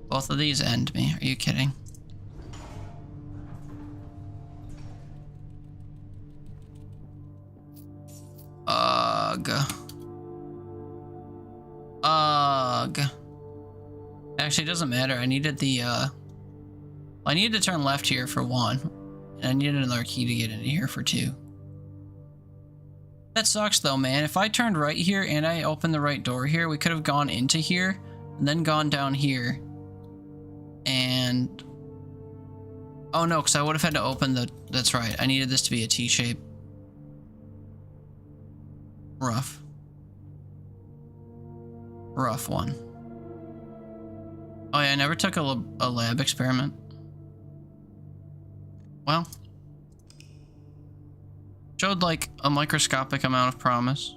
Both of these end me. Are you kidding? Actually, it doesn't matter. I needed the, I needed to turn left here for 1. And I needed another key to get into here for 2. That sucks though, man. If I turned right here and I opened the right door here, we could have gone into here and then gone down here. And... oh no, because I would have had to open the... that's right. I needed this to be a T-shape. Rough. Rough one. Oh yeah, I never took a lab experiment. Well. Showed like a microscopic amount of promise.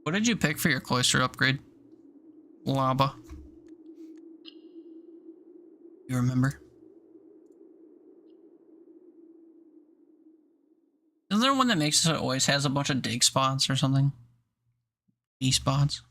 What did you pick for your cloister upgrade? Lava. You remember? Isn't there one that makes it so it always has a bunch of dig spots or something? D spots?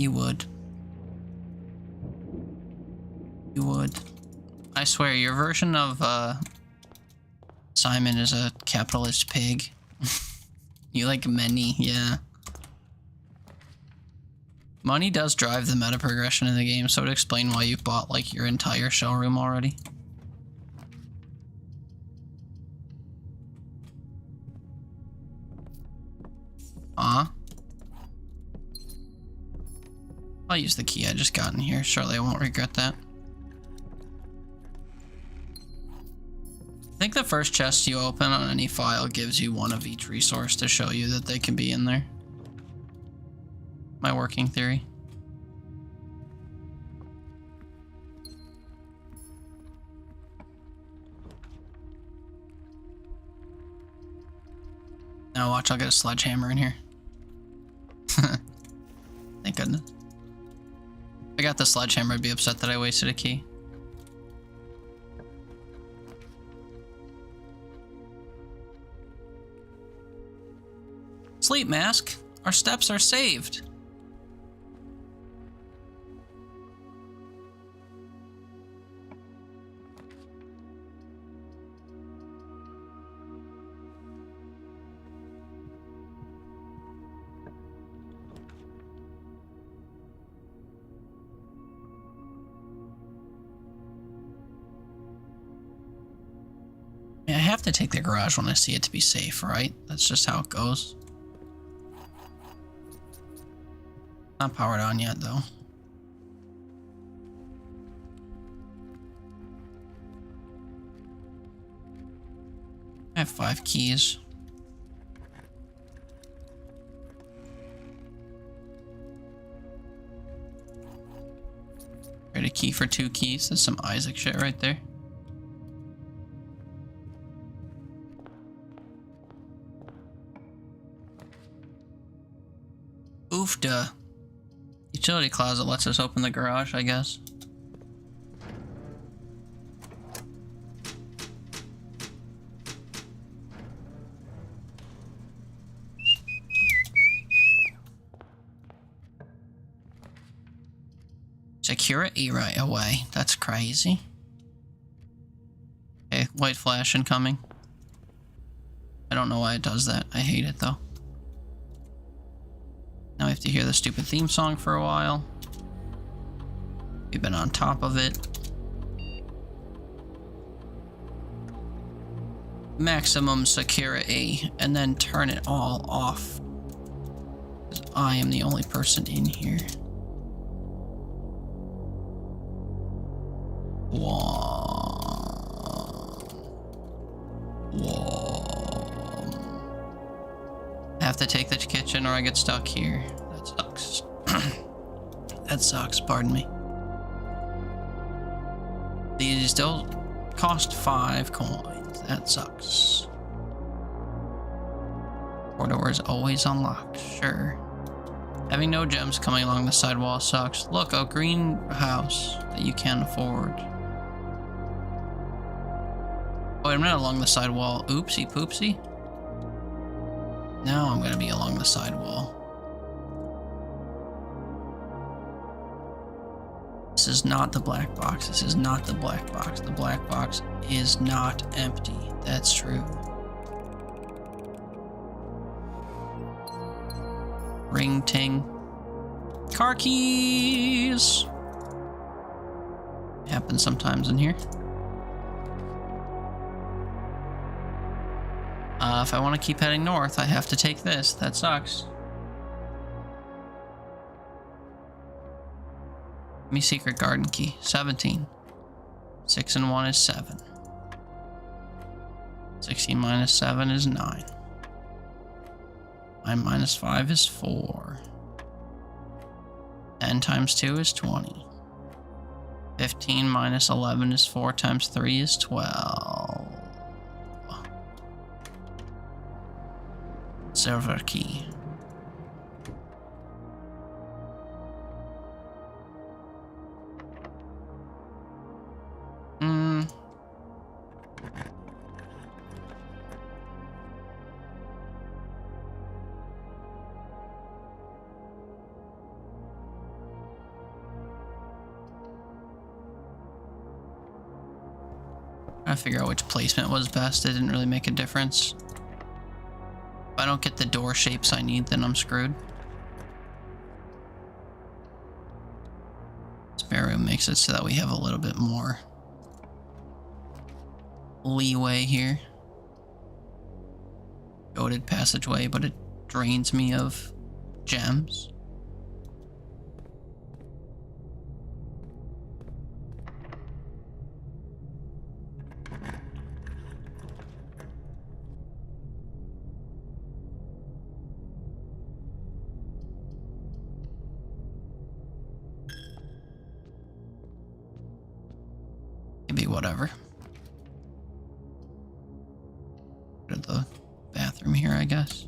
You would. You would. I swear, your version of Simon is a capitalist pig. You like many, yeah. Money does drive the meta progression in the game, so it would explain why you've bought like your entire showroom already. I'll use the key I just got in here. Surely I won't regret that. I think the first chest you open on any file gives you one of each resource to show you that they can be in there. My working theory. Now watch, I'll get a sledgehammer in here. Thank goodness. If I got the sledgehammer, I'd be upset that I wasted a key. Sleep mask. Our steps are saved. I have to take the garage when I see it to be safe, right? That's just how it goes. Not powered on yet, though. I have 5 keys. Trade a key for 2 keys. That's some Isaac shit right there. Oofda. Utility closet lets us open the garage, I guess. Security right away. That's crazy. Okay, white flash incoming. I don't know why it does that. I hate it though. Now we have to hear the stupid theme song for a while. We've been on top of it. Maximum security, and then turn it all off. 'Cause I am the only person in here. I have to take the kitchen or I get stuck here. That sucks. That sucks, pardon me. These still cost 5 coins. That sucks. Door is always unlocked, sure. Having no gems coming along the sidewall sucks. Look, a greenhouse that you can't afford. Oh, I'm not along the sidewall. Oopsie poopsie. Now I'm gonna be along the sidewall. This is not the black box. This is not the black box. The black box is not empty. That's true. Ring ting. Car keys! Happens sometimes in here. If I want to keep heading north, I have to take this. That sucks. Give me secret garden key. 17. 6 and 1 is 7. 16 minus 7 is 9. 9 minus 5 is 4. 10 times 2 is 20. 15 minus 11 is 4 times 3 is 12. Server key. Trying to figure out which placement was best. It didn't really make a difference. If I don't get the door shapes I need, then I'm screwed. Spare room makes it so that we have a little bit more leeway here. Goated passageway, but it drains me of gems. whatever. Go to the bathroom here, I guess.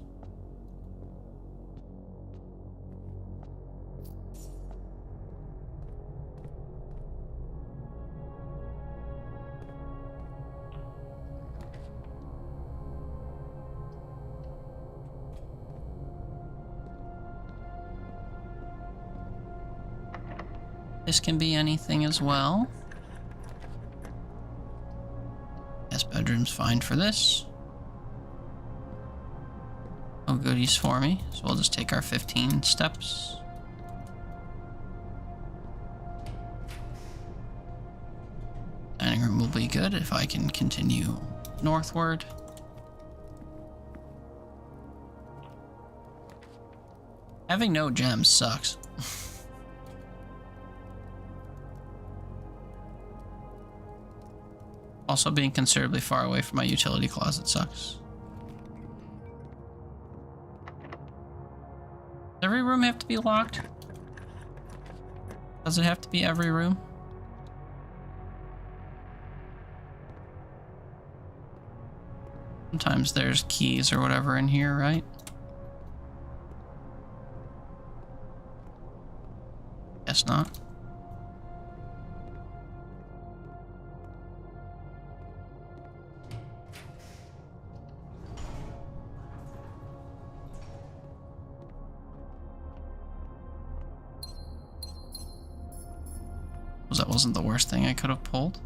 This can be anything as well. Yes, bedroom's fine for this. No goodies for me, so we'll just take our 15 steps. Dining room will be good if I can continue northward. Having no gems sucks. Also, being considerably far away from my utility closet sucks. Does every room have to be locked? Does it have to be every room? Sometimes there's keys or whatever in here, right? Guess not. That wasn't the worst thing I could have pulled.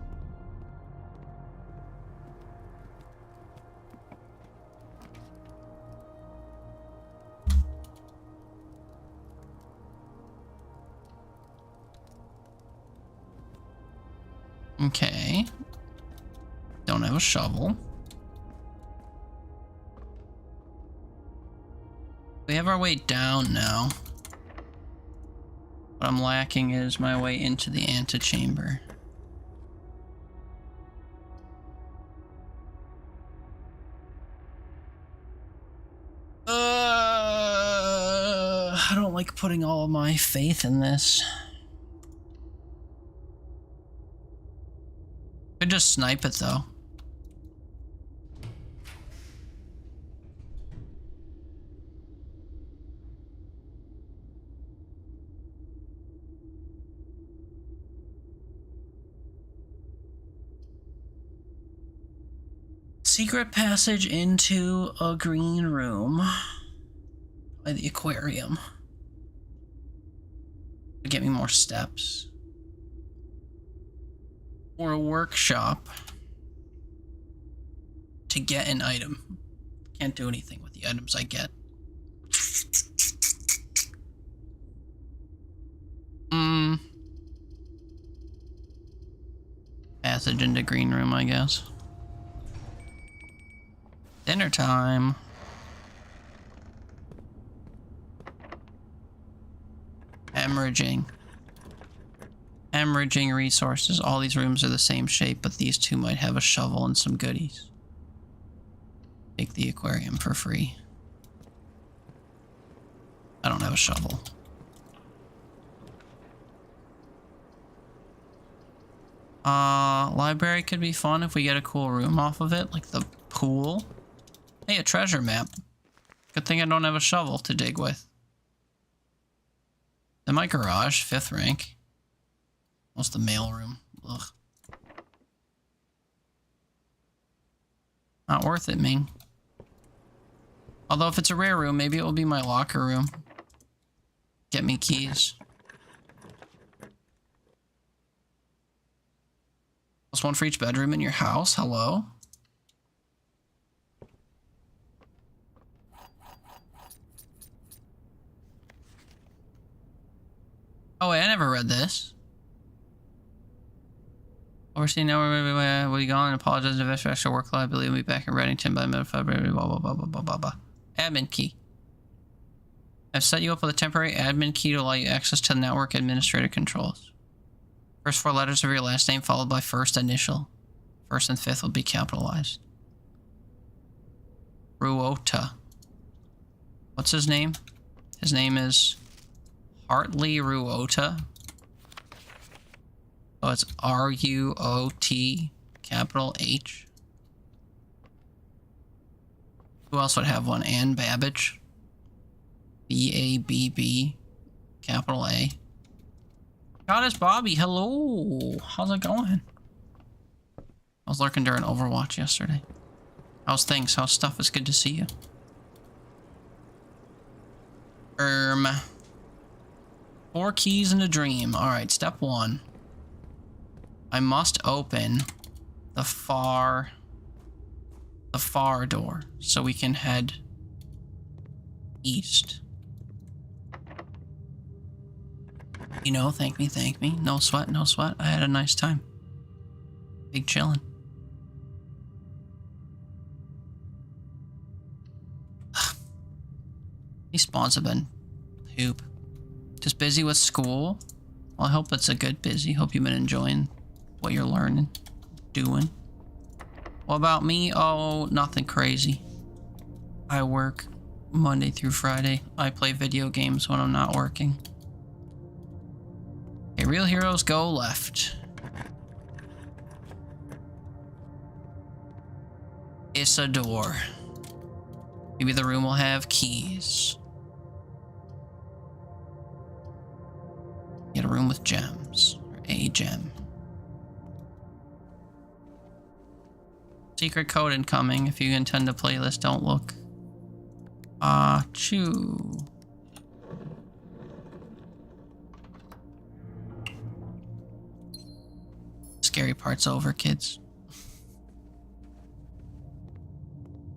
Okay. Don't have a shovel. We have our way down now. What I'm lacking is my way into the antechamber. I don't like putting all of my faith in this. Could just snipe it though. Secret passage into a green room by the aquarium. Get me more steps. Or a workshop to get an item. Can't do anything with the items I get. Passage into green room, I guess. Dinner time. Hemorrhaging. Hemorrhaging resources. All these rooms are the same shape, but these two might have a shovel and some goodies. Take the aquarium for free. I don't have a shovel. Library could be fun if we get a cool room off of it, like the pool. Hey, a treasure map. Good thing I don't have a shovel to dig with. In my garage, 5th rank. What's the mailroom? Ugh. Not worth it, Ming. Although if it's a rare room, maybe it will be my locker room. Get me keys. Plus 1 for each bedroom in your house. Hello? Oh wait, I never read this. Overseeing now, will you go on and apologize if extra workload? I believe we'll be back in Reddington by the middle of February. Blah blah blah blah blah blah blah. Admin key. I've set you up with a temporary admin key to allow you access to network administrator controls. First 4 letters of your last name followed by first initial. 1st and 5th will be capitalized. Ruota. What's his name? His name is Hartley Ruota. Oh, it's R-U-O-T capital H. Who else would have one? Ann Babbage. B-A-B-B capital A. Goddess Bobby, hello. How's it going? I was lurking during Overwatch yesterday. How's things? How's stuff? It's good to see you. 4 keys in a dream. Alright, step 1. I must open the far door so we can head east. You know, thank me. No sweat, no sweat. I had a nice time. Big chillin'. These spawns have been poop. Just busy with school. Well, I hope it's a good busy. Hope you've been enjoying what you're learning, doing. What about me? Oh, nothing crazy. I work Monday through Friday. I play video games when I'm not working. Okay, real heroes go left. It's a door. Maybe the room will have keys. Get a room with gems. Or a gem. Secret code incoming. If you intend to play this, don't look. Chew. Scary part's over, kids.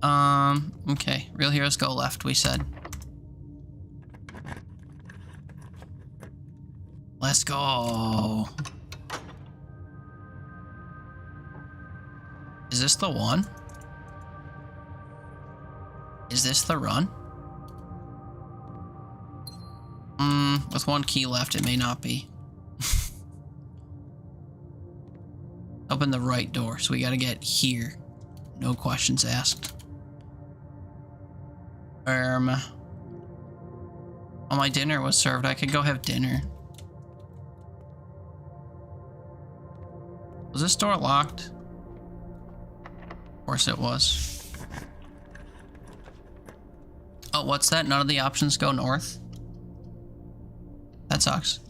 Okay. Real heroes go left, we said. Let's go. Is this the one? Is this the run? With 1 key left, it may not be. Open the right door, so we gotta get here. No questions asked. Oh, my dinner was served. I could go have dinner. Was this door locked? Of course it was. Oh, what's that? None of the options go north? That sucks.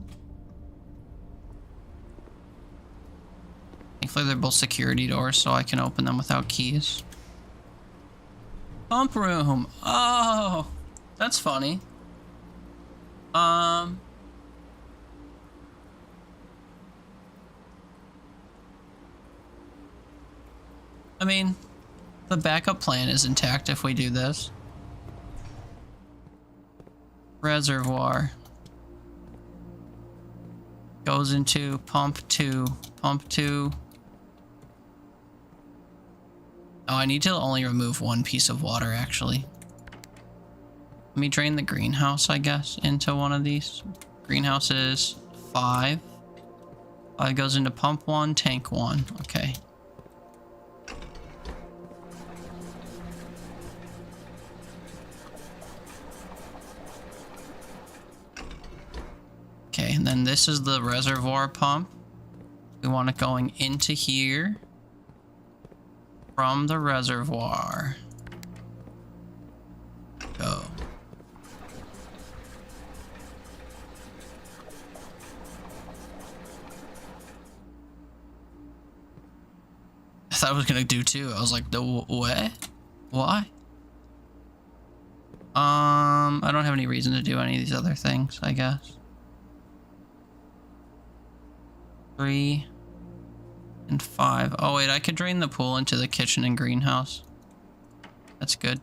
Thankfully they're both security doors, so I can open them without keys. Pump room. Oh, that's funny. I mean, the backup plan is intact if we do this. Reservoir. Goes into pump 2. Pump 2. Oh, I need to only remove 1 piece of water, actually. Let me drain the greenhouse, I guess, into one of these. Greenhouse is 5. 5 goes into pump 1, tank 1. Okay. Okay, and then this is the reservoir pump. We want it going into here. From the reservoir. Go. I thought I was gonna do 2. I was like, the what? Why? I don't have any reason to do any of these other things, I guess. 3 and 5. Oh wait, I could drain the pool into the kitchen and greenhouse. That's good.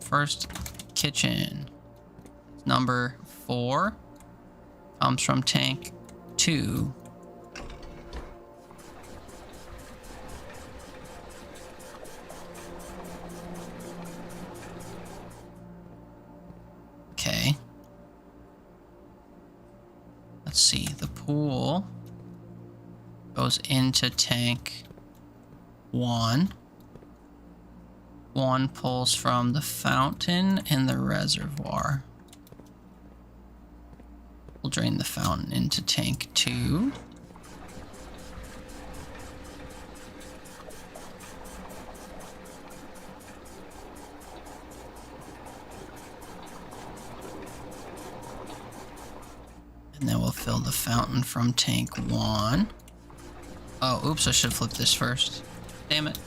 First kitchen. Number 4 comes from tank 2. Okay. Let's see, the pool goes into tank 1. 1 pulls from the fountain and the reservoir. We'll drain the fountain into tank 2. And then we'll fill the fountain from tank 1. Oh, oops, I should flip this first. Damn it.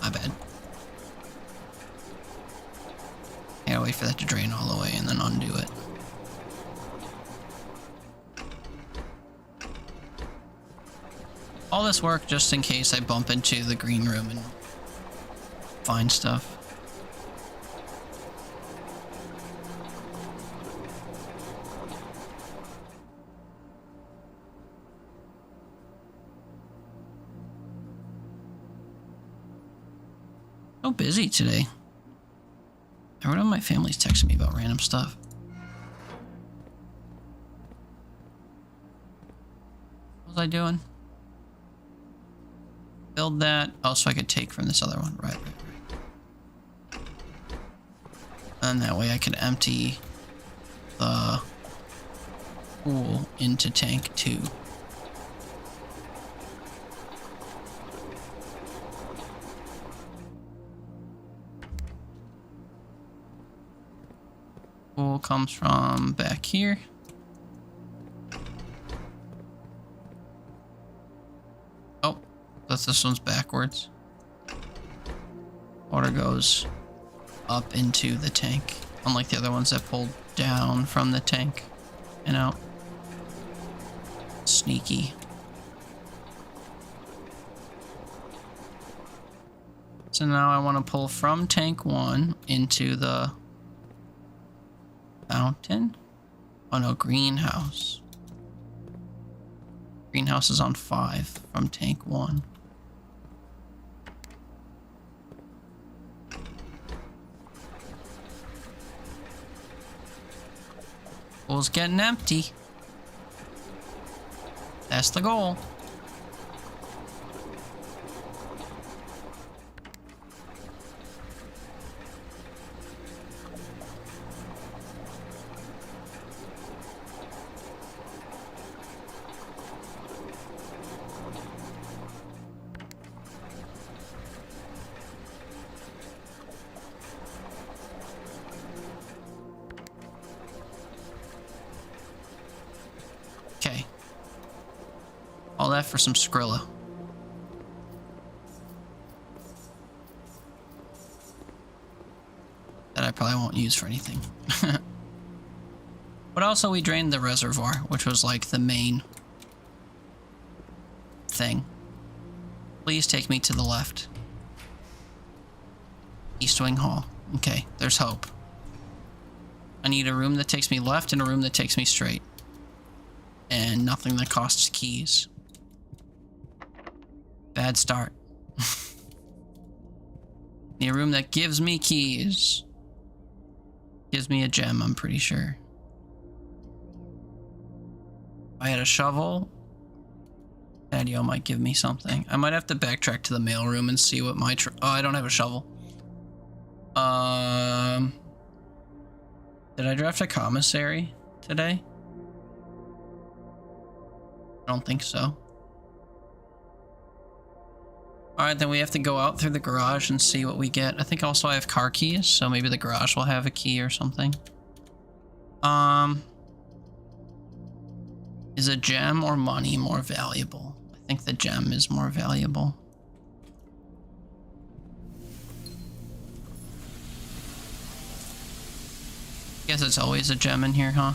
My bad. I gotta wait for that to drain all the way and then undo it. All this work just in case I bump into the green room and find stuff. So busy today. Everyone in my family's texting me about random stuff. What was I doing? Build that. Oh, so I could take from this other one. Right. And that way I could empty the pool into tank 2. Pool comes from back here. Oh, this one's backwards. Water goes up into the tank, unlike the other ones that pulled down from the tank and out. Sneaky. So now I want to pull from tank 1 into the fountain. Oh no, greenhouse. Greenhouse is on 5 from tank 1. Pool's getting empty. That's the goal. Okay. All that for some Skrilla. That I probably won't use for anything. But also we drained the reservoir, which was like the main thing. Please take me to the left. East Wing Hall. Okay, there's hope. I need a room that takes me left and a room that takes me straight. And nothing that costs keys. Bad start. Need a room that gives me keys. Gives me a gem, I'm pretty sure. If I had a shovel, patio might give me something. I might have to backtrack to the mailroom and see what my oh, I don't have a shovel. Did I draft a commissary today? I don't think so. Alright, then we have to go out through the garage and see what we get. I think also I have car keys, so maybe the garage will have a key or something. Is a gem or money more valuable? I think the gem is more valuable. Guess it's always a gem in here, huh?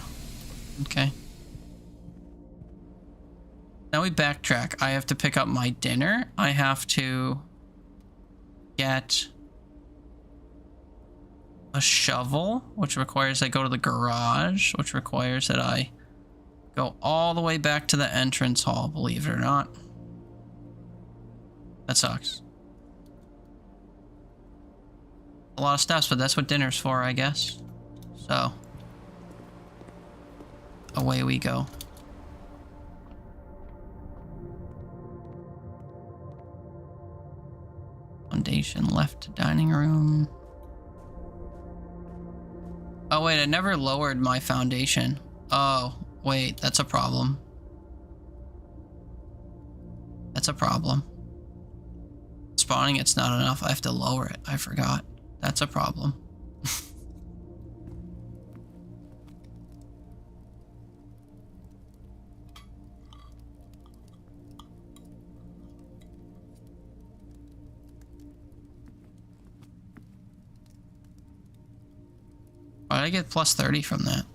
Okay. Now we backtrack. I have to pick up my dinner. I have to get a shovel, which requires I go to the garage, which requires that I go all the way back to the entrance hall, believe it or not. That sucks. A lot of steps, but that's what dinner's for, I guess. So, away we go. Foundation left dining room. Oh wait, I never lowered my foundation. Oh, Wait, that's a problem. That's a problem. Spawning it's not enough. I have to lower it. I forgot. That's a problem. Why did I get plus 30 from that?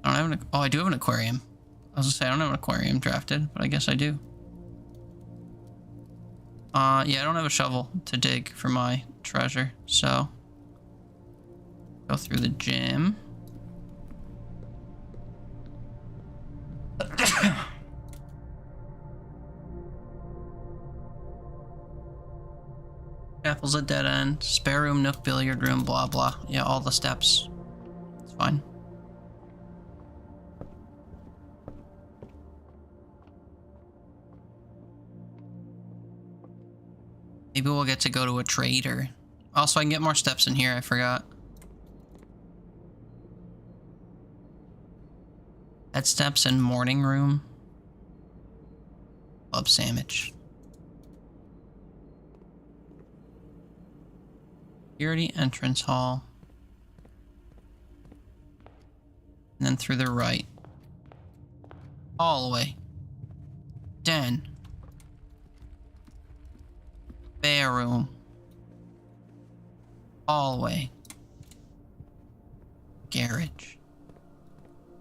I don't have an... Oh, I do have an aquarium. I was gonna say I don't have an aquarium drafted, but I guess I do. Yeah, I don't have a shovel to dig for my treasure, so... Go through the gym. Chapel's a dead end. Spare room, nook, billiard room, blah blah. Yeah, all the steps. It's fine. Maybe we'll get to go to a trader. Also, I can get more steps in here, I forgot. Head steps in morning room. Club sandwich. Security entrance hall. And then through the right. Hallway. Den. Bare room. Hallway. Garage.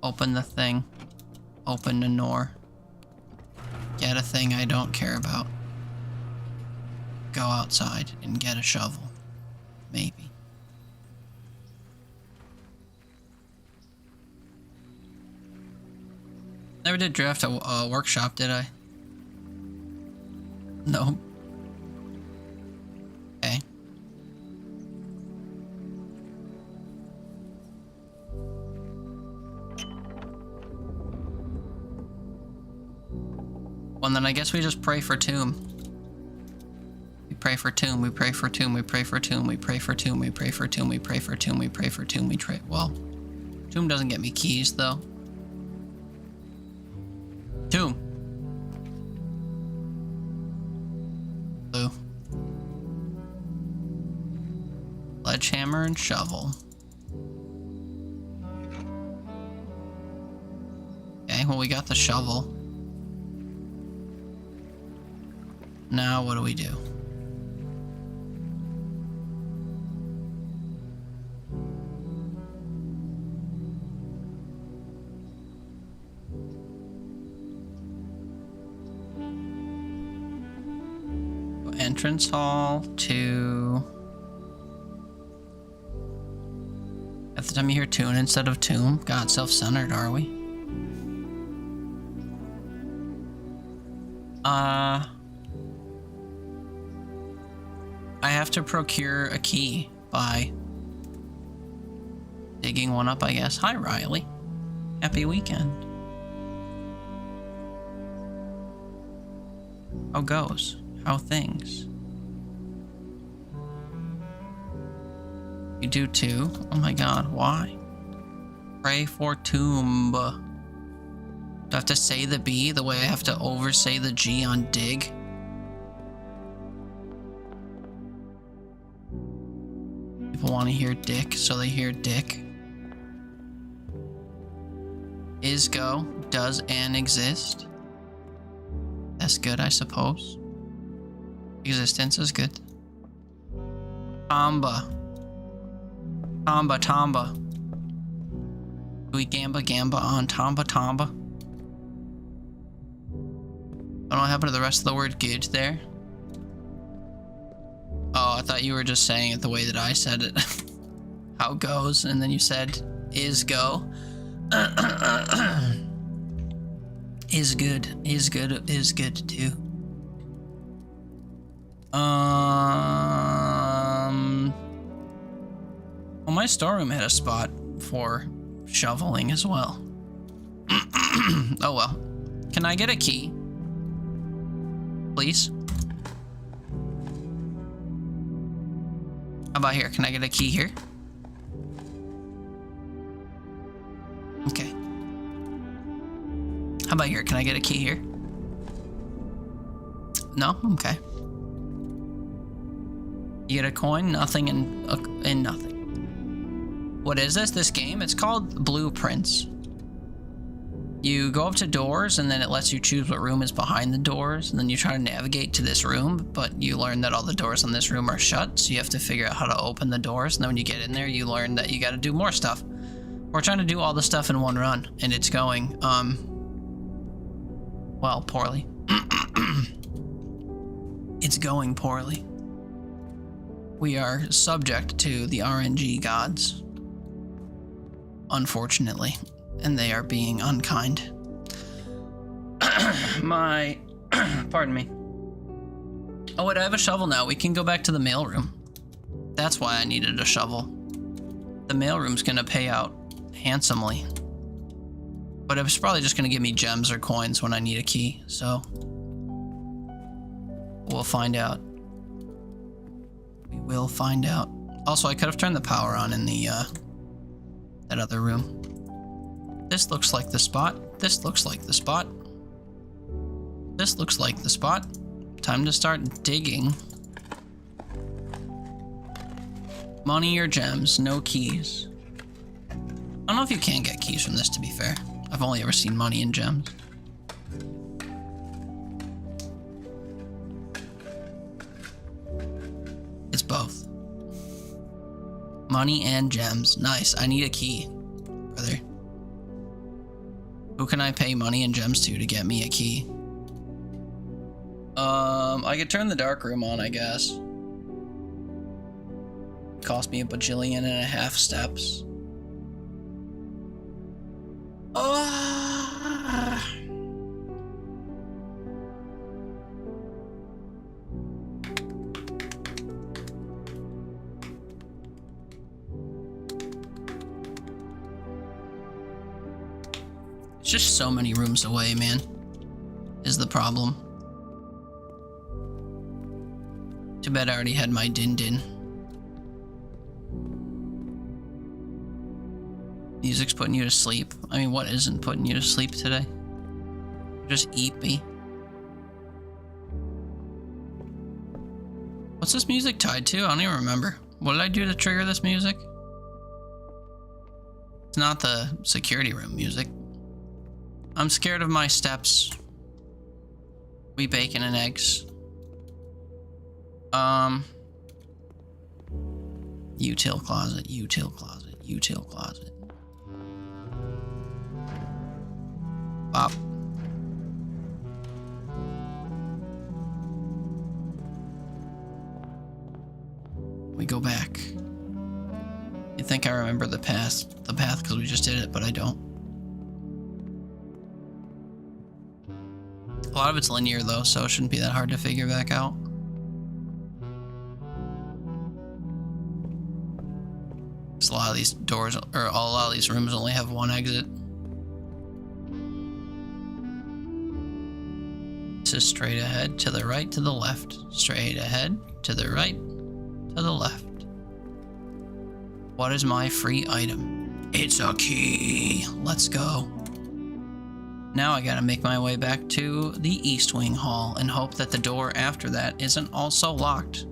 Open the thing. Open the door. Get a thing I don't care about. Go outside and get a shovel. Maybe. Never did draft a workshop, did I? No. Okay. Well, then I guess we just pray for tomb. We pray for tomb, we pray for tomb, we pray for tomb, we pray for tomb, we pray for tomb, we pray for tomb, we pray for tomb, we pray. Well, tomb doesn't get me keys though. Tomb. Blue. Sledgehammer and shovel. Okay, well we got the shovel. Now what do we do? Entrance hall to... At the time you hear tune instead of tomb. God, self-centered, are we? I have to procure a key by digging one up, I guess. Hi, Riley. Happy weekend. How goes? How things? You do too? Oh my god, why? Pray for tomb. Do I have to say the B the way I have to oversay the G on dig? People want to hear dick, so they hear dick. Is go, does and exist. That's good, I suppose. Existence is good. Tamba. Tamba, Tamba. Do we gamba on Tamba, Tamba? I don't know what happened to the rest of the word good there. Oh, I thought you were just saying it the way that I said it. How goes, and then you said is go. Is good too. Well, my storeroom had a spot for shoveling as well. Oh well. Can I get a key? Please? How about here? Can I get a key here? How about here? Can I get a key here? No? Okay. You get a coin, nothing, and nothing. What is this? This game? It's called Blueprints. You go up to doors, and then it lets you choose what room is behind the doors, and then you try to navigate to this room, but you learn that all the doors in this room are shut, so you have to figure out how to open the doors, and then when you get in there, you learn that you gotta do more stuff. We're trying to do all the stuff in one run, and it's going, well, poorly. It's going poorly. We are subject to the RNG gods, unfortunately, and they are being unkind. Pardon me. Oh wait, I have a shovel now. We can go back to the mailroom. That's why I needed a shovel. The mailroom's gonna pay out handsomely, but it was probably just gonna give me gems or coins when I need a key, so we'll find out. We will find out. Also, I could have turned the power on in the that other room. This looks like the spot. This looks like the spot. This looks like the spot. Time to start digging. Money or gems, no keys. I don't know if you can get keys from this, to be fair. I've only ever seen money and gems. It's both. Money and gems. Nice. I need a key, brother. Who can I pay money and gems to get me a key? I could turn the dark room on, I guess. Cost me a bajillion and a half steps. It's just so many rooms away, man, is the problem. Too bad I already had my din-din. Music's putting you to sleep. I mean, what isn't putting you to sleep today? Just eat me. What's this music tied to? I don't even remember. What did I do to trigger this music? It's not the security room music. I'm scared of my steps. We bacon and eggs. Util closet, util closet, util closet. Bop. We go back. You think I remember the path because we just did it, but I don't. A lot of it's linear though, so it shouldn't be that hard to figure back out. A lot of these doors, or a lot of these rooms only have one exit. This is straight ahead, to the right, to the left. Straight ahead, to the right, to the left. What is my free item? It's a key. Let's go. Now I gotta make my way back to the East Wing Hall and hope that the door after that isn't also locked.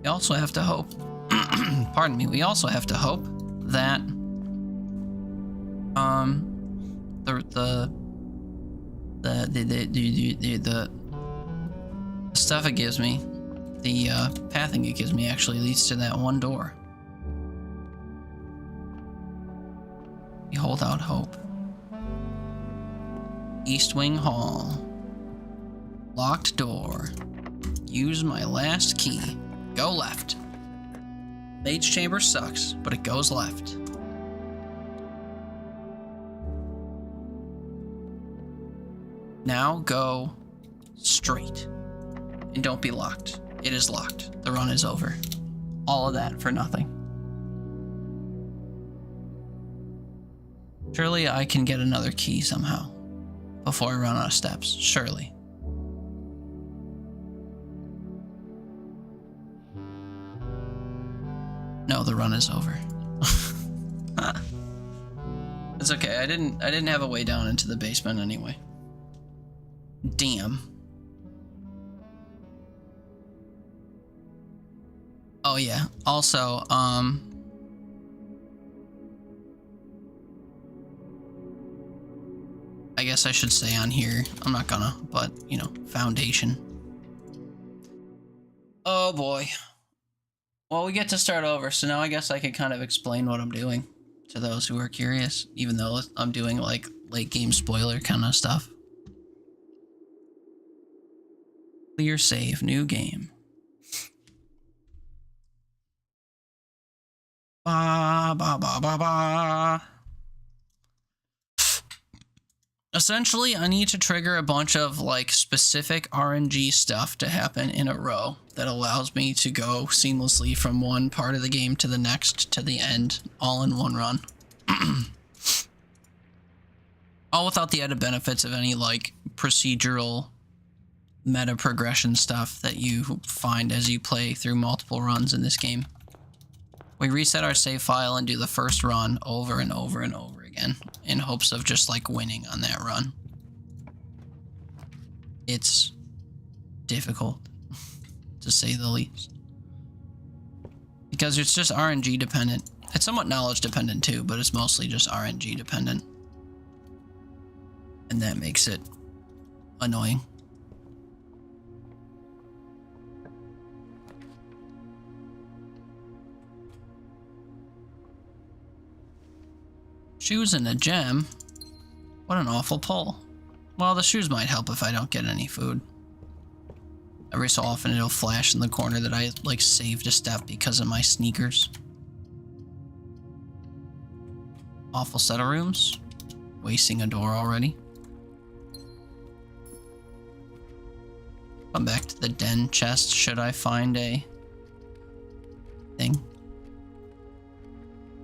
We also have to hope. Pardon me. We also have to hope that the stuff it gives me, the pathing it gives me actually leads to that one door. We hold out hope. East Wing Hall. Locked door. Use my last key. Go left. Mage Chamber sucks, but it goes left. Now go straight. And don't be locked. It is locked. The run is over. All of that for nothing. Surely I can get another key somehow before I run out of steps. Surely. No, the run is over. It's okay. I didn't have a way down into the basement anyway. Damn. Oh yeah. Also, I guess I should say on here. I'm not gonna, but you know, foundation. Oh boy. Well, we get to start over, so now I guess I could kind of explain what I'm doing to those who are curious, even though I'm doing like late game spoiler kind of stuff. Clear save, new game. Ba ba ba ba ba. Essentially, I need to trigger a bunch of like specific RNG stuff to happen in a row that allows me to go seamlessly from one part of the game to the next to the end, all in one run. All without the added benefits of any like procedural meta progression stuff that you find as you play through multiple runs in this game. We reset our save file and do the first run over and over and over again in hopes of just like winning on that run. It's difficult to say the least because it's just RNG dependent. It's somewhat knowledge dependent too, but it's mostly just RNG dependent, and that makes it annoying. Shoes and a gem? What an awful pull. Well, the shoes might help if I don't get any food. Every so often it'll flash in the corner that I like saved a step because of my sneakers. Awful set of rooms. Wasting a door already. Come back to the den chest should I find a thing.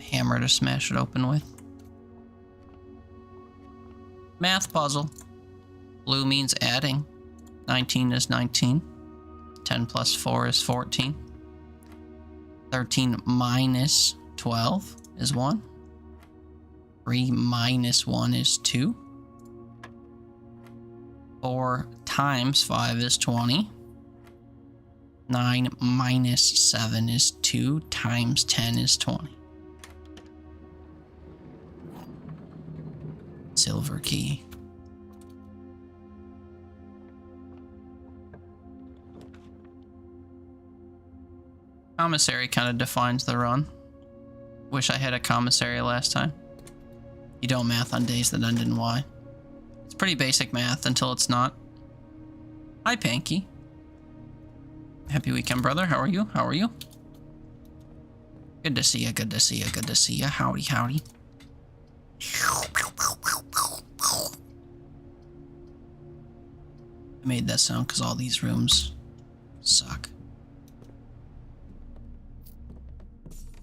Hammer to smash it open with. Math puzzle. Blue means adding. 19 is 19. 10 plus 4 is 14. 13 minus 12 is 1. 3 minus 1 is 2. 4 times 5 is 20. 9 minus 7 is 2 times 10 is 20. Silver key. Commissary kind of defines the run. Wish I had a commissary last time. You don't math on days that end in Y. It's pretty basic math until it's not. Hi, Panky. Happy weekend, brother. How are you? How are you? Good to see you. Good to see you. Good to see you. Howdy, howdy. I made that sound because all these rooms suck.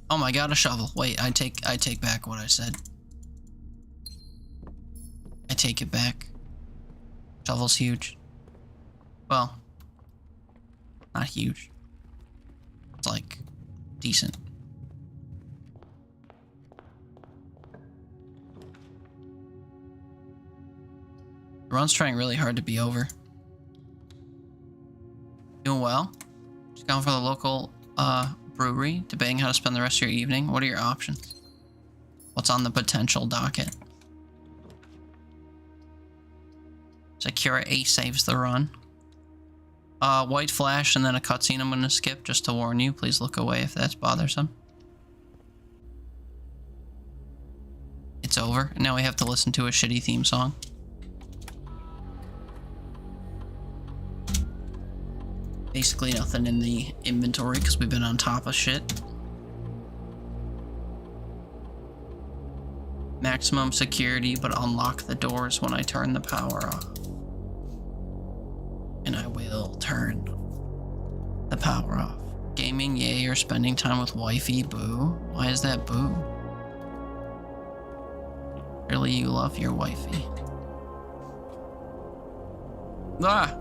Oh my god, a shovel. Wait, I take back what I said. I take it back. Shovel's huge. Well, not huge. It's like decent. The run's trying really hard to be over. Doing well. Just going for the local brewery, debating how to spend the rest of your evening. What are your options? What's on the potential docket? Secure A saves the run. White flash and then a cutscene I'm going to skip just to warn you. Please look away if that's bothersome. It's over. And now we have to listen to a shitty theme song. Basically nothing in the inventory because we've been on top of shit. Maximum security, but unlock the doors when I turn the power off. And I will turn the power off. Gaming, yay, or spending time with wifey, boo. Why is that boo? Really, you love your wifey. Ah!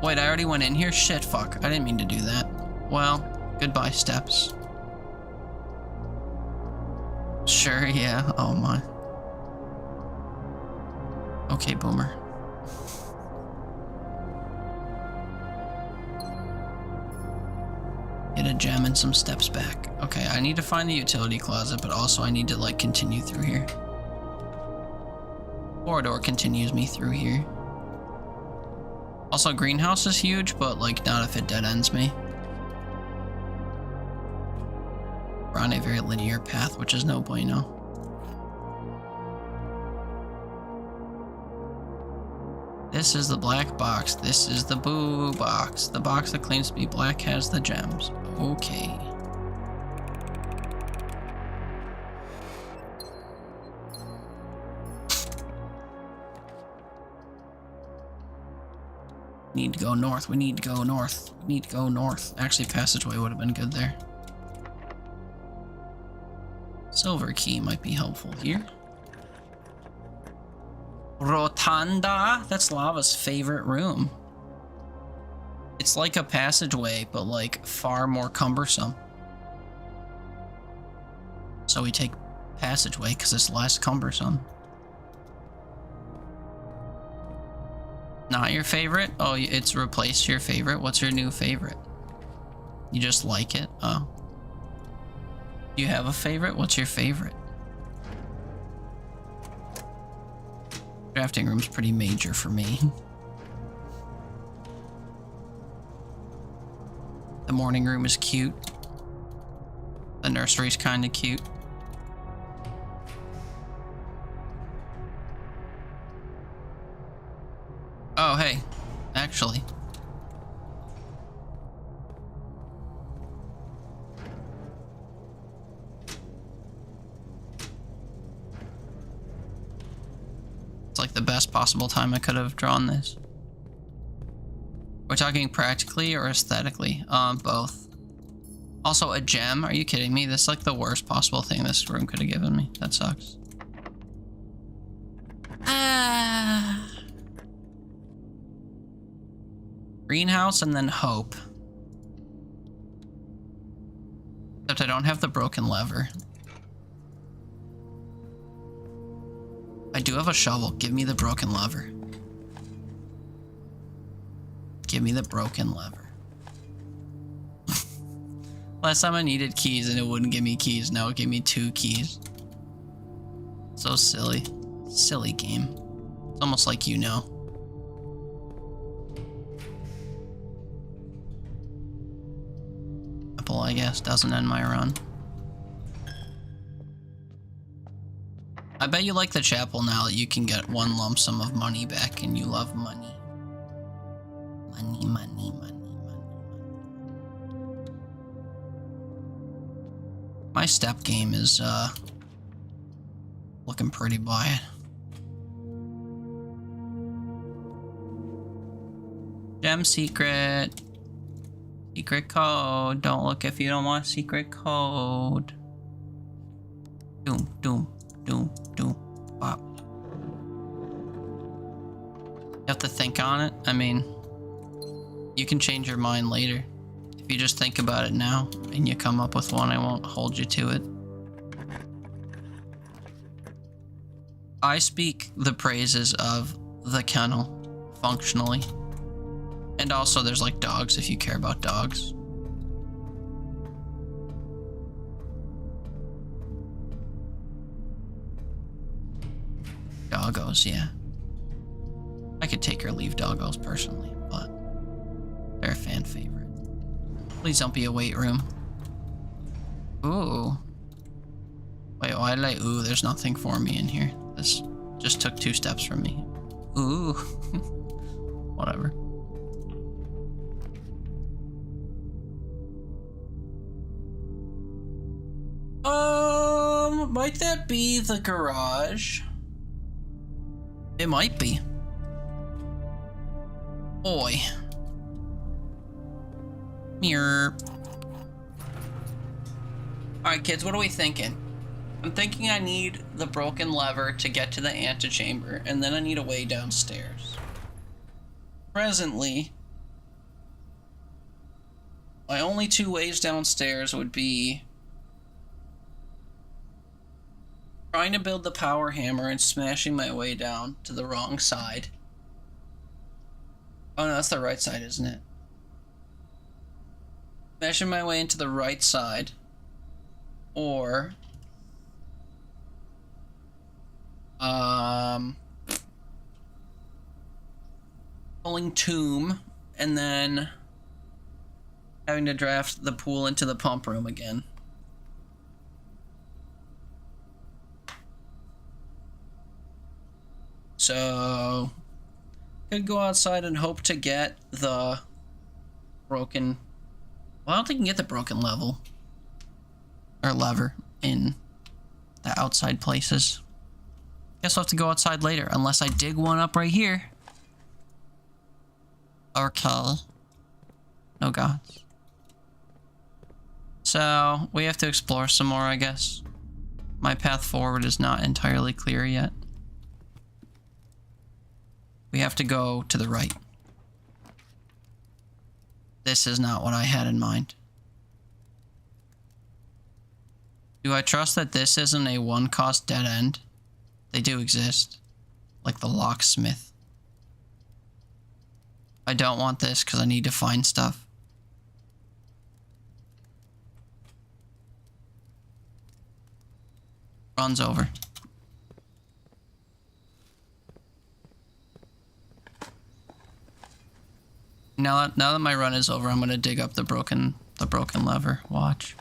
Wait, I already went in here? Shit, fuck. I didn't mean to do that. Well, goodbye, steps. Sure, yeah. Oh my. Okay, boomer. Get a gem and some steps back. Okay, I need to find the utility closet, but also I need to like continue through here. Corridor continues me through here. Also, greenhouse is huge, but like not if it dead ends me. We're on a very linear path, which is no bueno. This is the black box. This is the boo box. The box that claims to be black has the gems. Okay. Need to go north. We need to go north. We need to go north. Actually, passageway would have been good there. Silver key might be helpful here. Rotunda? That's Lava's favorite room. It's like a passageway, but like far more cumbersome. So we take passageway because it's less cumbersome. Not your favorite? Oh, it's replaced your favorite? What's your new favorite? You just like it? Oh. You have a favorite? What's your favorite? Drafting room's pretty major for me. The morning room is cute. The nursery's kind of cute. Oh, hey, actually. It's like the best possible time I could have drawn this. We're talking practically or aesthetically? Both. Also, a gem? Are you kidding me? This is like the worst possible thing this room could have given me. That sucks. Greenhouse and then hope. Except I don't have the broken lever. I do have a shovel. Give me the broken lever. Give me the broken lever. Last time I needed keys and it wouldn't give me keys. Now it gave me 2 keys. So silly. Silly game. It's almost like you know. Apple, I guess, doesn't end my run. I bet you like the chapel now that you can get 1 lump sum of money back and you love money. Money, money, money, money. My step game is, looking pretty bad. Gem secret. Secret code. Don't look if you don't want secret code. Doom, doom, doom, doom, bop. You have to think on it. I mean, you can change your mind later. If you just think about it now and you come up with one, I won't hold you to it. I speak the praises of the kennel, functionally. And also there's like dogs if you care about dogs. Doggos, yeah. I could take or leave doggos personally, but they're a fan favorite. Please don't be a weight room. Ooh. Wait, why did I? Ooh, there's nothing for me in here. This just took 2 steps from me. Ooh. Whatever. Might that be the garage? It might be. Boy. Mirror. Alright, kids, what are we thinking? I'm thinking I need the broken lever to get to the antechamber, and then I need a way downstairs. Presently, my only 2 ways downstairs would be trying to build the power hammer and smashing my way down to the wrong side. Oh no, that's the right side, isn't it? Smashing my way into the right side. Or... pulling tomb, and then having to draft the pool into the pump room again. So, could go outside and hope to get the broken... Well, I don't think you can get the broken level. Or lever in the outside places. Guess I'll have to go outside later, unless I dig one up right here. Okay. No gods. So, we have to explore some more, I guess. My path forward is not entirely clear yet. We have to go to the right. This is not what I had in mind. Do I trust that this isn't a one-cost dead end? They do exist. Like the locksmith. I don't want this because I need to find stuff. Run's over. Now that my run is over, I'm gonna dig up the broken lever. Watch.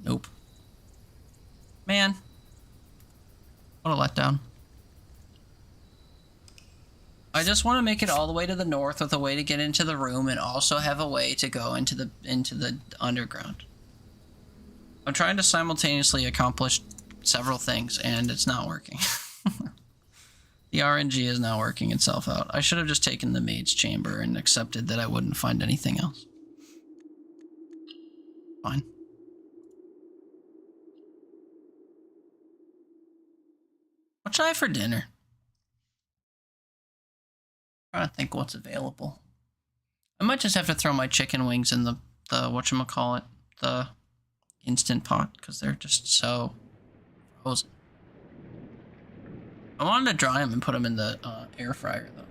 Nope. Man. What a letdown. I just want to make it all the way to the north with a way to get into the room and also have a way to go into the underground. I'm trying to simultaneously accomplish several things and it's not working. The RNG is not working itself out. I should have just taken the maid's chamber and accepted that I wouldn't find anything else. Fine. What should I have for dinner? I'm trying to think what's available. I might just have to throw my chicken wings in the whatchamacallit, the Instant Pot, because they're just so frozen. I wanted to dry them and put them in the air fryer, though.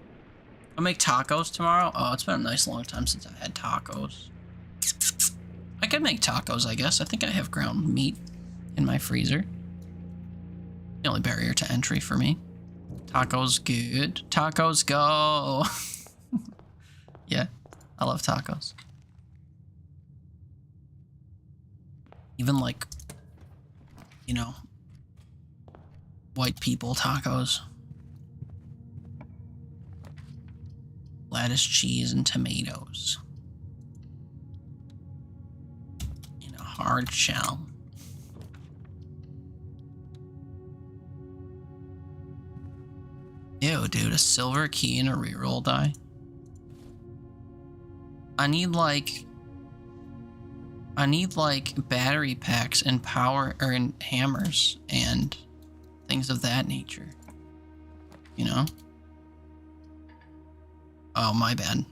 I'll make tacos tomorrow. Oh, it's been a nice long time since I had tacos. I could make tacos, I guess. I think I have ground meat in my freezer. The only barrier to entry for me. Tacos good. Tacos go. Yeah, I love tacos. Even like, you know, white people tacos. Lettuce, cheese, and tomatoes. In a hard shell. Ew, dude, a silver key and a reroll die. I need like battery packs and power and hammers and things of that nature. You know? Oh, my bad.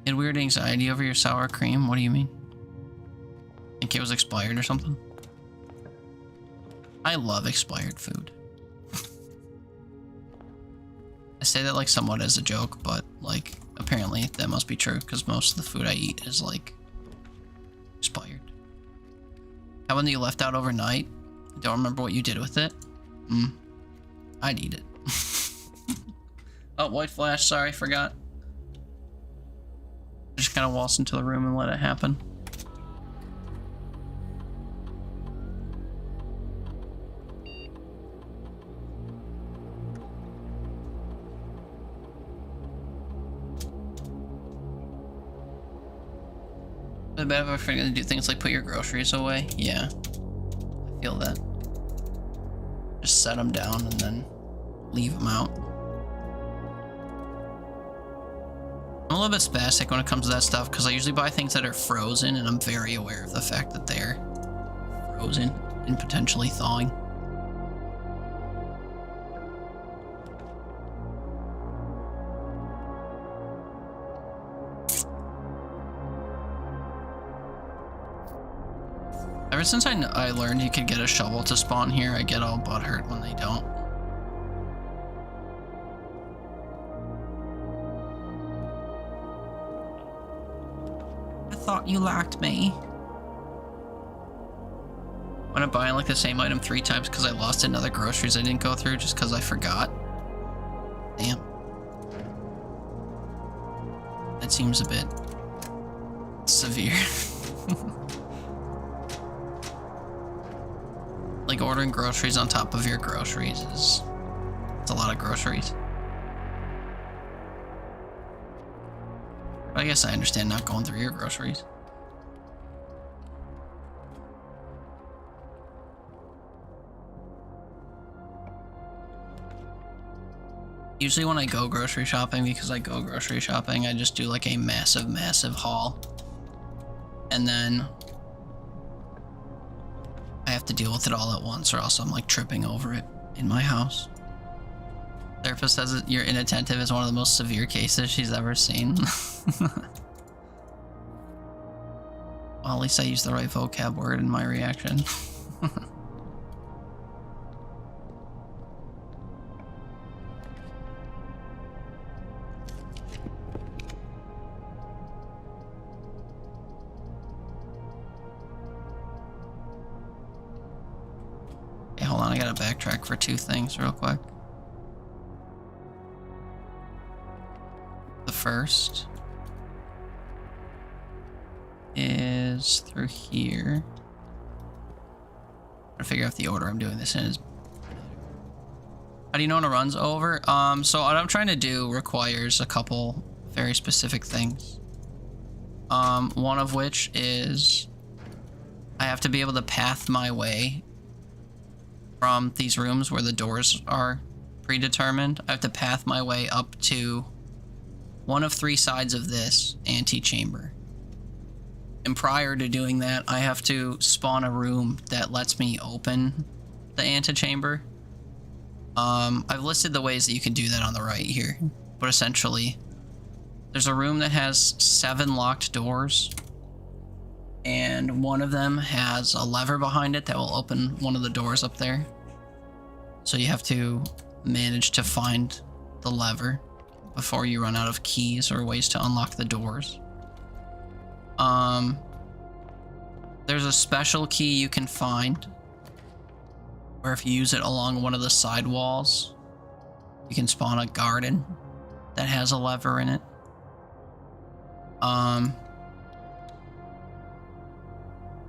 You had weird anxiety over your sour cream? What do you mean? Think it was expired or something? I love expired food. I say that like somewhat as a joke, but like apparently that must be true because most of the food I eat is like expired. That one that you left out overnight? I don't remember what you did with it. I'd eat it. Oh, white flash, sorry, forgot. Just kind of waltz into the room and let it happen. Is it bad if I'm gonna do things like put your groceries away? Yeah, I feel that. Just set them down and then leave them out. I'm a little bit spastic when it comes to that stuff because I usually buy things that are frozen and I'm very aware of the fact that they're frozen and potentially thawing. Ever since I learned you could get a shovel to spawn here, I get all butthurt when they don't. I thought you liked me. I'm buying like the same item 3 times because I lost another groceries I didn't go through just because I forgot. Damn. That seems a bit severe. Like ordering groceries on top of your groceries is... It's a lot of groceries. But I guess I understand not going through your groceries. Usually when I go grocery shopping, because I go grocery shopping, I just do like a massive, massive haul. And then I have to deal with it all at once or else I'm like tripping over it in my house. Therapist says that you're inattentive is one of the most severe cases she's ever seen. Well, at least I used the right vocab word in my reaction. Okay, hold on, I gotta backtrack for 2 things real quick. The first is through here. I'm trying to figure out the order I'm doing this in is. How do you know when a run's over? So what I'm trying to do requires a couple very specific things. One of which is I have to be able to path my way from these rooms where the doors are predetermined. I have to path my way up to one of 3 sides of this antechamber. And prior to doing that, I have to spawn a room that lets me open the antechamber. I've listed the ways that you can do that on the right here, but essentially there's a room that has 7 locked doors, and one of them has a lever behind it that will open one of the doors up there. So you have to manage to find the lever before you run out of keys or ways to unlock the doors. There's a special key you can find where if you use it along one of the side walls, you can spawn a garden that has a lever in it.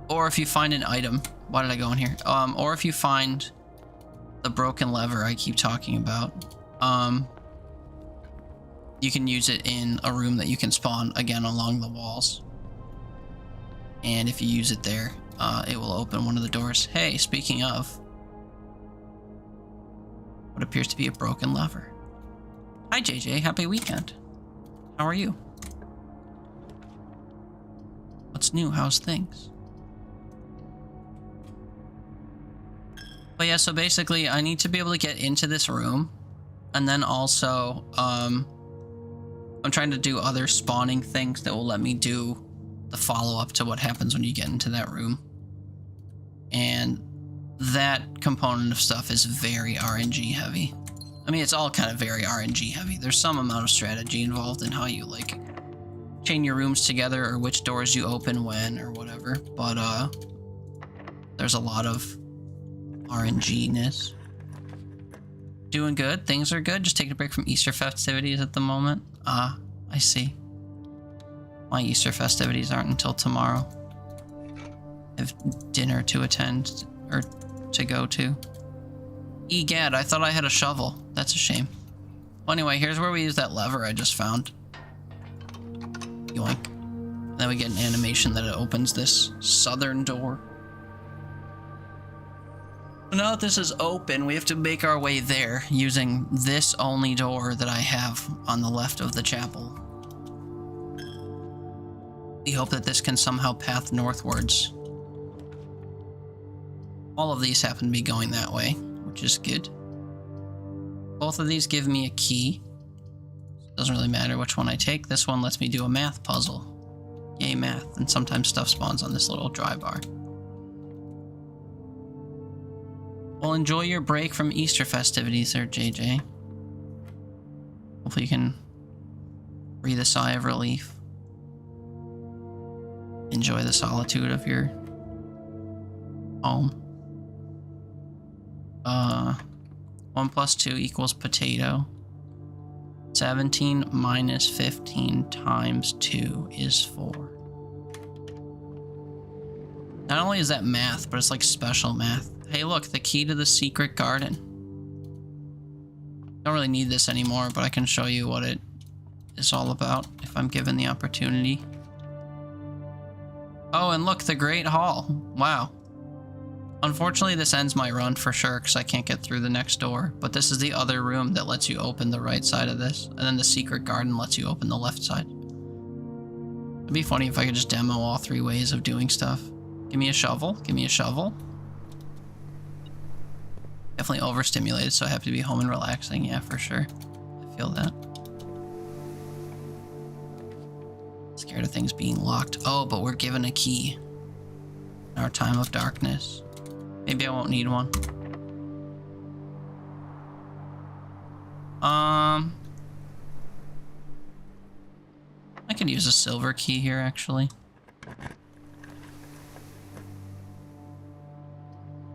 Or if you find an item, why did I go in here? Or if you find the broken lever I keep talking about, you can use it in a room that you can spawn again along the walls. And if you use it there, it will open one of the doors. Hey, speaking of, what appears to be a broken lever. Hi JJ, happy weekend. How are you? What's new? How's things? But yeah, so basically I need to be able to get into this room, and then also I'm trying to do other spawning things that will let me do the follow-up to what happens when you get into that room. And that component of stuff is very RNG heavy. I mean, it's all kind of very RNG heavy. There's some amount of strategy involved in how you like chain your rooms together or which doors you open when or whatever, but there's a lot of RNG-ness. Doing good, things are good, just taking a break from Easter festivities at the moment. I see. My Easter festivities aren't until tomorrow. I have dinner to attend, or to go to. Egad, I thought I had a shovel. That's a shame. Well, anyway, here's where we use that lever I just found. Yoink. And then we get an animation that it opens this southern door. So now that this is open, we have to make our way there using this only door that I have on the left of the chapel. We hope that this can somehow path northwards. All of these happen to be going that way, which is good. Both of these give me a key. Doesn't really matter which one I take. This one lets me do a math puzzle. Yay, math. And sometimes stuff spawns on this little dry bar. Well, enjoy your break from Easter festivities there, JJ. Hopefully you can breathe a sigh of relief. Enjoy the solitude of your home. 1 plus 2 equals potato. 17 minus 15 times 2 is 4. Not only is that math, but it's like special math. Hey, look, the key to the secret garden. Don't really need this anymore, but I can show you what it is all about if I'm given the opportunity. Oh, and look, the Great Hall. Wow. Unfortunately, this ends my run for sure because I can't get through the next door. But this is the other room that lets you open the right side of this. And then the secret garden lets you open the left side. It'd be funny if I could just demo all 3 ways of doing stuff. Give me a shovel. Give me a shovel. Definitely overstimulated, so I have to be home and relaxing. Yeah, for sure. I feel that. Scared of things being locked. Oh, but we're given a key. In our time of darkness. Maybe I won't need one. I could use a silver key here, actually.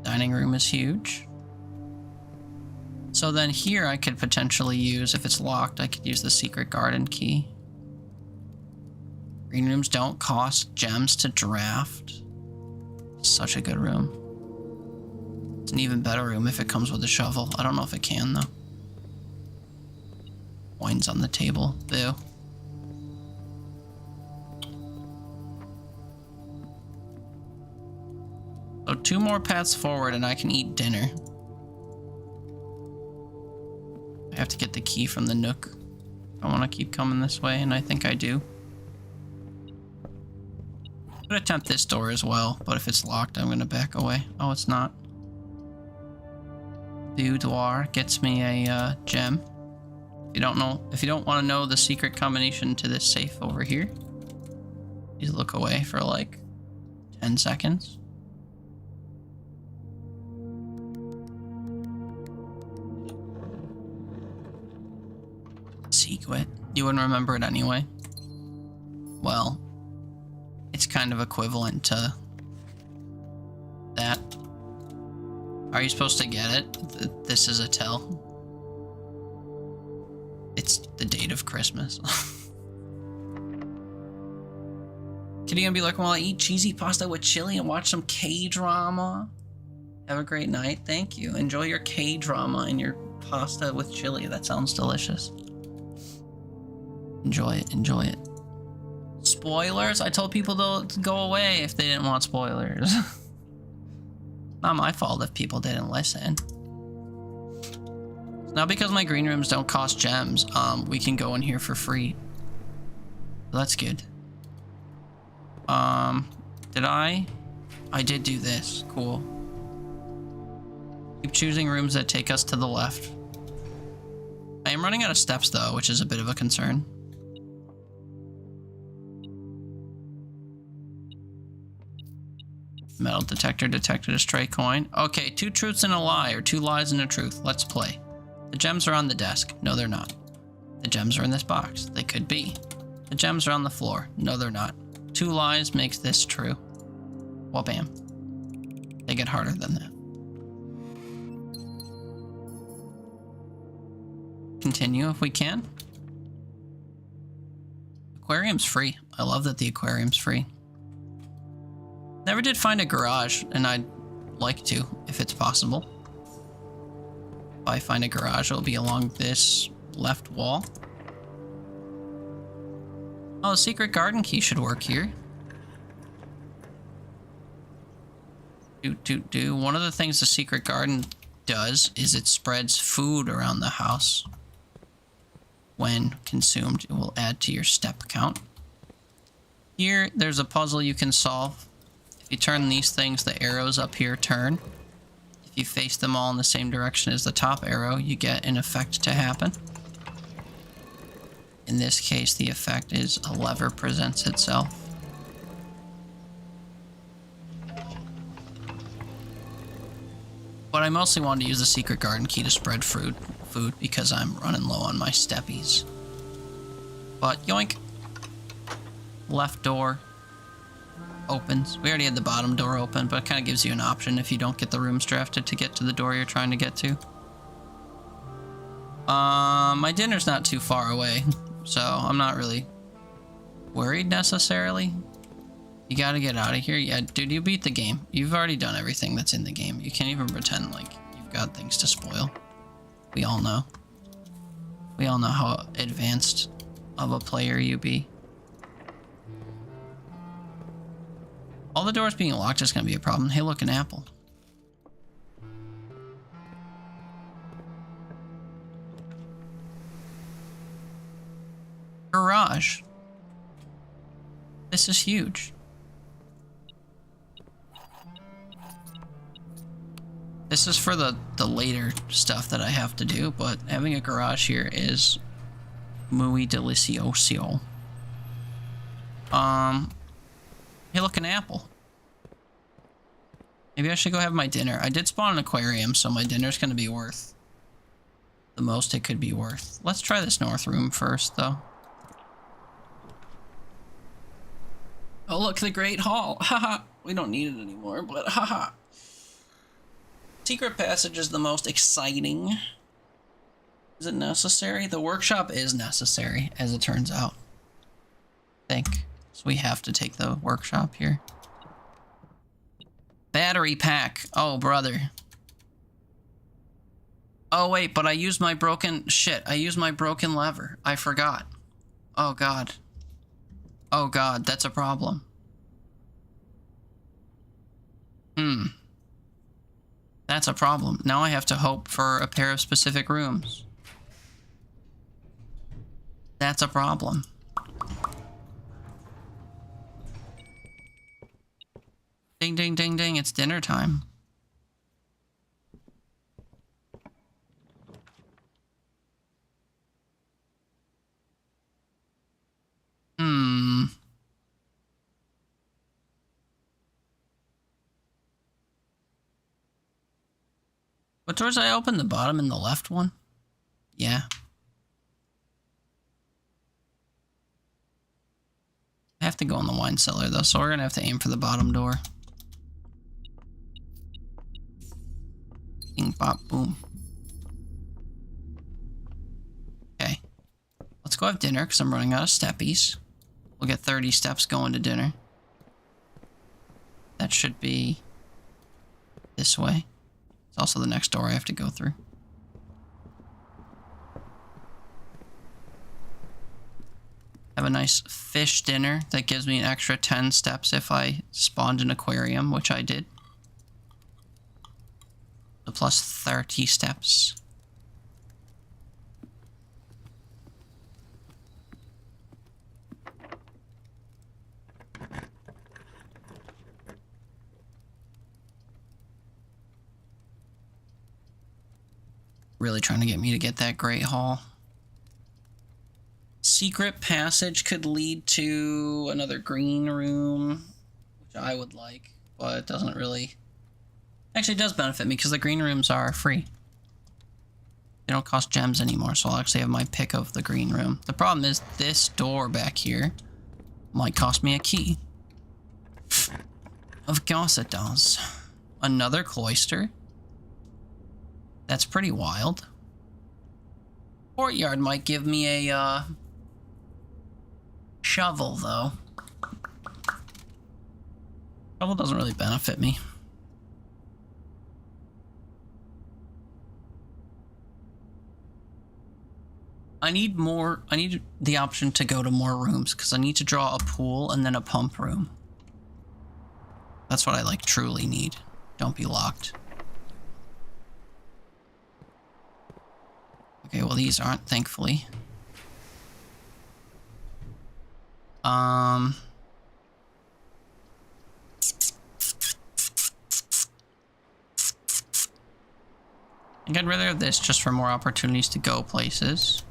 Dining room is huge. So then here I could potentially use, if it's locked, I could use the secret garden key. Green rooms don't cost gems to draft. Such a good room. It's an even better room if it comes with a shovel. I don't know if it can, though. Wine's on the table. Boo. So 2 more paths forward and I can eat dinner. I have to get the key from the nook. I want to keep coming this way, and I think I do. I'm going to attempt this door as well, but if it's locked, I'm going to back away. Oh, it's not. Boudoir gets me a gem. If you don't want to know the secret combination to this safe over here, you look away for like 10 seconds. Secret. You wouldn't remember it anyway. Well, it's kind of equivalent to that. Are you supposed to get it? This is a tell. It's the date of Christmas. Kitty gonna be looking while I eat cheesy pasta with chili and watch some K-drama. Have a great night. Thank you. Enjoy your K-drama and your pasta with chili. That sounds delicious. Enjoy it. Enjoy it. Spoilers? I told people to go away if they didn't want spoilers. Not my fault if people didn't listen. Now because my green rooms don't cost gems, we can go in here for free. That's good. Did I? I did do this. Cool. Keep choosing rooms that take us to the left. I am running out of steps though, which is a bit of a concern. Metal detector detected a stray coin. Okay, 2 truths and a lie, or 2 lies and a truth. Let's play. The gems are on the desk. No, they're not. The gems are in this box. They could be. The gems are on the floor. No, they're not. 2 lies makes this true. Well, bam. They get harder than that. Continue if we can. Aquarium's free. I love that the aquarium's free. Never did find a garage, and I'd like to, if it's possible. If I find a garage, it'll be along this left wall. Oh, the secret garden key should work here. One of the things the secret garden does is it spreads food around the house. When consumed, it will add to your step count. Here, there's a puzzle you can solve. If you turn these things, the arrows up here turn. If you face them all in the same direction as the top arrow, you get an effect to happen. In this case, the effect is a lever presents itself. But But I mostly wanted to use the secret garden key to spread food because I'm running low on my steppies. But yoink. Left door opens. We already had the bottom door open, but it kind of gives you an option if you don't get the rooms drafted to get to the door you're trying to get to. My dinner's not too far away, so I'm not really worried necessarily. You gotta get out of here. Yeah, dude, you beat the game. You've already done everything that's in the game. You can't even pretend like you've got things to spoil. We all know. We all know how advanced of a player you be. All the doors being locked is gonna be a problem. Hey, look, an apple. Garage. This is huge. This is for the later stuff that I have to do, but having a garage here is muy delicioso. Hey, look, an apple. Maybe I should go have my dinner. I did spawn an aquarium, so my dinner's gonna be worth the most it could be worth. Let's try this north room first, though. Oh, look, the Great Hall. Haha. We don't need it anymore, but haha. Secret passage is the most exciting. Is it necessary? The workshop is necessary, as it turns out. I think. So we have to take the workshop here. Battery pack. Oh, brother. Oh, wait, but I used my broken... Shit, I used my broken lever. I forgot. Oh, God. Oh, God, that's a problem. That's a problem. Now I have to hope for a pair of specific rooms. That's a problem. Ding, ding, ding, ding. It's dinner time. What doors did I open? The bottom and the left one? Yeah. I have to go in the wine cellar though, so we're gonna have to aim for the bottom door. Bing, bop, boom. Okay. Let's go have dinner because I'm running out of steppies. We'll get 30 steps going to dinner. That should be this way. It's also the next door I have to go through. Have a nice fish dinner that gives me an extra 10 steps if I spawned an aquarium, which I did. So plus 30 steps. Really trying to get me to get that Great Hall. Secret passage could lead to another green room, which I would like, but it doesn't really... Actually, it does benefit me because the green rooms are free. They don't cost gems anymore, so I'll actually have my pick of the green room. The problem is this door back here might cost me a key. Of course it does. Another cloister? That's pretty wild. Courtyard might give me a, shovel, though. Shovel doesn't really benefit me. I need the option to go to more rooms, because I need to draw a pool and then a pump room. That's what I, like, truly need. Don't be locked. Okay, well, these aren't, thankfully. I think I'd rather have this just for more opportunities to go places.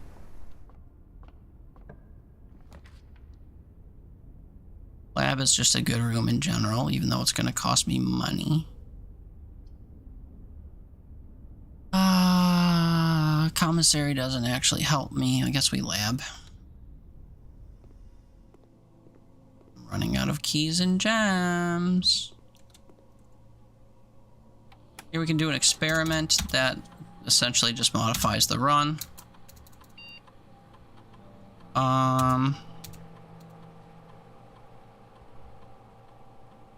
Lab is just a good room in general, even though it's going to cost me money. commissary doesn't actually help me. I guess we lab. I'm running out of keys and gems. Here we can do an experiment that essentially just modifies the run.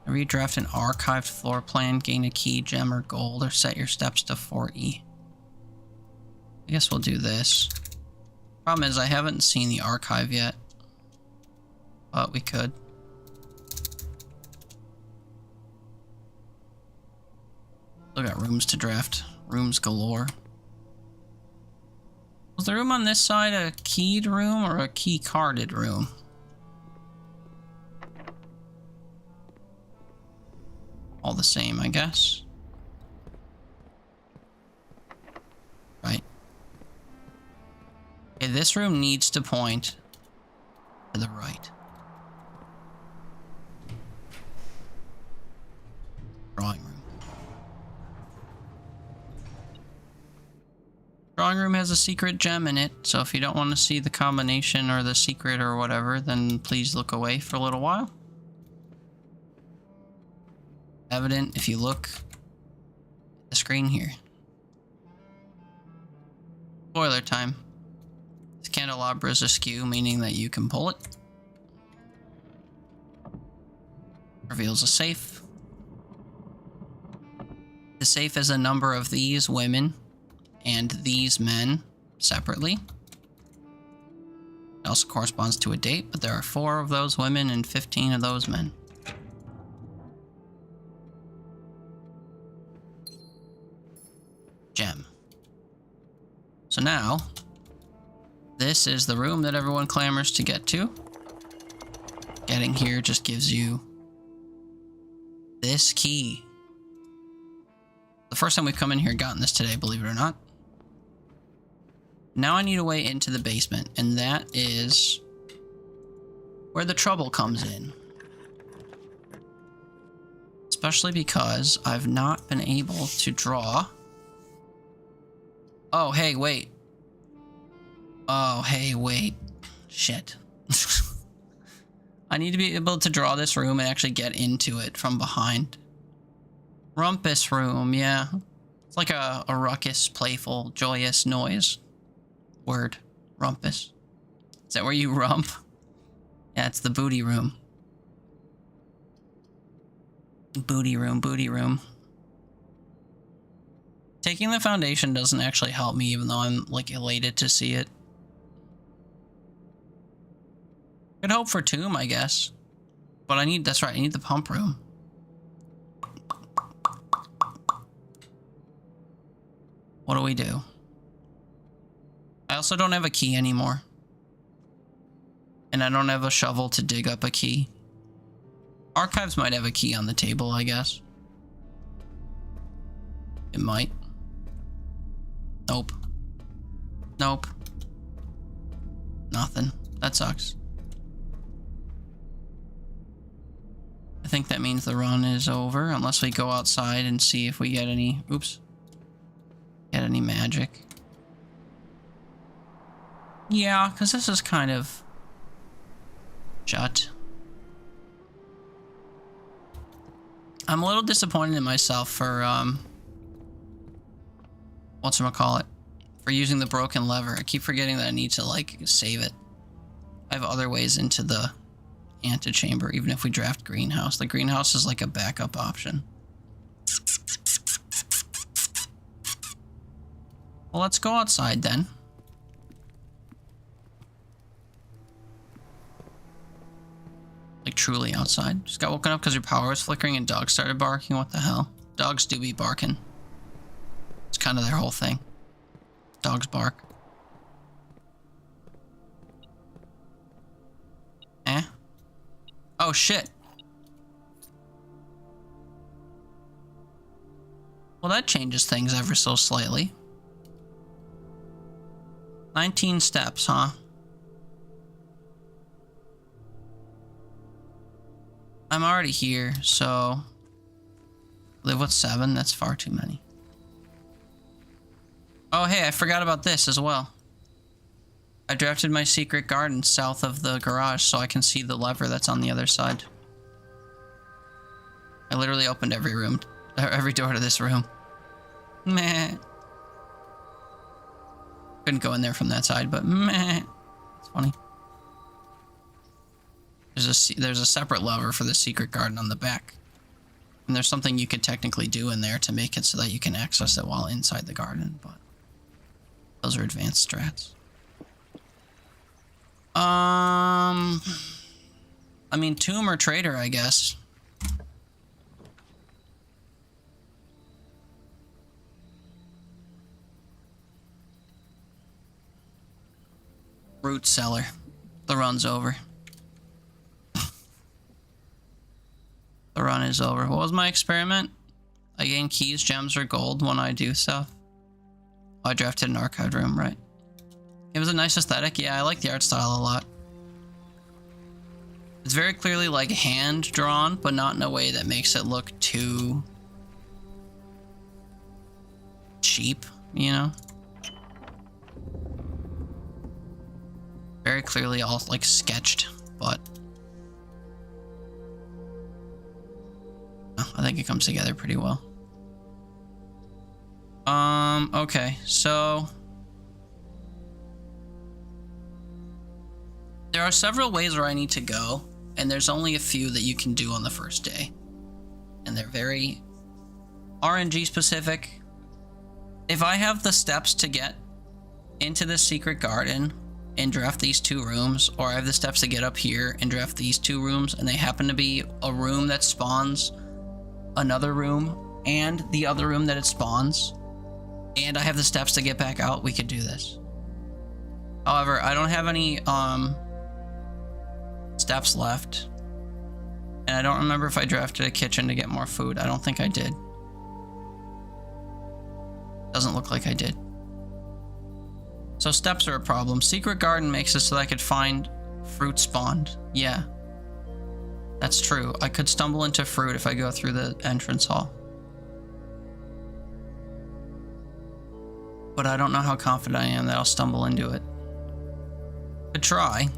Redraft an archived floor plan, gain a key, gem, or gold, or set your steps to 4E. I guess we'll do this. Problem is, I haven't seen the archive yet. But we could. Still got rooms to draft. Rooms galore. Was the room on this side a keyed room or a key carded room? All the same, I guess. Right. Okay, this room needs to point to the right. Drawing room. Drawing room has a secret gem in it, so if you don't want to see the combination or the secret or whatever, then please look away for a little while. Evident if you look at the screen here. Spoiler time. This candelabra is askew, meaning that you can pull it. Reveals a safe. The safe is a number of these women and these men separately. It also corresponds to a date, but there are 4 of those women and 15 of those men. Gem. So now, this is the room that everyone clamors to get to. Getting here just gives you this key. The first time we've come in here and gotten this today, believe it or not. Now I need a way into the basement, and that is where the trouble comes in. Especially because I've not been able to draw. Oh, hey, wait. Oh, hey, wait. Shit. I need to be able to draw this room and actually get into it from behind. Rumpus room, yeah. It's like a ruckus, playful, joyous noise. Word. Rumpus. Is that where you rump? Yeah, it's the booty room. Booty room, booty room. Taking the foundation doesn't actually help me, even though I'm, like, elated to see it. Could hope for tomb, I guess. But I need, that's right, I need the pump room. What do we do? I also don't have a key anymore. And I don't have a shovel to dig up a key. Archives might have a key on the table, I guess. It might. Nope. Nope. Nothing. That sucks. I think that means the run is over, unless we go outside and see if we get any... Oops. Get any magic. Yeah, because this is kind of... shut. I'm a little disappointed in myself for, whatchamacallit, for using the broken lever. I keep forgetting that I need to, like, save it. I have other ways into the antechamber, even if we draft greenhouse. The greenhouse is like a backup option. Well, let's go outside then. Like, truly outside. Just got woken up because your power was flickering and dogs started barking. What the hell? Dogs do be barking. It's kind of their whole thing. Dogs bark. Eh? Oh, shit. Well, that changes things ever so slightly. 19 steps, huh? I'm already here, so... Live with 7? That's far too many. Oh, hey, I forgot about this as well. I drafted my secret garden south of the garage so I can see the lever that's on the other side. I literally opened every room, every door to this room. Meh. Couldn't go in there from that side, but meh. It's funny. There's a separate lever for the secret garden on the back. And there's something you could technically do in there to make it so that you can access it while inside the garden, but those are advanced strats. I mean, tomb or trader, I guess. Root cellar. The run's over. The run is over. What was my experiment? I gain keys, gems, or gold when I do stuff. Oh, I drafted an archived room, right? It was a nice aesthetic. Yeah, I like the art style a lot. It's very clearly like hand drawn, but not in a way that makes it look too cheap, you know? Very clearly all like sketched, but I think it comes together pretty well. Okay, so there are several ways where I need to go, and there's only a few that you can do on the first day. And they're very RNG specific. If I have the steps to get into the secret garden and draft these 2 rooms, or I have the steps to get up here and draft these 2 rooms, and they happen to be a room that spawns another room and the other room that it spawns, and I have the steps to get back out, we could do this. However, I don't have any steps left, and I don't remember if I drafted a kitchen to get more food. I don't think I did. Doesn't look like I did. So steps are a problem. Secret garden makes it so that I could find fruit spawned. Yeah, that's true. I could stumble into fruit if I go through the entrance hall. But I don't know how confident I am that I'll stumble into it. Could try.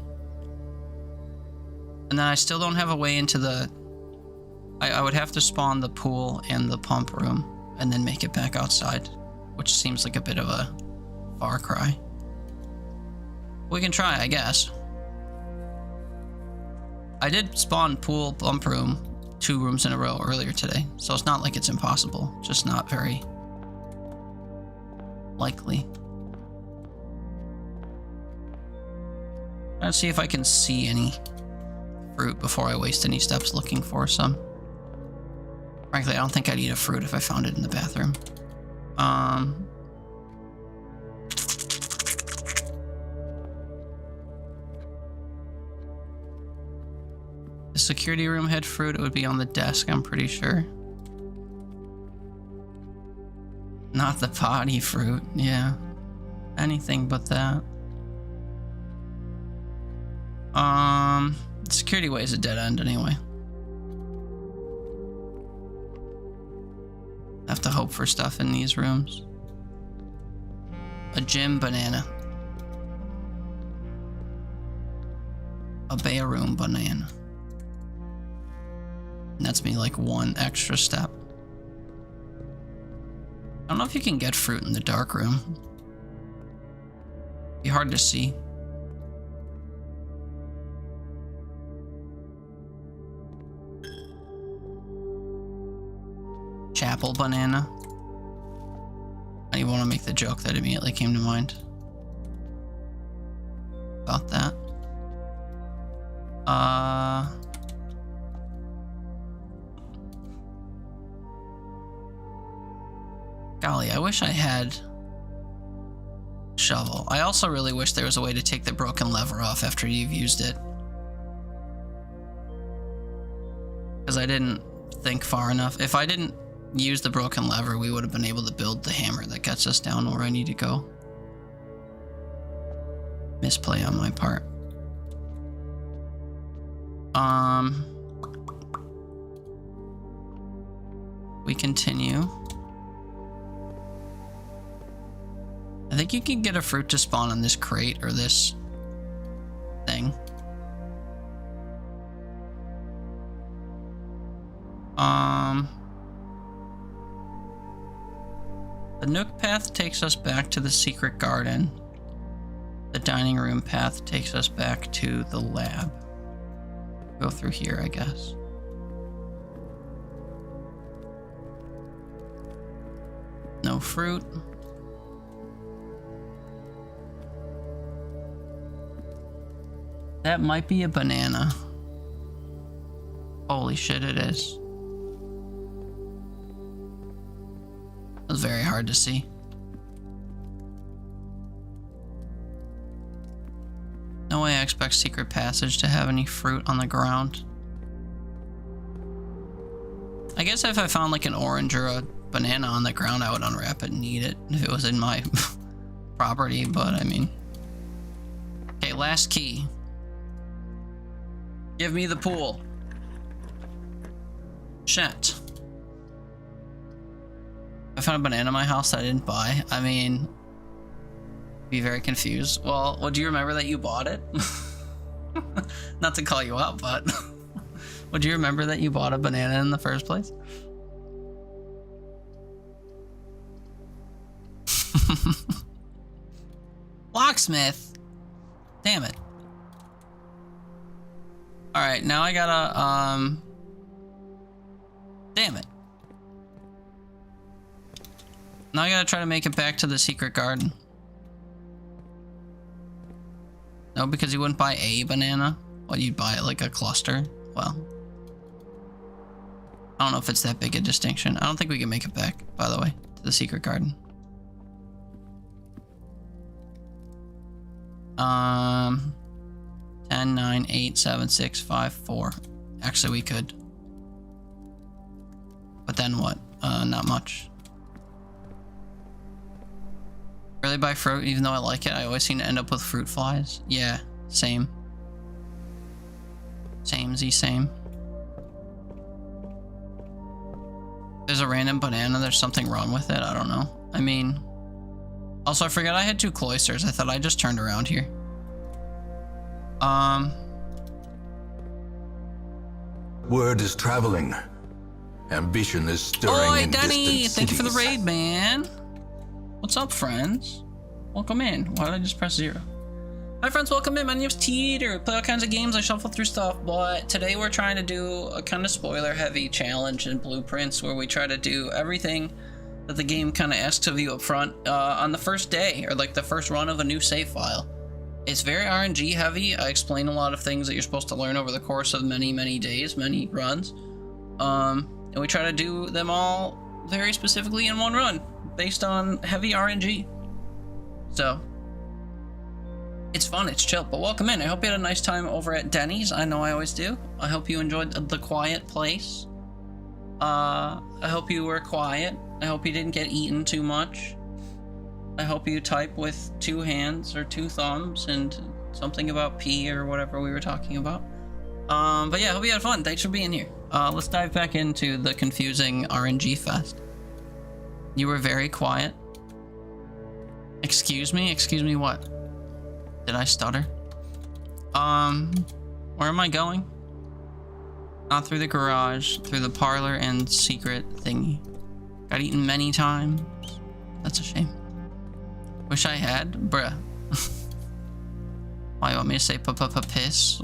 And then I still don't have a way into the... I would have to spawn the pool and the pump room and then make it back outside, which seems like a bit of a far cry. We can try, I guess. I did spawn pool, pump room, 2 rooms in a row earlier today, so it's not like it's impossible, just not very likely. Let's see if I can see any fruit before I waste any steps looking for some. Frankly, I don't think I'd eat a fruit if I found it in the bathroom. The security room had fruit. It would be on the desk, I'm pretty sure. Not the potty fruit, yeah. Anything but that. Security way is a dead end anyway. Have to hope for stuff in these rooms. A gym banana. A bay room banana. And that's me like 1 extra step. I don't know if you can get fruit in the dark room. Be hard to see. Chapel banana. I didn't want to make the joke that immediately came to mind about that. Golly, I wish I had shovel. I also really wish there was a way to take the broken lever off after you've used it, because I didn't think far enough. If I didn't use the broken lever, we would have been able to build the hammer that gets us down where I need to go. Misplay on my part. We continue. I think you can get a fruit to spawn on this crate or this thing. The Nook path takes us back to the secret garden. The dining room path takes us back to the lab. Go through here, I guess. No fruit. That might be a banana. Holy shit, it is. It was very hard to see. No way I expect Secret Passage to have any fruit on the ground. I guess if I found like an orange or a banana on the ground, I would unwrap it and eat it if it was in my property, but I mean. Okay, last key. Give me the pool. Shit. I found a banana in my house that I didn't buy. I mean, be very confused. Well, do you remember that you bought it? Not to call you out, but would you remember that you bought a banana in the first place? Locksmith. Damn it. All right, now I gotta damn it. Now I gotta try to make it back to the secret garden. No, because you wouldn't buy a banana. Well, you'd buy like a cluster. Well, I don't know if it's that big a distinction. I don't think we can make it back, by the way, to the secret garden. 10, 9, 8, 7, 6, 5, 4. Actually, we could. But then what? Not much. Really buy fruit, even though I like it. I always seem to end up with fruit flies. Yeah, same. Samey, same. There's a random banana, there's something wrong with it. I don't know. I mean, also I forgot I had 2 cloisters. I thought I just turned around here. Word is traveling. Ambition is stirring Oi, in Danny! distant Thank you for the cities. raid, man. What's up, friends? Welcome in. Why did I just press 0? Hi, friends. Welcome in. My name's Teeter. Play all kinds of games. I shuffle through stuff, but today we're trying to do a kind of spoiler-heavy challenge in Blueprints where we try to do everything that the game kind of asks of you up front on the first day or like the first run of a new save file. It's very RNG heavy. I explain a lot of things that you're supposed to learn over the course of many, many days, many runs. And we try to do them all very specifically in one run based on heavy RNG. So it's fun, it's chill, but welcome in. I hope you had a nice time over at Denny's. I know I always do. I hope you enjoyed the quiet place. I hope you were quiet. I hope you didn't get eaten too much. I hope you type with 2 hands or 2 thumbs and something about P or whatever we were talking about. But yeah, I hope you had fun. Thanks for being here. Let's dive back into the confusing RNG fest. You were very quiet. Excuse me? Excuse me what? Did I stutter? Where am I going? Not through the garage, through the parlor and secret thingy. Got eaten many times. That's a shame. Wish I had, bruh. Why, you want me to say piss?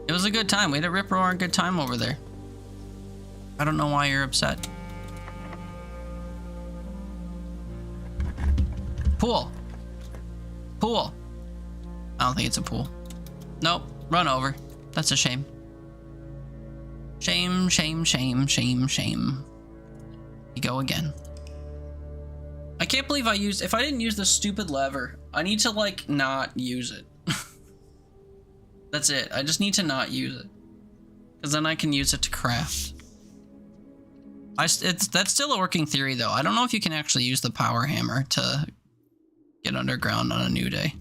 It was a good time. We had a rip-roaring good time over there. I don't know why you're upset. Pool. Pool. I don't think it's a pool. Nope. Run over. That's a shame. Shame, shame, shame, shame, shame. You go again. I can't believe I used... If I didn't use the stupid lever, I need to, like, not use it. That's it. I just need to not use it. Because then I can use it to craft. That's still a working theory, though. I don't know if you can actually use the power hammer to get underground on a new day.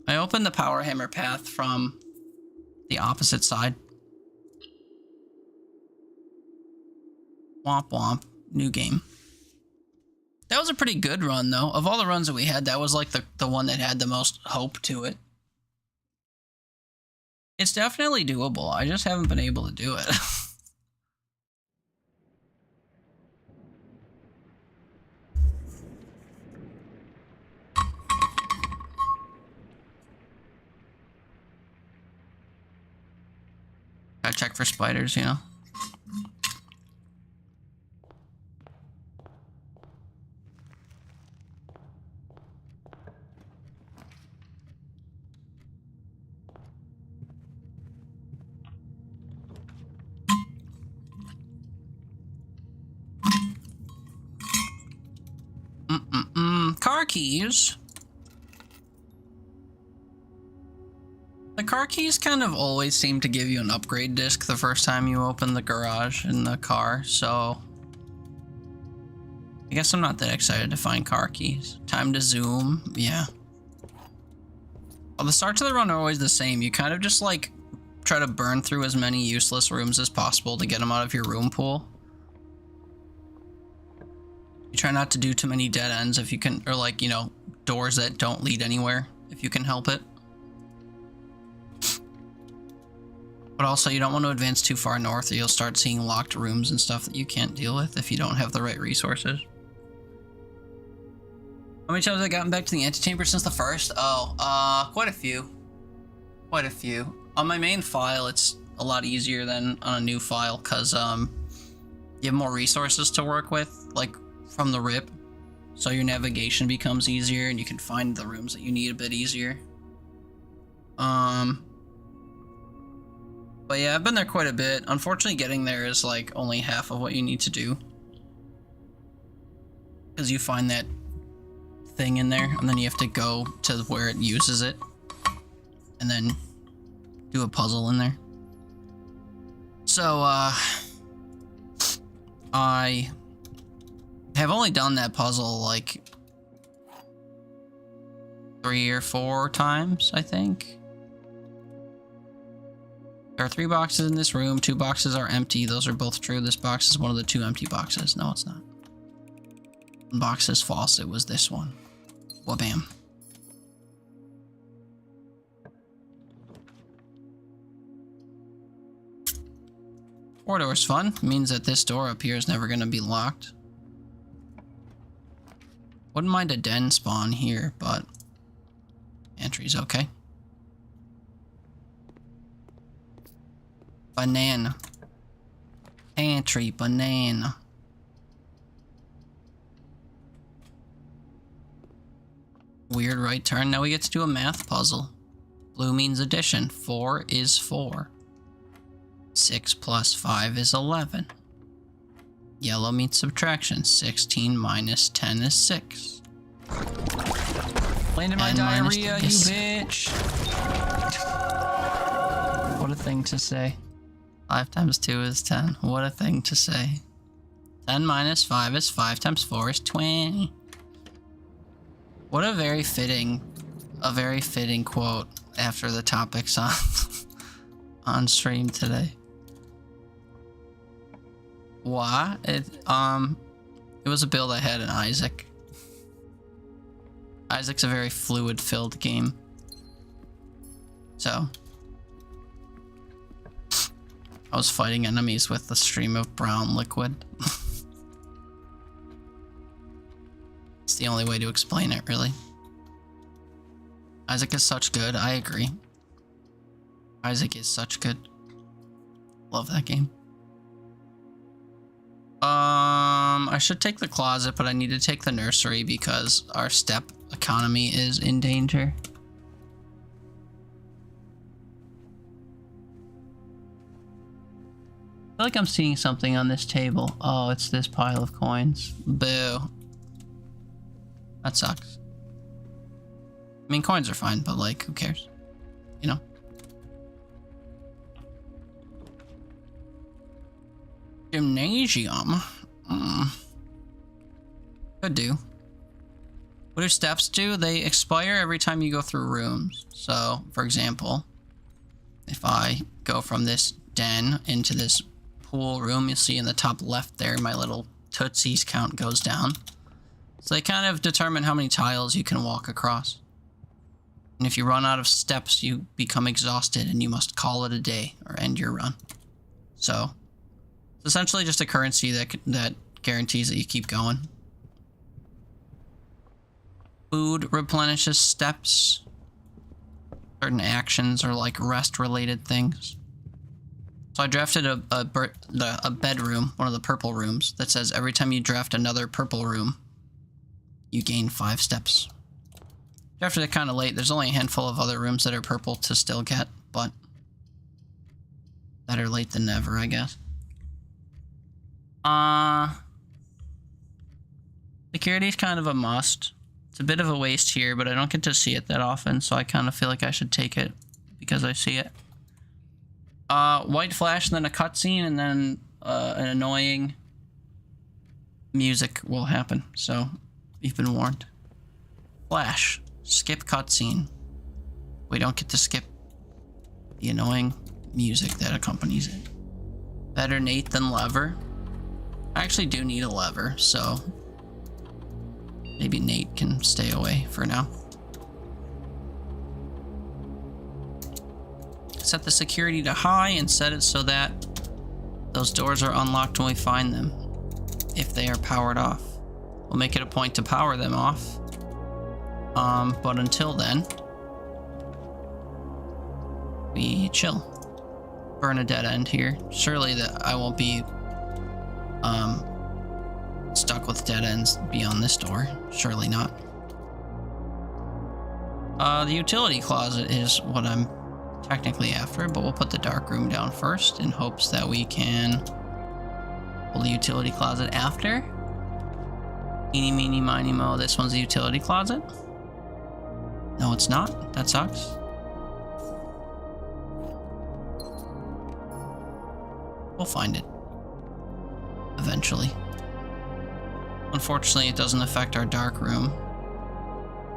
I opened the power hammer path from the opposite side. Womp womp. New game. That was a pretty good run, though. Of all the runs that we had, that was like the one that had the most hope to it. It's definitely doable. I just haven't been able to do it. Gotta check for spiders, you know? Car keys. The car keys kind of always seem to give you an upgrade disc the first time you open the garage in the car, so I guess I'm not that excited to find car keys. Time to zoom, yeah. Well, the starts of the run are always the same. You kind of just like try to burn through as many useless rooms as possible to get them out of your room pool. You try not to do too many dead ends if you can, or like, you know, doors that don't lead anywhere if you can help it. But also, you don't want to advance too far north or you'll start seeing locked rooms and stuff that you can't deal with if you don't have the right resources. How many times have I gotten back to the antechamber since the first? Oh, quite a few. Quite a few. On my main file, it's a lot easier than on a new file because you have more resources to work with, like from the rip. So your navigation becomes easier and you can find the rooms that you need a bit easier. But yeah, I've been there quite a bit. Unfortunately, getting there is like only half of what you need to do. Because you find that thing in there, and then you have to go to where it uses it. And then do a puzzle in there. So, I have only done that puzzle like 3 or 4 times, I think. There are 3 boxes in this room. 2 boxes are empty. Those are both true. This box is one of the 2 empty boxes. No, it's not. 1 box is false. It was this one. Wha-bam. Four doors fun. It means that this door up here is never going to be locked. Wouldn't mind a den spawn here, but entry's okay. Banana. Pantry, banana. Weird right turn. Now we get to do a math puzzle. Blue means addition. 4 is 4. 6 plus 5 is 11. Yellow means subtraction. 16 minus 10 is 6. Landed my diarrhea, you bitch. What a thing to say. 5 times 2 is 10. What a thing to say. 10 minus 5 is 5 times 4 is 20. What a very fitting quote after the topics on stream today. Why? It was a build I had in Isaac. Isaac's a very fluid-filled game. So I was fighting enemies with a stream of brown liquid. It's the only way to explain it, really. Isaac is such good. I agree. Isaac is such good. Love that game. I should take the closet, but I need to take the nursery because our step economy is in danger. I feel like I'm seeing something on this table. Oh, it's this pile of coins. Boo. That sucks. I mean, coins are fine, but like, who cares? You know? Gymnasium. Could do. What do steps do? They expire every time you go through rooms. So, for example, if I go from this den into this pool room, you'll see in the top left there my little Tootsie's count goes down. So they kind of determine how many tiles you can walk across. And if you run out of steps, you become exhausted and you must call it a day or end your run. So it's essentially just a currency that guarantees that you keep going. Food replenishes steps. Certain actions are like rest-related things. So I drafted a bedroom, one of the purple rooms, that says every time you draft another purple room, you gain 5 steps. Drafted it kind of late. There's only a handful of other rooms that are purple to still get, but better late than never, I guess. Security's kind of a must. It's a bit of a waste here, but I don't get to see it that often, so I kind of feel like I should take it because I see it. White flash, and then a cutscene, and then an annoying music will happen. So you've been warned. Flash. Skip cutscene. We don't get to skip the annoying music that accompanies it. Better Nate than lever. I actually do need a lever, so maybe Nate can stay away for now. Set the security to high and set it so that those doors are unlocked when we find them, if they are powered off. We'll make it a point to power them off. But until then, we chill. Burn a dead end here. Surely that I won't be stuck with dead ends beyond this door. Surely not. The utility closet is what I'm technically after, but we'll put the dark room down first in hopes that we can pull the utility closet after. Eeny, meeny, miny, mo. This one's the utility closet. No, it's not. That sucks. We'll find it. Eventually. Unfortunately, it doesn't affect our dark room.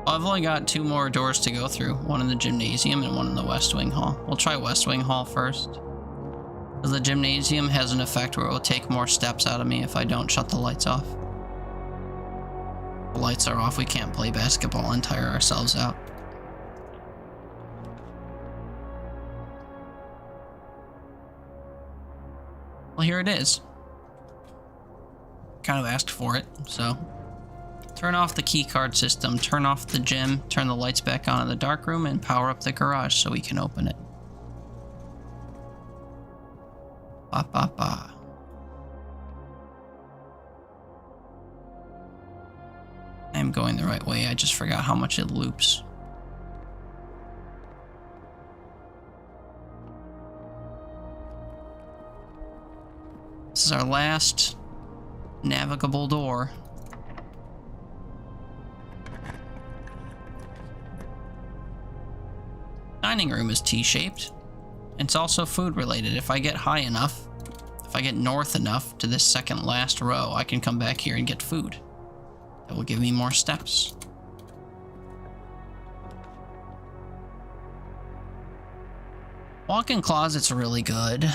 I've only got 2 more doors to go through. One in the gymnasium and one in the West Wing Hall. We'll try West Wing Hall first. Because the gymnasium has an effect where it will take more steps out of me if I don't shut the lights off. The lights are off, we can't play basketball and tire ourselves out. Well, here it is. Kind of asked for it, so turn off the keycard system, turn off the gym, turn the lights back on in the dark room, and power up the garage so we can open it. Ba ba ba. I'm going the right way, I just forgot how much it loops. This is our last navigable door. Dining room is T-shaped. It's also food related. If I get high enough, if I get north enough to this second last row, I can come back here and get food. That will give me more steps. Walk-in closet's really good.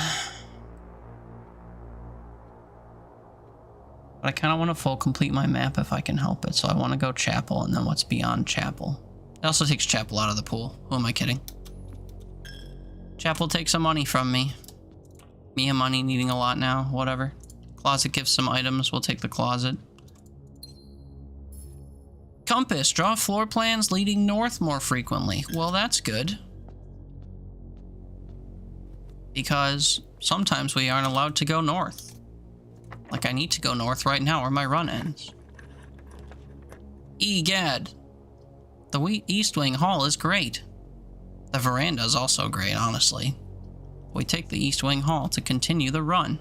But I kind of want to full complete my map if I can help it, so I want to go chapel and then what's beyond chapel. It also takes chapel out of the pool. Who am I kidding? Chapel takes some money from me. Me and money needing a lot now, whatever. Closet gives some items, we'll take the closet. Compass, draw floor plans leading north more frequently. Well, that's good. Because sometimes we aren't allowed to go north. Like I need to go north right now or my run ends. Egad. The East Wing Hall is great. The veranda is also great, honestly. We take the East Wing Hall to continue the run.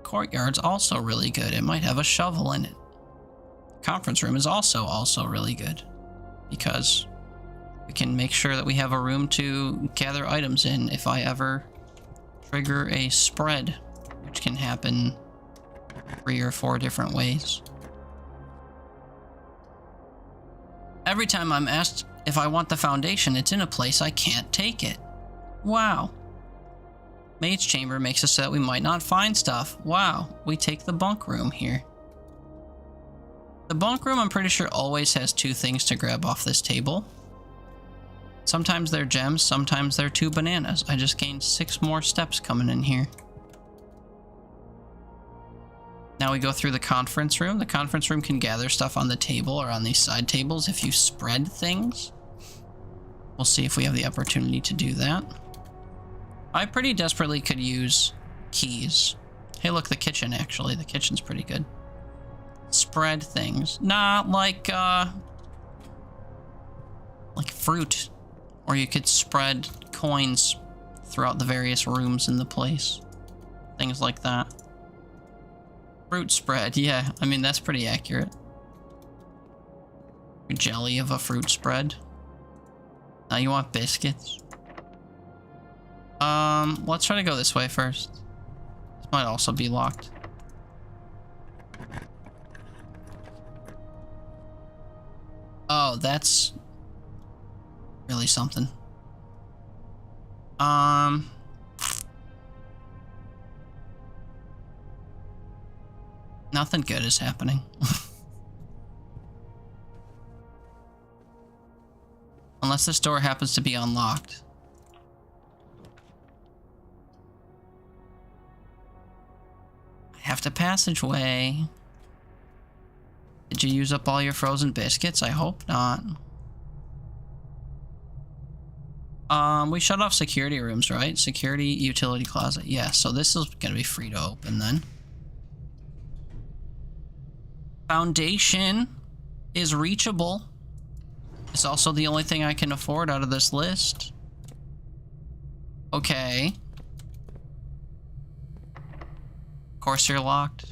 Courtyard's also really good. It might have a shovel in it. Conference room is also really good. Because we can make sure that we have a room to gather items in if I ever trigger a spread, which can happen 3 or 4 different ways. Every time I'm asked if I want the foundation, it's in a place I can't take it. Wow. Maid's chamber makes it so that we might not find stuff. Wow, we take the bunk room here. The bunk room, I'm pretty sure, always has 2 things to grab off this table. Sometimes they're gems, sometimes they're 2 bananas. I just gained 6 more steps coming in here. Now we go through the conference room. The conference room can gather stuff on the table or on these side tables if you spread things. We'll see if we have the opportunity to do that. I pretty desperately could use keys. Hey, look, the kitchen, actually. The kitchen's pretty good. Spread things. Not like fruit. Or you could spread coins throughout the various rooms in the place. Things like that. Fruit spread, yeah. I mean, that's pretty accurate. Jelly of a fruit spread. Now you want biscuits. Let's try to go this way first. This might also be locked. Oh, that's really something. Nothing good is happening. Unless this door happens to be unlocked. I have to passageway. Did you use up all your frozen biscuits? I hope not. We shut off security rooms, right? Security utility closet. Yeah, so this is gonna be free to open then. Foundation is reachable. It's also the only thing I can afford out of this list. Okay. Of course you're locked.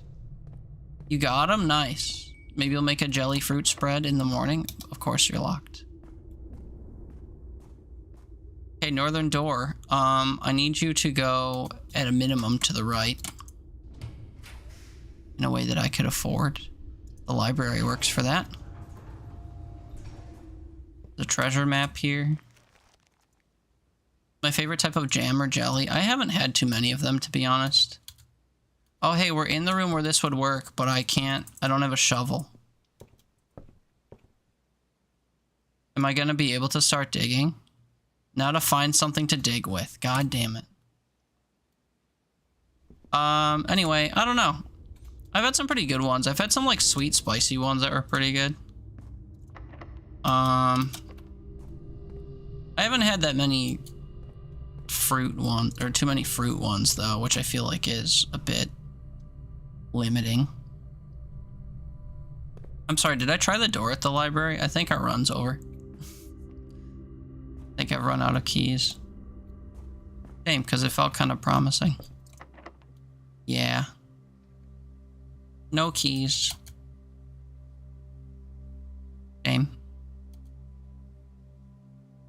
You got him? Nice. Maybe you'll make a jelly fruit spread in the morning. Of course you're locked. Okay, northern door. I need you to go at a minimum to the right. In a way that I could afford. The library works for that. The treasure map here. My favorite type of jam or jelly. I haven't had too many of them, to be honest. Oh, hey, we're in the room where this would work, but I don't have a shovel. Am I gonna be able to start digging? Now to find something to dig with. God damn it. Anyway, I don't know. I've had some pretty good ones. I've had some, like, sweet, spicy ones that were pretty good. I haven't had that many fruit ones, or too many fruit ones, though, which I feel like is a bit limiting. I'm sorry, did I try the door at the library? I think our run's over. I think I've run out of keys. Shame, because it felt kind of promising. Yeah. No keys. Shame.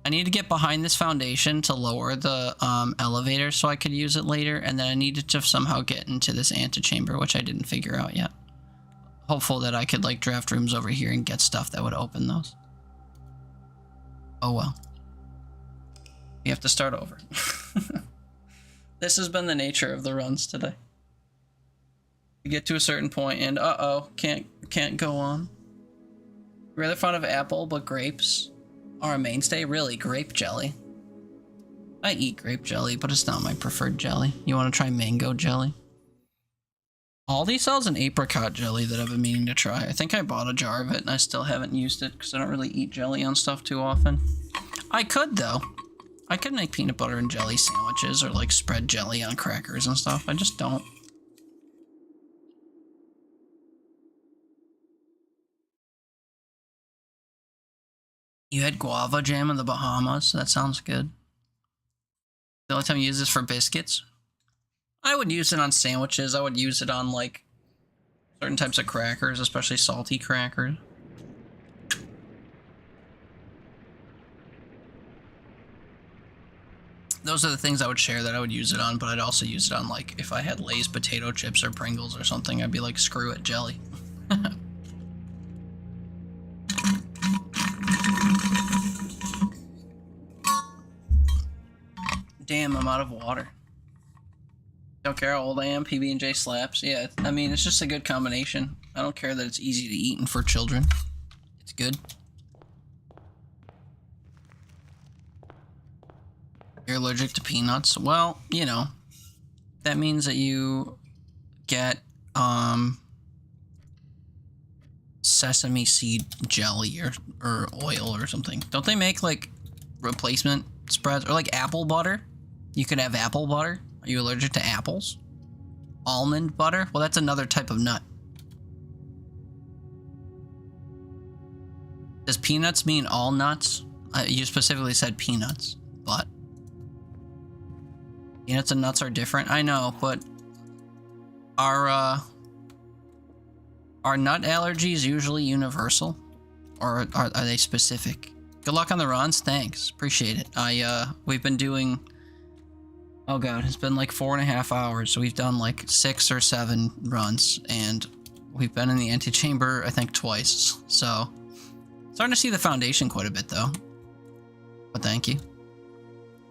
I need to get behind this foundation to lower the elevator so I could use it later, and then I needed to somehow get into this antechamber, which I didn't figure out yet. Hopeful that I could, like, draft rooms over here and get stuff that would open those. Oh well. We have to start over. This has been the nature of the runs today. You get to a certain point and uh-oh, can't go on. Rather fond of apple, but grapes are a mainstay. Really, grape jelly. I eat grape jelly, but it's not my preferred jelly. You want to try mango jelly? Aldi sells an apricot jelly that I've been meaning to try. I think I bought a jar of it and I still haven't used it because I don't really eat jelly on stuff too often. I could, though. I could make peanut butter and jelly sandwiches or, like, spread jelly on crackers and stuff. I just don't. You had guava jam in the Bahamas. That sounds good. The only time you use this for biscuits? I would use it on sandwiches. I would use it on, like, certain types of crackers, especially salty crackers. Those are the things I would share that I would use it on, but I'd also use it on, like, if I had Lay's potato chips or Pringles or something, I'd be like, screw it, jelly. Damn, I'm out of water. Don't care how old I am, PB&J slaps. Yeah, I mean, it's just a good combination. I don't care that it's easy to eat and for children. It's good. You're allergic to peanuts? Well, you know, that means that you get, sesame seed jelly or oil or something. Don't they make, like, replacement spreads? Or, like, apple butter? You could have apple butter. Are you allergic to apples? Almond butter? Well, that's another type of nut. Does peanuts mean all nuts? You specifically said peanuts, but peanuts and nuts are different. I know, but are nut allergies usually universal, or are they specific? Good luck on the runs. Thanks, appreciate it. We've been doing. Oh god, it's been like 4.5 hours. So we've done like 6 or 7 runs, and we've been in the antechamber I think twice. So starting to see the foundation quite a bit though. But thank you.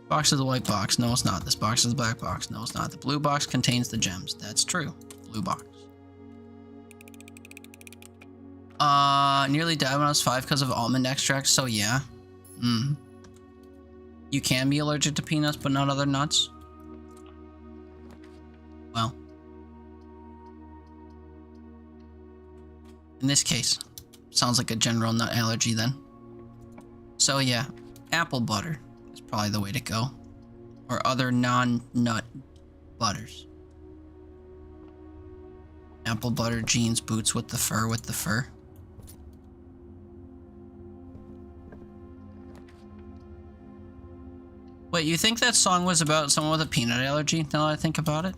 Box is the white box. No, it's not. This box is the black box. No, it's not. The blue box contains the gems. That's true. Blue box. Nearly died when I was 5 because of almond extract. So yeah. You can be allergic to peanuts, but not other nuts. Well, in this case, sounds like a general nut allergy then. So yeah, apple butter is probably the way to go. Or other non-nut butters. Apple butter, jeans, boots with the fur. Wait, you think that song was about someone with a peanut allergy, now that I think about it?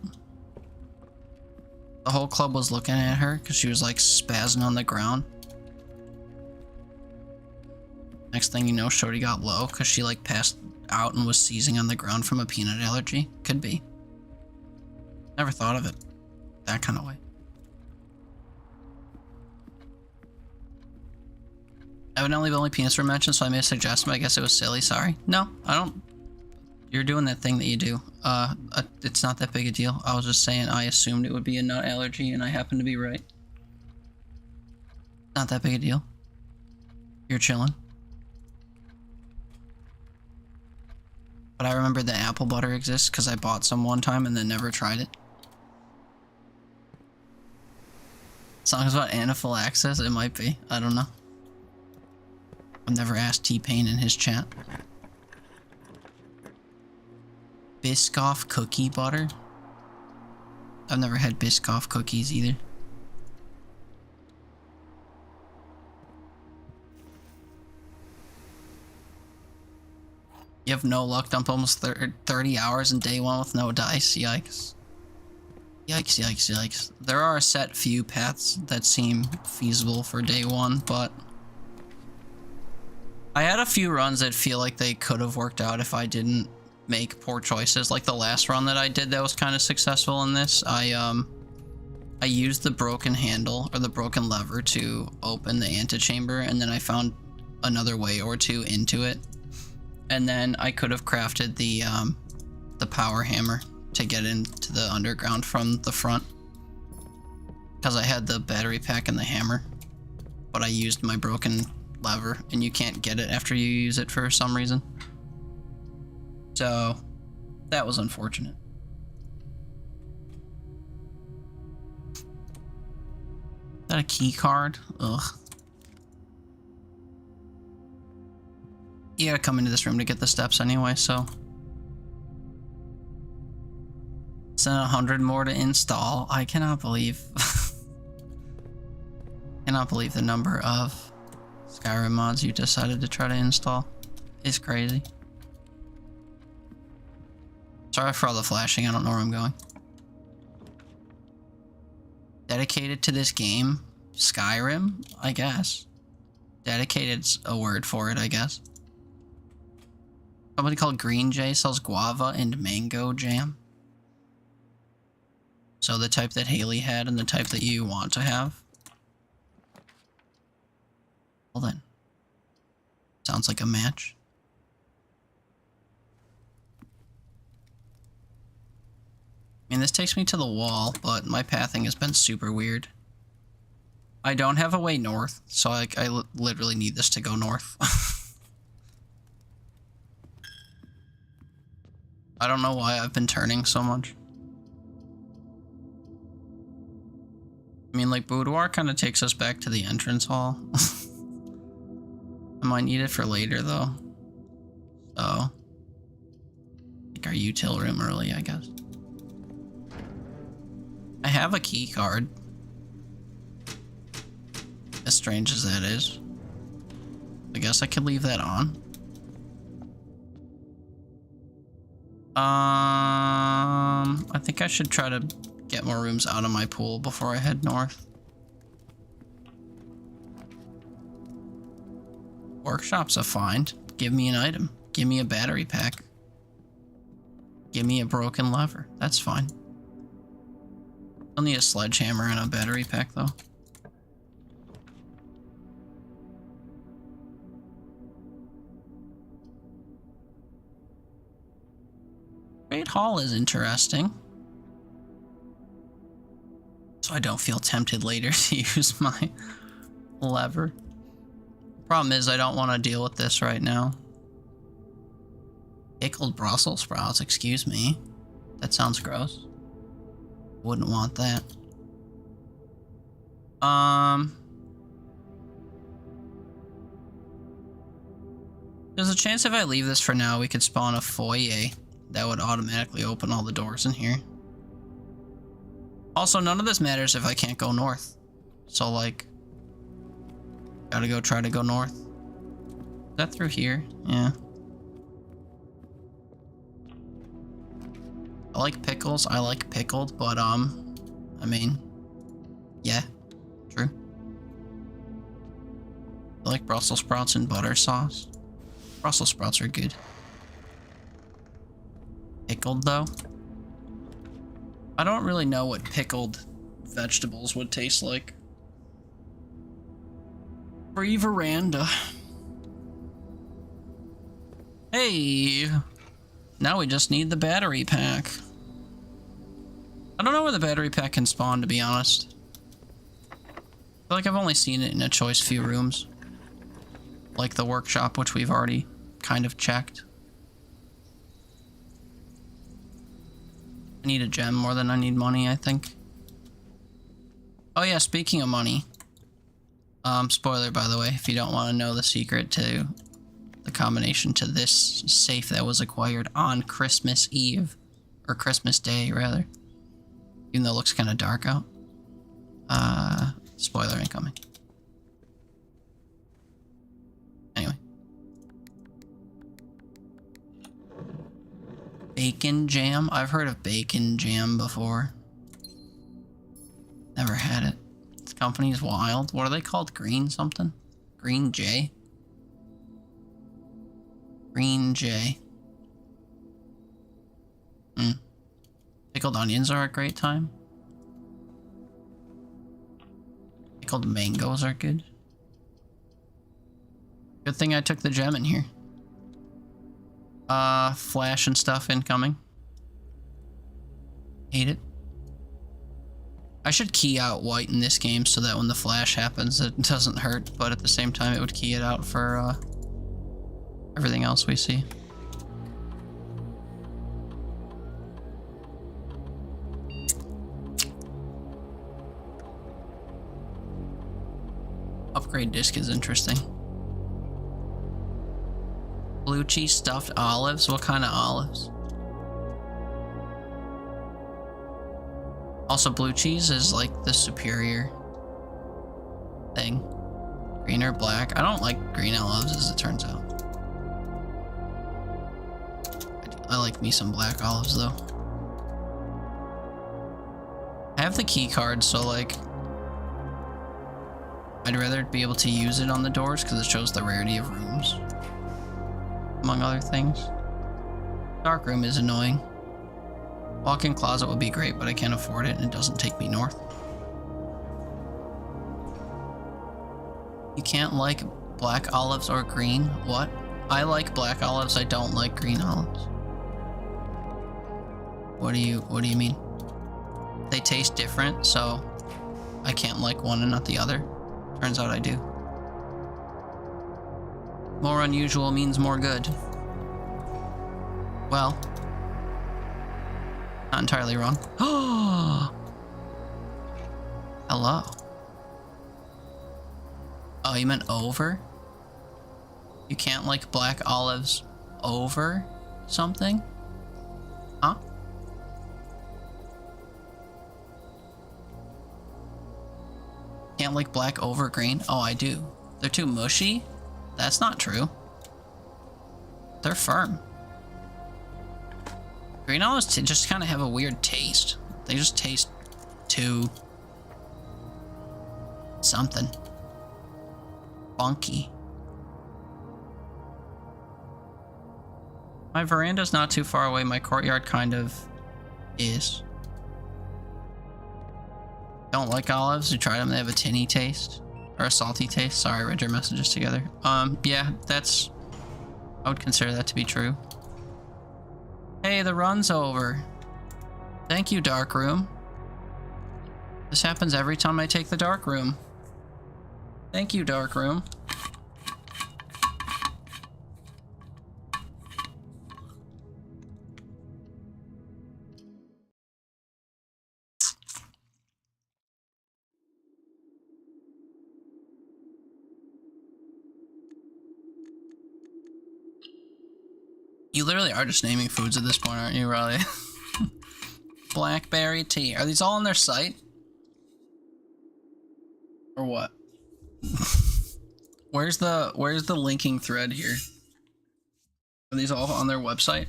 The whole club was looking at her because she was like spazzing on the ground. Next thing you know, Shorty got low because she like passed out and was seizing on the ground from a peanut allergy. Could be. Never thought of it that kind of way. Evidently the only penis were mentioned, so I made a suggestion, but I guess it was silly, sorry. No, I don't. You're doing that thing that you do. It's not that big a deal. I was just saying I assumed it would be a nut allergy, and I happen to be right. Not that big a deal. You're chilling. But I remember that apple butter exists because I bought some one time and then never tried it. Songs about anaphylaxis? It might be. I don't know. I've never asked T-Pain in his chat. Biscoff cookie butter? I've never had Biscoff cookies either. You have no luck, dumped almost 30 hours in day 1 with no dice. Yikes. Yikes, yikes, yikes. There are a set few paths that seem feasible for day 1, but I had a few runs that feel like they could have worked out if I didn't make poor choices. Like the last run that I did that was kind of successful in this. I used the broken handle or the broken lever to open the antechamber, and then I found another way or two into it. And then I could have crafted the power hammer to get into the underground from the front, because I had the battery pack and the hammer, but I used my broken lever, and you can't get it after you use it for some reason. So that was unfortunate. Is that a key card? Ugh. You gotta come into this room to get the steps anyway, so. Send 100 more to install. I cannot believe. Cannot believe the number of Skyrim mods you decided to try to install. It's crazy. Sorry for all the flashing, I don't know where I'm going. Dedicated to this game? Skyrim? I guess. Dedicated's a word for it, I guess. Somebody called Green Jay sells guava and mango jam. So the type that Haley had and the type that you want to have. Well then. Sounds like a match. I mean, this takes me to the wall, but my pathing has been super weird. I don't have a way north, so I literally need this to go north. I don't know why I've been turning so much. I mean, like, boudoir kind of takes us back to the entrance hall. I might need it for later, though. So, like our util room early, I guess. I have a key card. As strange as that is. I guess I could leave that on. I think I should try to get more rooms out of my pool before I head north. Workshop's a find. Give me an item. Give me a battery pack. Give me a broken lever. That's fine. I'll need a sledgehammer and a battery pack, though. Great Hall is interesting. So I don't feel tempted later to use my lever. Problem is, I don't want to deal with this right now. Pickled Brussels sprouts, excuse me. That sounds gross. Wouldn't want that. There's a chance if I leave this for now, we could spawn a foyer that would automatically open all the doors in here. Also, none of this matters if I can't go north. So, like, gotta go try to go north. Is that through here? Yeah. I like pickles. I like pickled, but, I mean, yeah, true. I like Brussels sprouts and butter sauce. Brussels sprouts are good. Pickled, though? I don't really know what pickled vegetables would taste like. Free veranda. Hey! Now we just need the battery pack. I don't know where the battery pack can spawn, to be honest. I feel like I've only seen it in a choice few rooms. Like the workshop, which we've already kind of checked. I need a gem more than I need money, I think. Oh yeah, speaking of money. Spoiler, by the way, if you don't want to know the secret to the combination to this safe that was acquired on Christmas Eve. Or Christmas Day, rather. Even though it looks kind of dark out. Spoiler incoming. Anyway. Bacon jam? I've heard of bacon jam before. Never had it. This company's wild. What are they called? Green something? Green J? Green J. Pickled onions are a great time. Pickled mangoes are good. Good thing I took the gem in here. Flash and stuff incoming. Hate it. I should key out white in this game so that when the flash happens it doesn't hurt, but at the same time it would key it out for everything else we see. Upgrade disc is interesting. Blue cheese stuffed olives? What kind of olives? Also, blue cheese is like the superior thing. Green or black? I don't like green olives as it turns out. I like me some black olives though. I have the key card, so like I'd rather be able to use it on the doors because it shows the rarity of rooms. Among other things. Dark room is annoying. Walk-in closet would be great, but I can't afford it and it doesn't take me north. You can't like black olives or green? What? I like black olives, I don't like green olives. What do you mean? they taste different, so I can't like one and not the other. Turns out I do. More unusual means more good. Well, not entirely wrong. Hello. Oh, you meant over? You can't like black olives over something? Huh? Can't like black over green? Oh, I do. They're too mushy? That's not true. They're firm. Green olives just kind of have a weird taste. They just taste too... something. Funky. My veranda's not too far away. My courtyard kind of is. Don't like olives? You tried them? They have a tinny taste. Or a salty taste. Sorry, I read your messages together. Yeah, that's... I would consider that to be true. Hey, the run's over. Thank you, dark room. This happens every time I take the dark room. Thank you, dark room. You literally are just naming foods at this point, aren't you, Riley? Blackberry tea. Are these all on their site? Or what? Where's the linking thread here? Are these all on their website?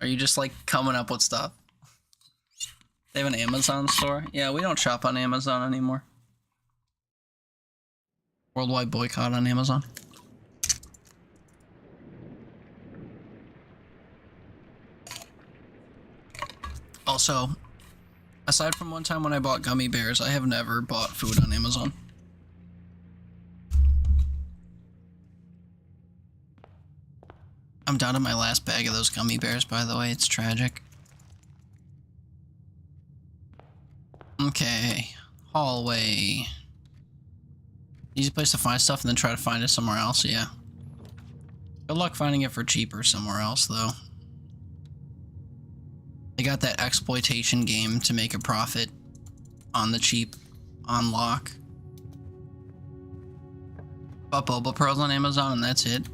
Are you just like coming up with stuff? They have an Amazon store? Yeah, we don't shop on Amazon anymore. Worldwide boycott on Amazon. Also, aside from one time when I bought gummy bears, I have never bought food on Amazon. I'm down to my last bag of those gummy bears, by the way. It's tragic. Okay. Hallway. Easy place to find stuff and then try to find it somewhere else, yeah. Good luck finding it for cheaper somewhere else, though. They got that exploitation game to make a profit on the cheap on lock. Bought boba pearls on Amazon and that's it.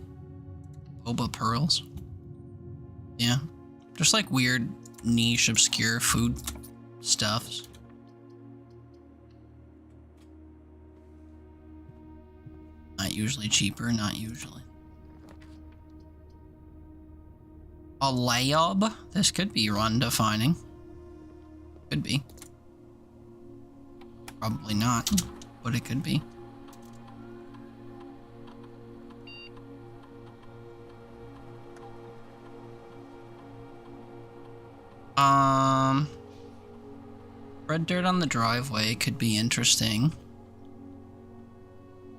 Boba pearls. Yeah. Just like weird, niche, obscure food stuffs. Not usually cheaper, not usually. A layup? This could be run defining. Could be. Probably not, but it could be. Red dirt on the driveway could be interesting.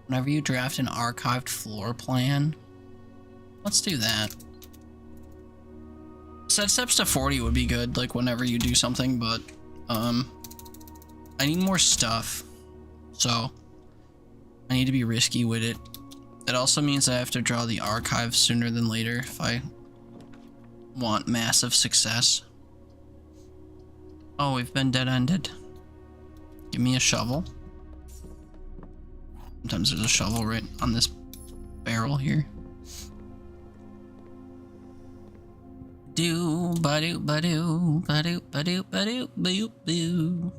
Whenever you draft an archived floor plan, let's do that. Set steps to 40 would be good, like whenever you do something, but I need more stuff, so I need to be risky with it. It also means I have to draw the archive sooner than later if I want massive success. Oh, we've been dead-ended. Give me a shovel. Sometimes there's a shovel right on this barrel here. Do ba do ba do ba do ba do ba do boo boo.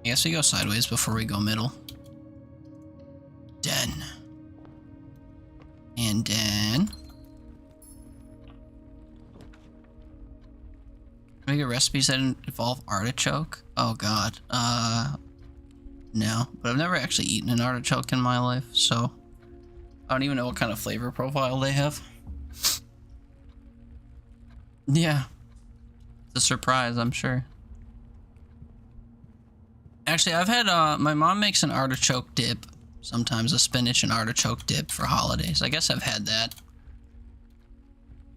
I guess we go sideways before we go middle. Den. And then can we get recipes that involve artichoke? Oh god. No. But I've never actually eaten an artichoke in my life, so I don't even know what kind of flavor profile they have. Yeah. It's a surprise, I'm sure. Actually, I've had, my mom makes an artichoke dip. Sometimes a spinach and artichoke dip for holidays. I guess I've had that.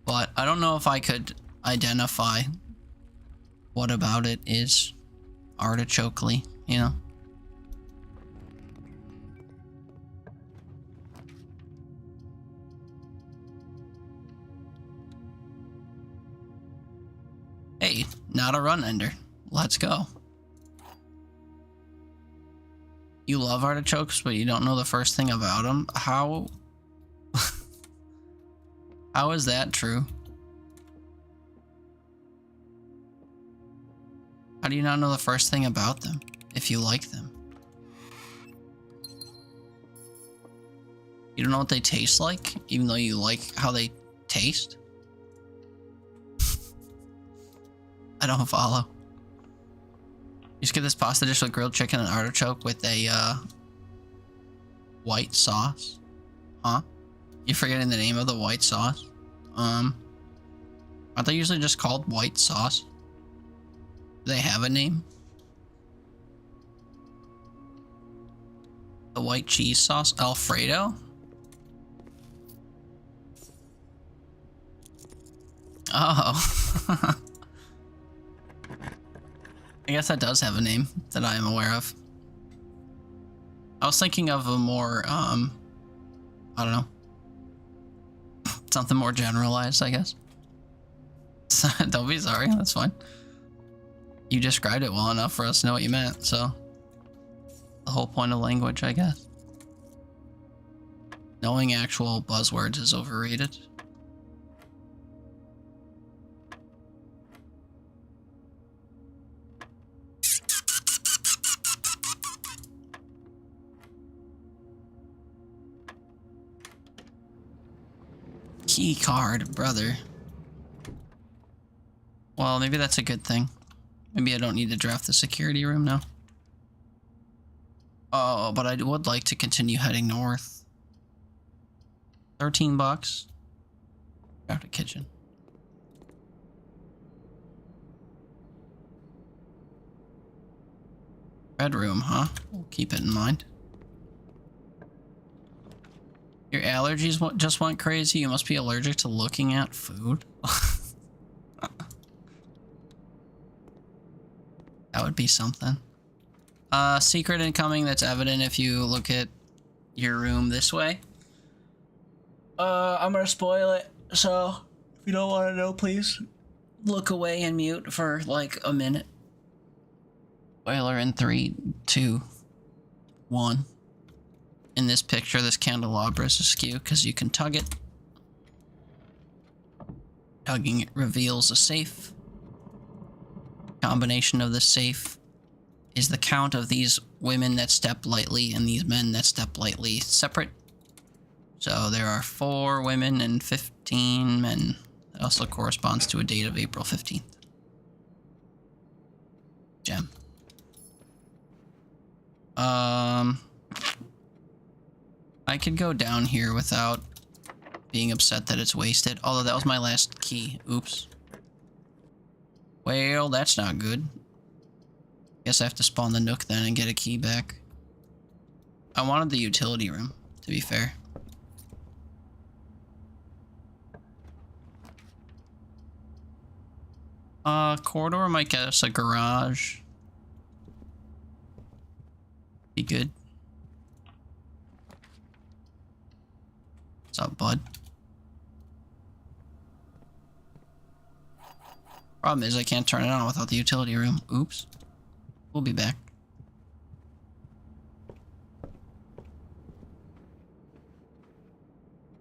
But I don't know if I could identify what about it is artichokely, you know? Hey, not a run ender. Let's go. You love artichokes, but you don't know the first thing about them? How? How is that true? How do you not know the first thing about them if you like them? You don't know what they taste like, even though you like how they taste? I don't follow. You just get this pasta dish with grilled chicken and artichoke with a white sauce. Huh? You're forgetting the name of the white sauce? Aren't they usually just called white sauce? Do they have a name? The white cheese sauce? Alfredo? Oh. I guess that does have a name that I am aware of. I was thinking of a more, I don't know. Something more generalized, I guess. Don't be sorry, that's fine. You described it well enough for us to know what you meant, so. The whole point of language, I guess. Knowing actual buzzwords is overrated. Key card, brother. Well, maybe that's a good thing. Maybe I don't need to draft the security room now. Oh, but I would like to continue heading north. 13 bucks. Out a kitchen. Bedroom, huh? We'll keep it in mind. Your allergies just went crazy. You must be allergic to looking at food. That would be something. Secret incoming that's evident if you look at your room this way. I'm gonna spoil it, so if you don't want to know, please look away and mute for like a minute. Spoiler in 3, 2, 1. In this picture, this candelabra is askew because you can tug it. Tugging it reveals a safe. Combination of the safe is the count of these women that step lightly and these men that step lightly separate. So there are 4 women and 15 men. That also corresponds to a date of April 15th. Gem. I could go down here without being upset that it's wasted. Although that was my last key. Oops. Well, that's not good. Guess I have to spawn the Nook then and get a key back. I wanted the utility room, to be fair. Corridor might get us a garage. Be good. What's up, bud? Problem is I can't turn it on without the utility room. Oops. We'll be back.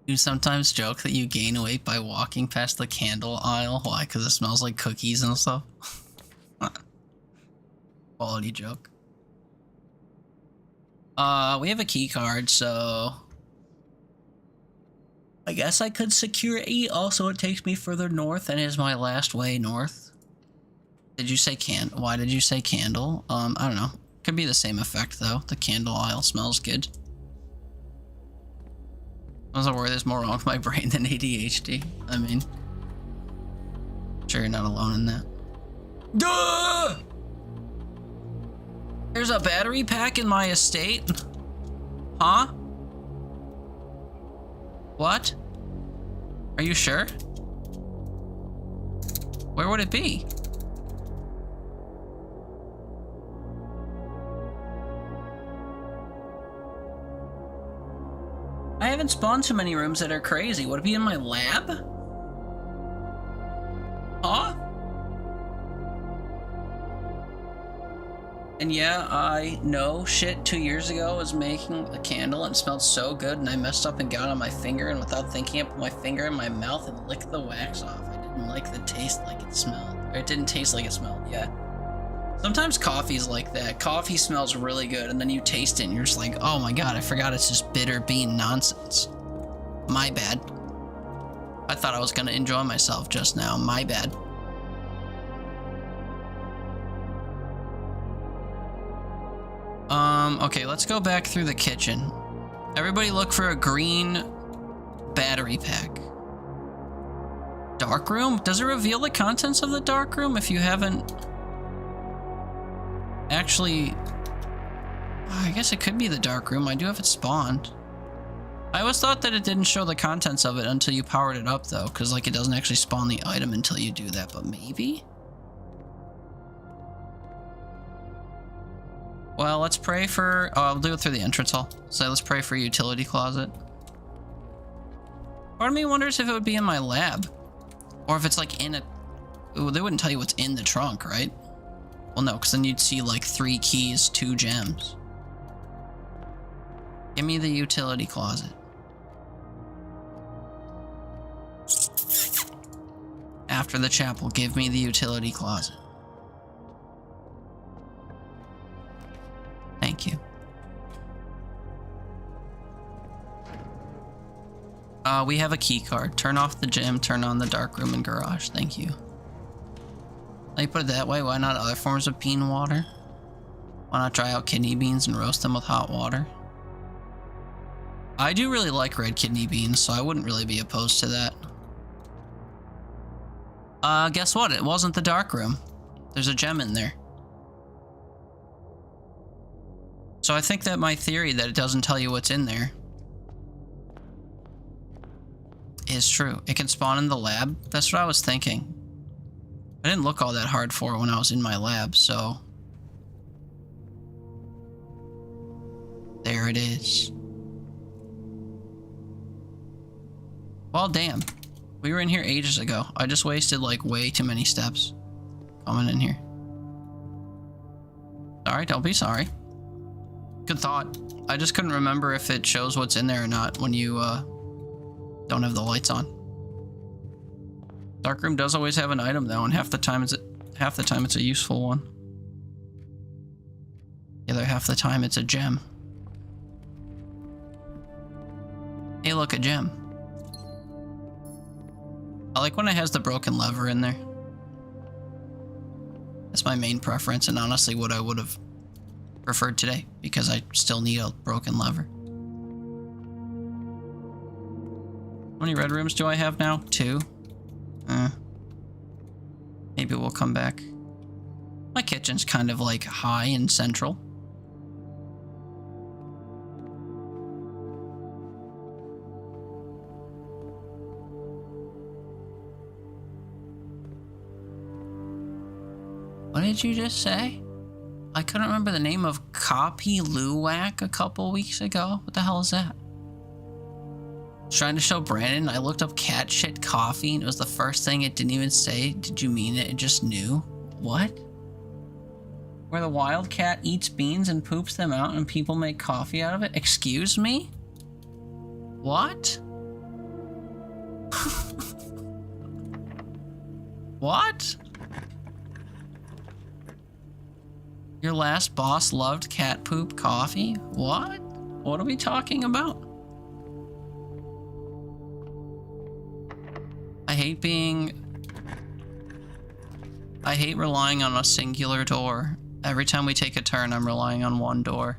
You sometimes joke that you gain weight by walking past the candle aisle. Why? Because it smells like cookies and stuff. Quality joke. We have a key card, so I guess I could secure E. Also, it takes me further north and is my last way north. Did you say why did you say candle? I don't know. Could be the same effect though. The candle aisle smells good. I was worried there's more wrong with my brain than ADHD. I mean, I'm sure you're not alone in that. Duh! There's a battery pack in my estate? Huh? What? Are you sure? Where would it be? I haven't spawned too many rooms that are crazy. Would it be in my lab? Huh? And yeah, I know shit 2 years ago I was making a candle and it smelled so good and I messed up and got on my finger and without thinking I put my finger in my mouth and licked the wax off. I didn't like the taste like it smelled. Or it didn't taste like it smelled, yeah. Sometimes coffee's like that. Coffee smells really good and then you taste it and you're just like, oh my god, I forgot it's just bitter bean nonsense. My bad. I thought I was gonna enjoy myself just now. My bad. Okay, let's go back through the kitchen. Everybody look for a green battery pack. Dark room? Does it reveal the contents of the dark room if you haven't actually... I guess it could be the dark room. I do have it spawned. I always thought that it didn't show the contents of it until you powered it up though, because like it doesn't actually spawn the item until you do that, but maybe? Well, let's pray for... Oh, I'll do it through the entrance hall. So let's pray for utility closet. Part of me wonders if it would be in my lab. Or if it's like in a... Ooh, they wouldn't tell you what's in the trunk, right? Well, no, because then you'd see like 3 keys, 2 gems. Give me the utility closet. After the chapel, give me the utility closet. Thank you. We have a key card. Turn off the gym, turn on the dark room and garage. Thank you. Let me put it that way. Why not other forms of bean water? Why not dry out kidney beans and roast them with hot water? I do really like red kidney beans, so I wouldn't really be opposed to that. Guess what? It wasn't the dark room. There's a gem in there. So I think that my theory that it doesn't tell you what's in there is true. It can spawn in the lab. That's what I was thinking. I didn't look all that hard for it when I was in my lab, so... There it is. Well, damn. We were in here ages ago. I just wasted, like, way too many steps coming in here. Sorry, don't be sorry. Good thought. I just couldn't remember if it shows what's in there or not when you, don't have the lights on. Darkroom does always have an item though, and half the time it's a useful one. The other half the time it's a gem. Hey, look, a gem. I like when it has the broken lever in there. That's my main preference, and honestly what I would have preferred today, because I still need a broken lever. How many red rooms do I have now? 2? Maybe we'll come back. My kitchen's kind of like high and central. What did you just say? I couldn't remember the name of Copy Luwak a couple weeks ago. What the hell is that? I was trying to show Brandon. I looked up cat shit coffee and it was the first thing. It didn't even say, did you mean it? It just knew. What? Where the wild cat eats beans and poops them out and people make coffee out of it? Excuse me? What? What? Your last boss loved cat poop coffee? What? What are we talking about? I hate relying on a singular door. Every time we take a turn, I'm relying on one door.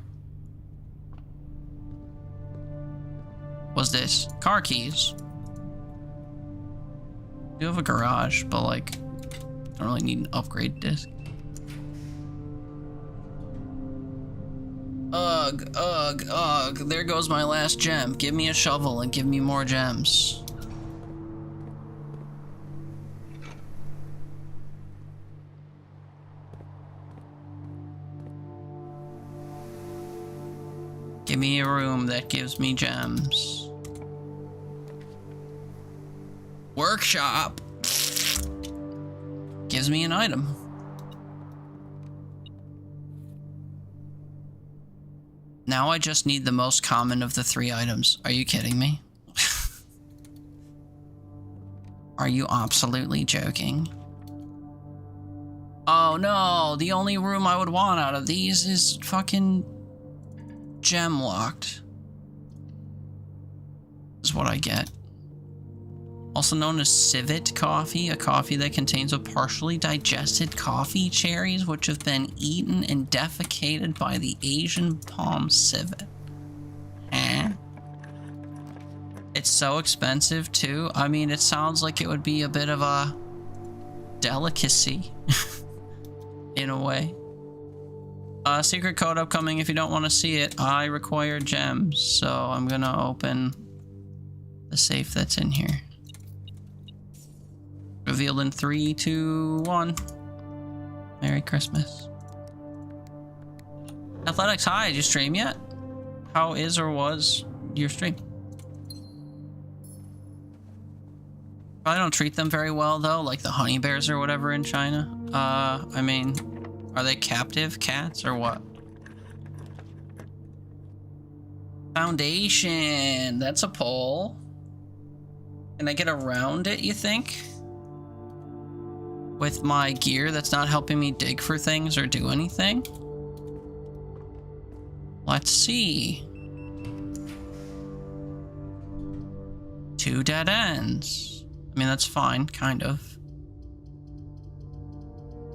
What's this? Car keys. We do have a garage, but like, I don't really need an upgrade disc. Ugh, ugh, ugh. There goes my last gem. Give me a shovel and give me more gems. Give me a room that gives me gems. Workshop. Gives me an item. Now I just need the most common of the 3 items. Are you kidding me? Are you absolutely joking? Oh no, the only room I would want out of these is fucking gem locked. Is what I get. Also known as civet coffee, a coffee that contains a partially digested coffee cherries which have been eaten and defecated by the Asian palm civet. It's so expensive too. I mean, it sounds like it would be a bit of a delicacy in a way. Secret code upcoming. If you don't want to see it, I require gems, so I'm gonna open the safe that's in here. Revealed in 3, 2, 1. Merry Christmas. Athletics, hi, did you stream yet? How is or was your stream? Probably don't treat them very well though, like the honey bears or whatever in China. I mean, are they captive cats or what? Foundation, that's a pole. Can I get around it, you think? With my gear that's not helping me dig for things or do anything? Let's see. 2 dead ends. I mean, that's fine, kind of.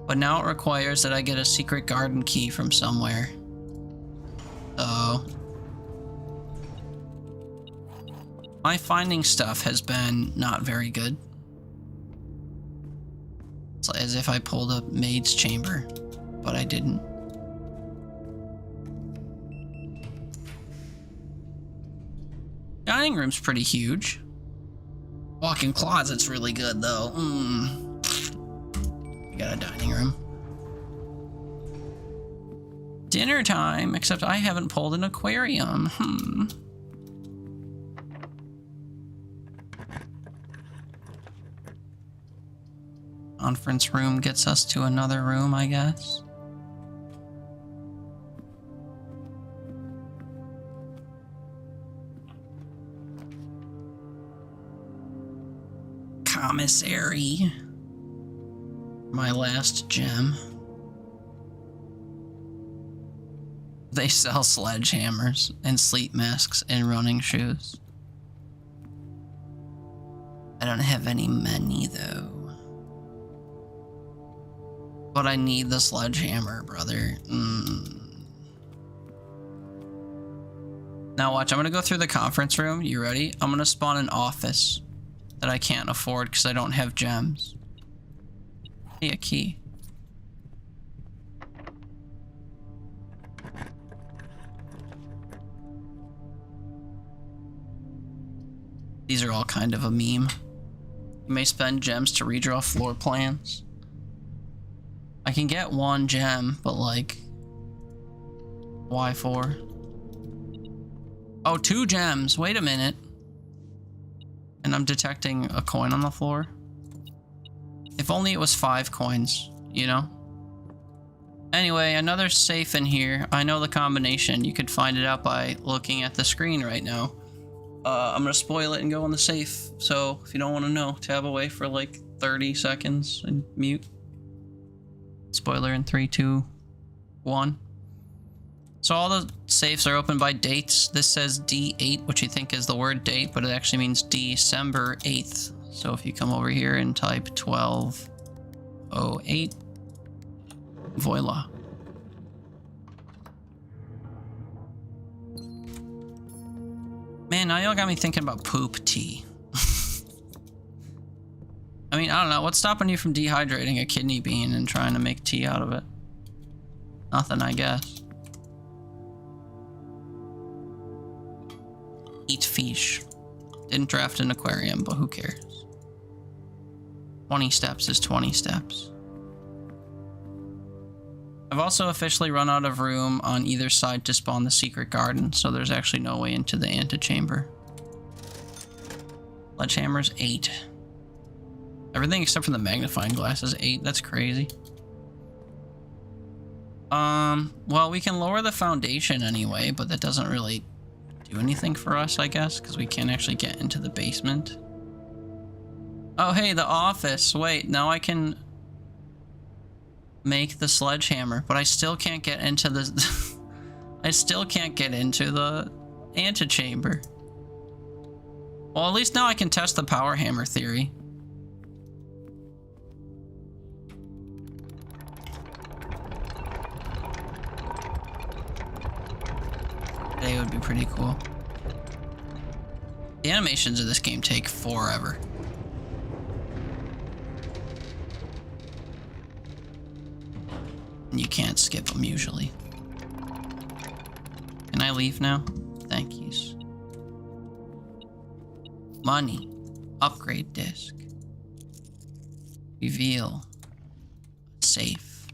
But now it requires that I get a secret garden key from somewhere. So... my finding stuff has been not very good. It's as if I pulled a maid's chamber, but I didn't. Dining room's pretty huge. Walk-in closet's really good though. We got a dining room. Dinner time, except I haven't pulled an aquarium. Conference room gets us to another room, I guess. Commissary. My last gem. They sell sledgehammers and sleep masks and running shoes. I don't have any money though. But I need the sledgehammer, brother. Now watch, I'm gonna go through the conference room. You ready? I'm gonna spawn an office that I can't afford because I don't have gems. Hey, a key. These are all kind of a meme. You may spend gems to redraw floor plans. I can get 1 gem, but like, why 4? Oh, 2 gems. Wait a minute. And I'm detecting a coin on the floor. If only it was 5 coins, you know? Anyway, another safe in here. I know the combination. You could find it out by looking at the screen right now. I'm gonna spoil it and go on the safe. So if you don't want to know, tab away for like 30 seconds and mute. Spoiler in 3, 2, 1. So all the safes are open by dates. This says D8, which you think is the word date, but it actually means December 8th. So if you come over here and type 1208, voila. Man, now y'all got me thinking about poop tea. I mean, I don't know. What's stopping you from dehydrating a kidney bean and trying to make tea out of it? Nothing, I guess. Eat fish. Didn't draft an aquarium, but who cares? 20 steps is 20 steps. I've also officially run out of room on either side to spawn the secret garden, so there's actually no way into the antechamber. Sledgehammer's 8. Everything except for the magnifying glass is 8. That's crazy. Well, we can lower the foundation anyway, but that doesn't really do anything for us, I guess, because we can't actually get into the basement. Oh, hey, the office. Wait, now I can make the sledgehammer, but I still can't get into the... I still can't get into the antechamber. Well, at least now I can test the power hammer theory. Today would be pretty cool. The animations of this game take forever. And you can't skip them usually. Can I leave now? Thank yous. Money. Upgrade disc. Reveal. Safe.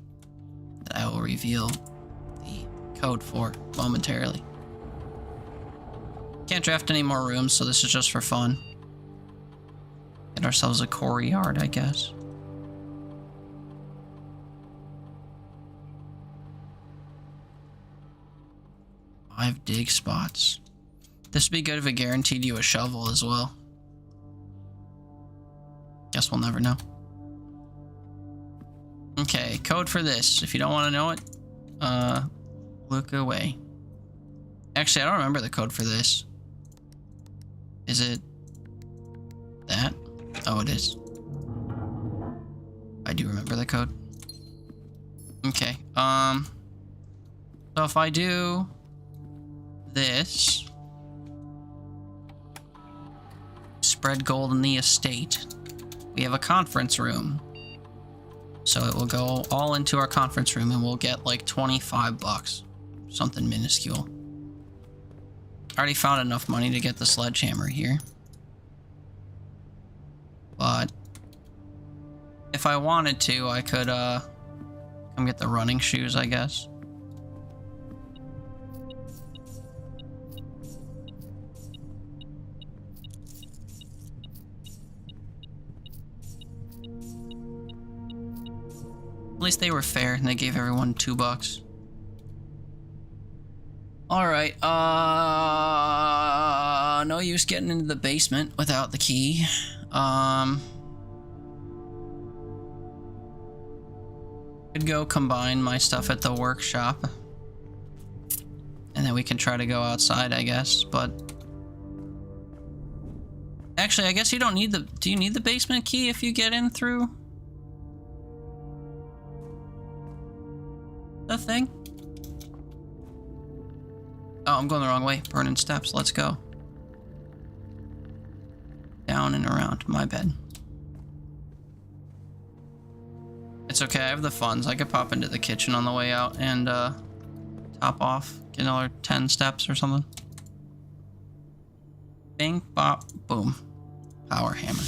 That I will reveal the code for momentarily. Can't draft any more rooms, so this is just for fun. Get ourselves a core yard, I guess. Five dig spots. This would be good if it guaranteed you a shovel as well. Guess we'll never know. Okay, code for this. If you don't want to know it, look away. Actually, I don't remember the code for this. Is it that? Oh, it is. I do remember the code. Okay, so if I do this, spread gold in the estate, we have a conference room. So it will go all into our conference room and we'll get like 25 bucks. Something minuscule. I already found enough money to get the sledgehammer here. But if I wanted to, I could come get the running shoes, I guess. At least they were fair and they gave everyone $2. Alright, no use getting into the basement without the key. Could go combine my stuff at the workshop. And then we can try to go outside, I guess, but... Actually, I guess you don't need the... Do you need the basement key if you get in through the thing? Oh, I'm going the wrong way. Burning steps. Let's go. Down and around. My bed. It's okay. I have the funds. I could pop into the kitchen on the way out and top off. Get another 10 steps or something. Bing, bop, boom. Power hammer.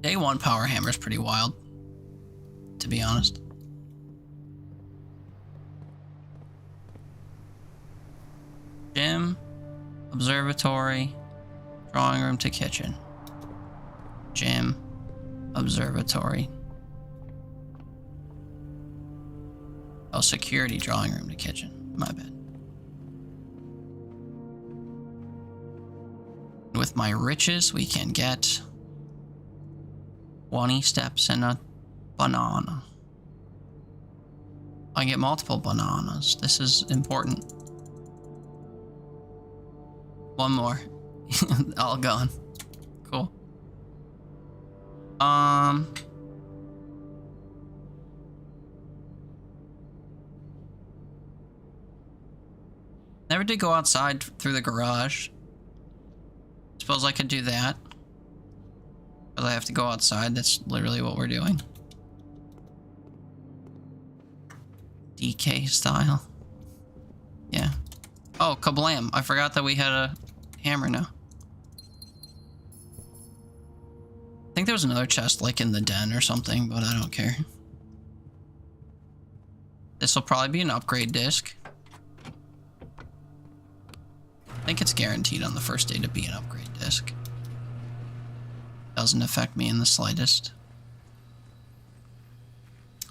Day 1 power hammer is pretty wild, to be honest. Gym, observatory, drawing room to kitchen. Gym, observatory. Oh, security, drawing room to kitchen. My bad. With my riches, we can get 20 steps and a banana. I get multiple bananas. This is important. One more. All gone. Cool. Never did go outside through the garage. Suppose I could do that. But I have to go outside. That's literally what we're doing. DK style. Yeah. Oh, kablam. I forgot that we had a hammer now. think there was another chest like in the den or something, but I don't care. This will probably be an upgrade disc. I think it's guaranteed on the first day to be an upgrade disc. Doesn't affect me in the slightest.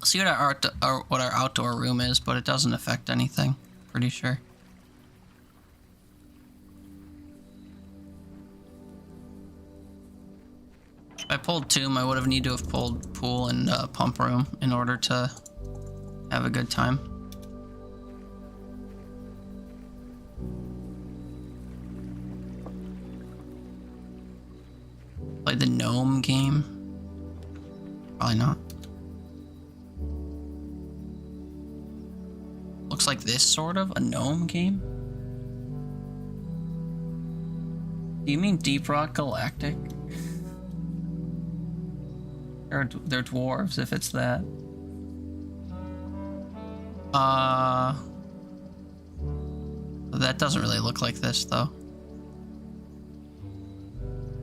See what our outdoor room is, but it doesn't affect anything. Pretty sure. If I pulled Tomb, I would have needed to have pulled Pool and Pump Room in order to have a good time. Play the Gnome game? Probably not. Looks like this sort of a Gnome game? Do you mean Deep Rock Galactic? They're dwarves if it's that. That doesn't really look like this though.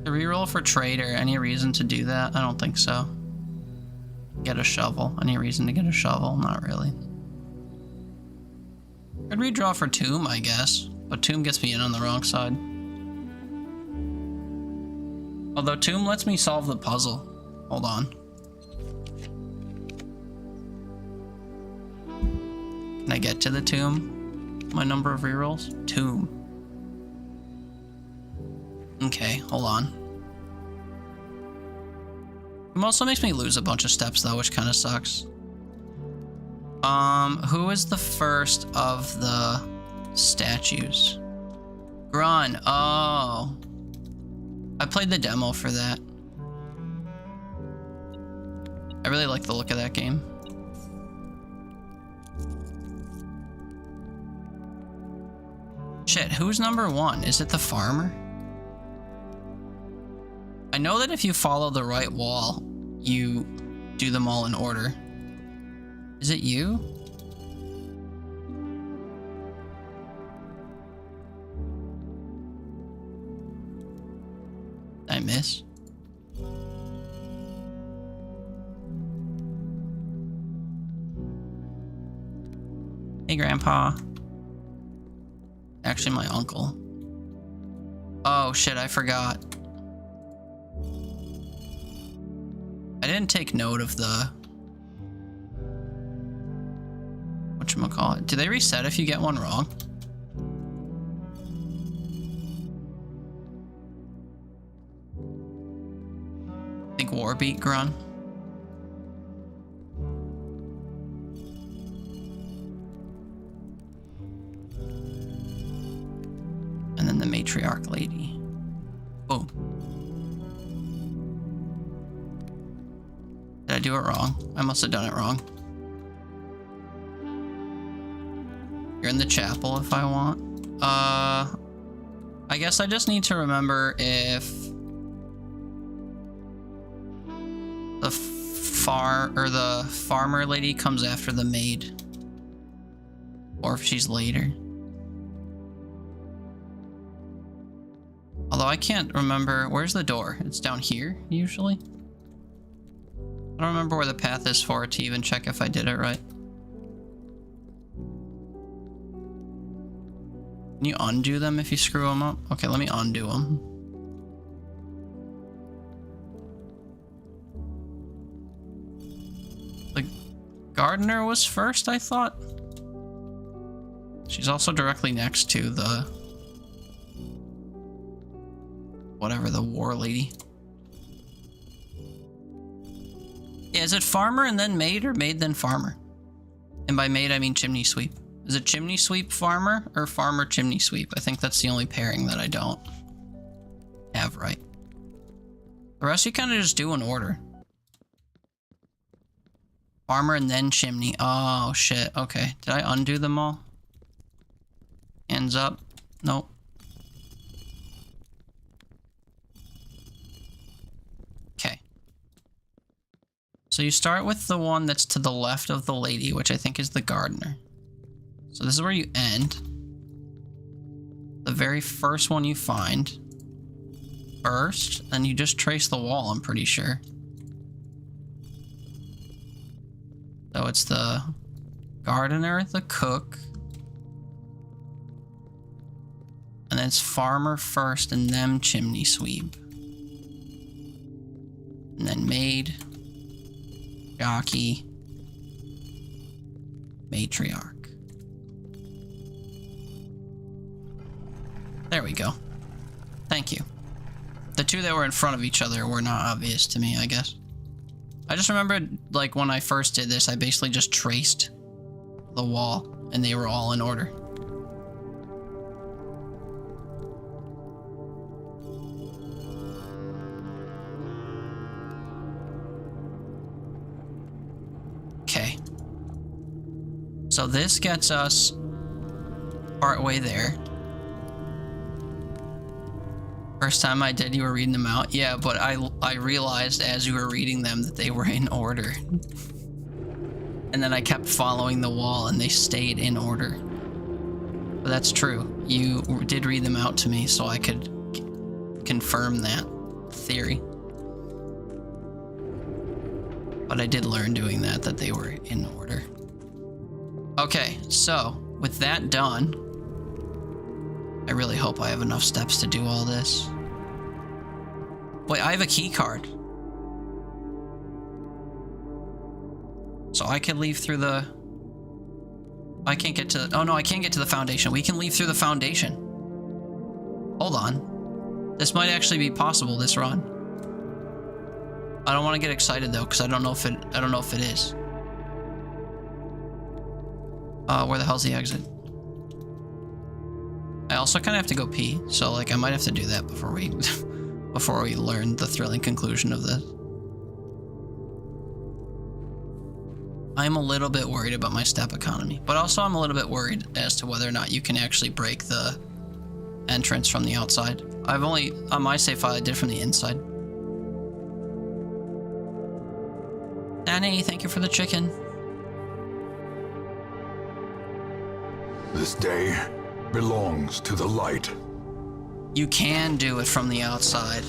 The reroll for Trader, any reason to do that? I don't think so. Get a shovel. Any reason to get a shovel? Not really. Could redraw for Tomb, I guess. But Tomb gets me in on the wrong side. Although Tomb lets me solve the puzzle. Hold on. Can I get to the Tomb? My number of rerolls? Tomb. Okay, hold on. It also makes me lose a bunch of steps though, which kind of sucks. Who is the first of the statues? Grun. Oh. I played the demo for that. I really like the look of that game. Shit, who's number one? Is it the farmer? I know that if you follow the right wall, you do them all in order. Is it you? Did I miss? Hey, Grandpa. Actually, my uncle. Oh, shit, I forgot. I didn't take note of the... whatchamacallit. Do they reset if you get one wrong? I think Warbeat Grun. And then the Matriarch Lady. Boom. Did I do it wrong? I must have done it wrong. You're in the chapel if I want. I guess I just need to remember if the farmer lady comes after the maid, or if she's later. Although I can't remember, where's the door? It's down here usually. I don't remember where the path is for it to even check if I did it right. Can you undo them if you screw them up? Okay, let me undo them. The gardener was first, I thought. She's also directly next to the... whatever, the war lady. Yeah, is it farmer and then maid, or maid then farmer? And by maid, I mean chimney sweep. Is it chimney sweep farmer, or farmer chimney sweep? I think that's the only pairing that I don't have right. The rest you kind of just do in order. Farmer and then chimney. Oh, shit. Okay. Did I undo them all? Hands up. Nope. Okay. So you start with the one that's to the left of the lady, which I think is the gardener. So this is where you end. The very first one you find. first, then you just trace the wall, I'm pretty sure. So it's the gardener, the cook, and then it's farmer first and then chimney sweep. And then maid, jockey, matriarch. There we go. Thank you. The two that were in front of each other were not obvious to me, I guess. I just remembered, like, when I first did this, I basically just traced the wall, and they were all in order. Okay. So this gets us partway there. First time I did, you were reading them out. Yeah, but I realized as you were reading them that they were in order. And then I kept following the wall and they stayed in order. But that's true. You did read them out to me so I could confirm that theory. But I did learn doing that they were in order. Okay, so with that done, I really hope I have enough steps to do all this. Wait, I have a key card. So I can leave through the... I can't get to... Oh no, I can't get to the foundation. We can leave through the foundation. Hold on. This might actually be possible, this run. I don't want to get excited though, because I don't know if it is. Where the hell's the exit? I also kind of have to go pee, so like I might have to do that before we before we learn the thrilling conclusion of this. I'm a little bit worried about my step economy, but also I'm a little bit worried as to whether or not you can actually break the entrance from the outside. I've only, on my save file, I did from the inside. Danny, thank you for the chicken. This day belongs to the light. You can do it from the outside.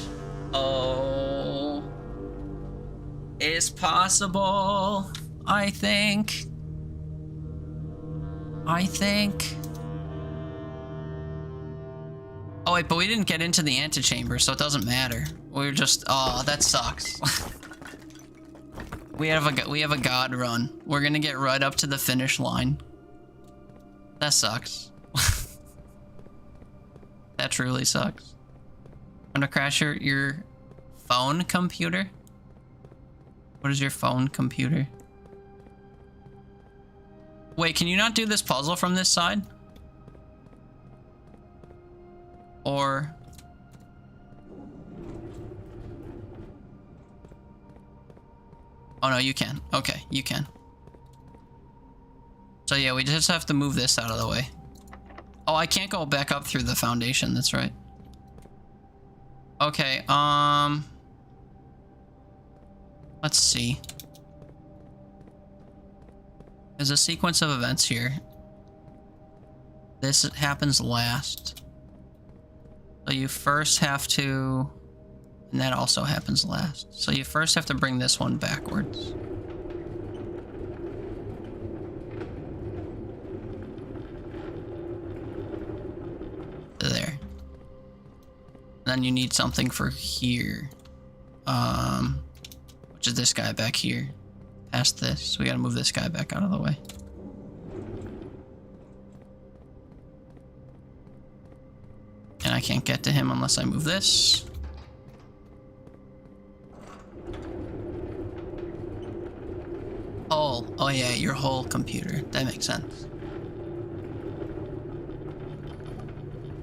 Oh. It's possible. I think. Oh wait, but we didn't get into the antechamber, so it doesn't matter. We're just, oh, that sucks. We have a god run. We're gonna get right up to the finish line. That sucks. That truly sucks. I'm gonna crash your phone computer? What is your phone computer? Wait, can you not do this puzzle from this side? Or... Oh no, you can. Okay, you can. So yeah, we just have to move this out of the way. Oh, I can't go back up through the foundation, that's right. Okay, let's see. There's a sequence of events here. This happens last. So you first have to... And that also happens last. So you first have to bring this one backwards. There. Then you need something for here. Which is this guy back here. Past this. So we gotta move this guy back out of the way. And I can't get to him unless I move this. Oh yeah, your whole computer. That makes sense.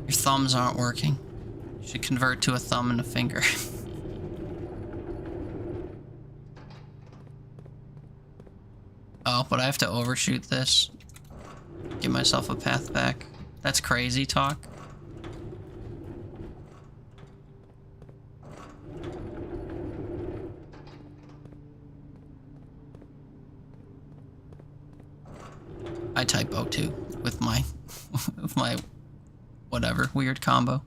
Your thumbs aren't working. You should convert to a thumb and a finger. Oh, but I have to overshoot this. Give myself a path back. That's crazy talk. I typo too with my with my whatever weird combo.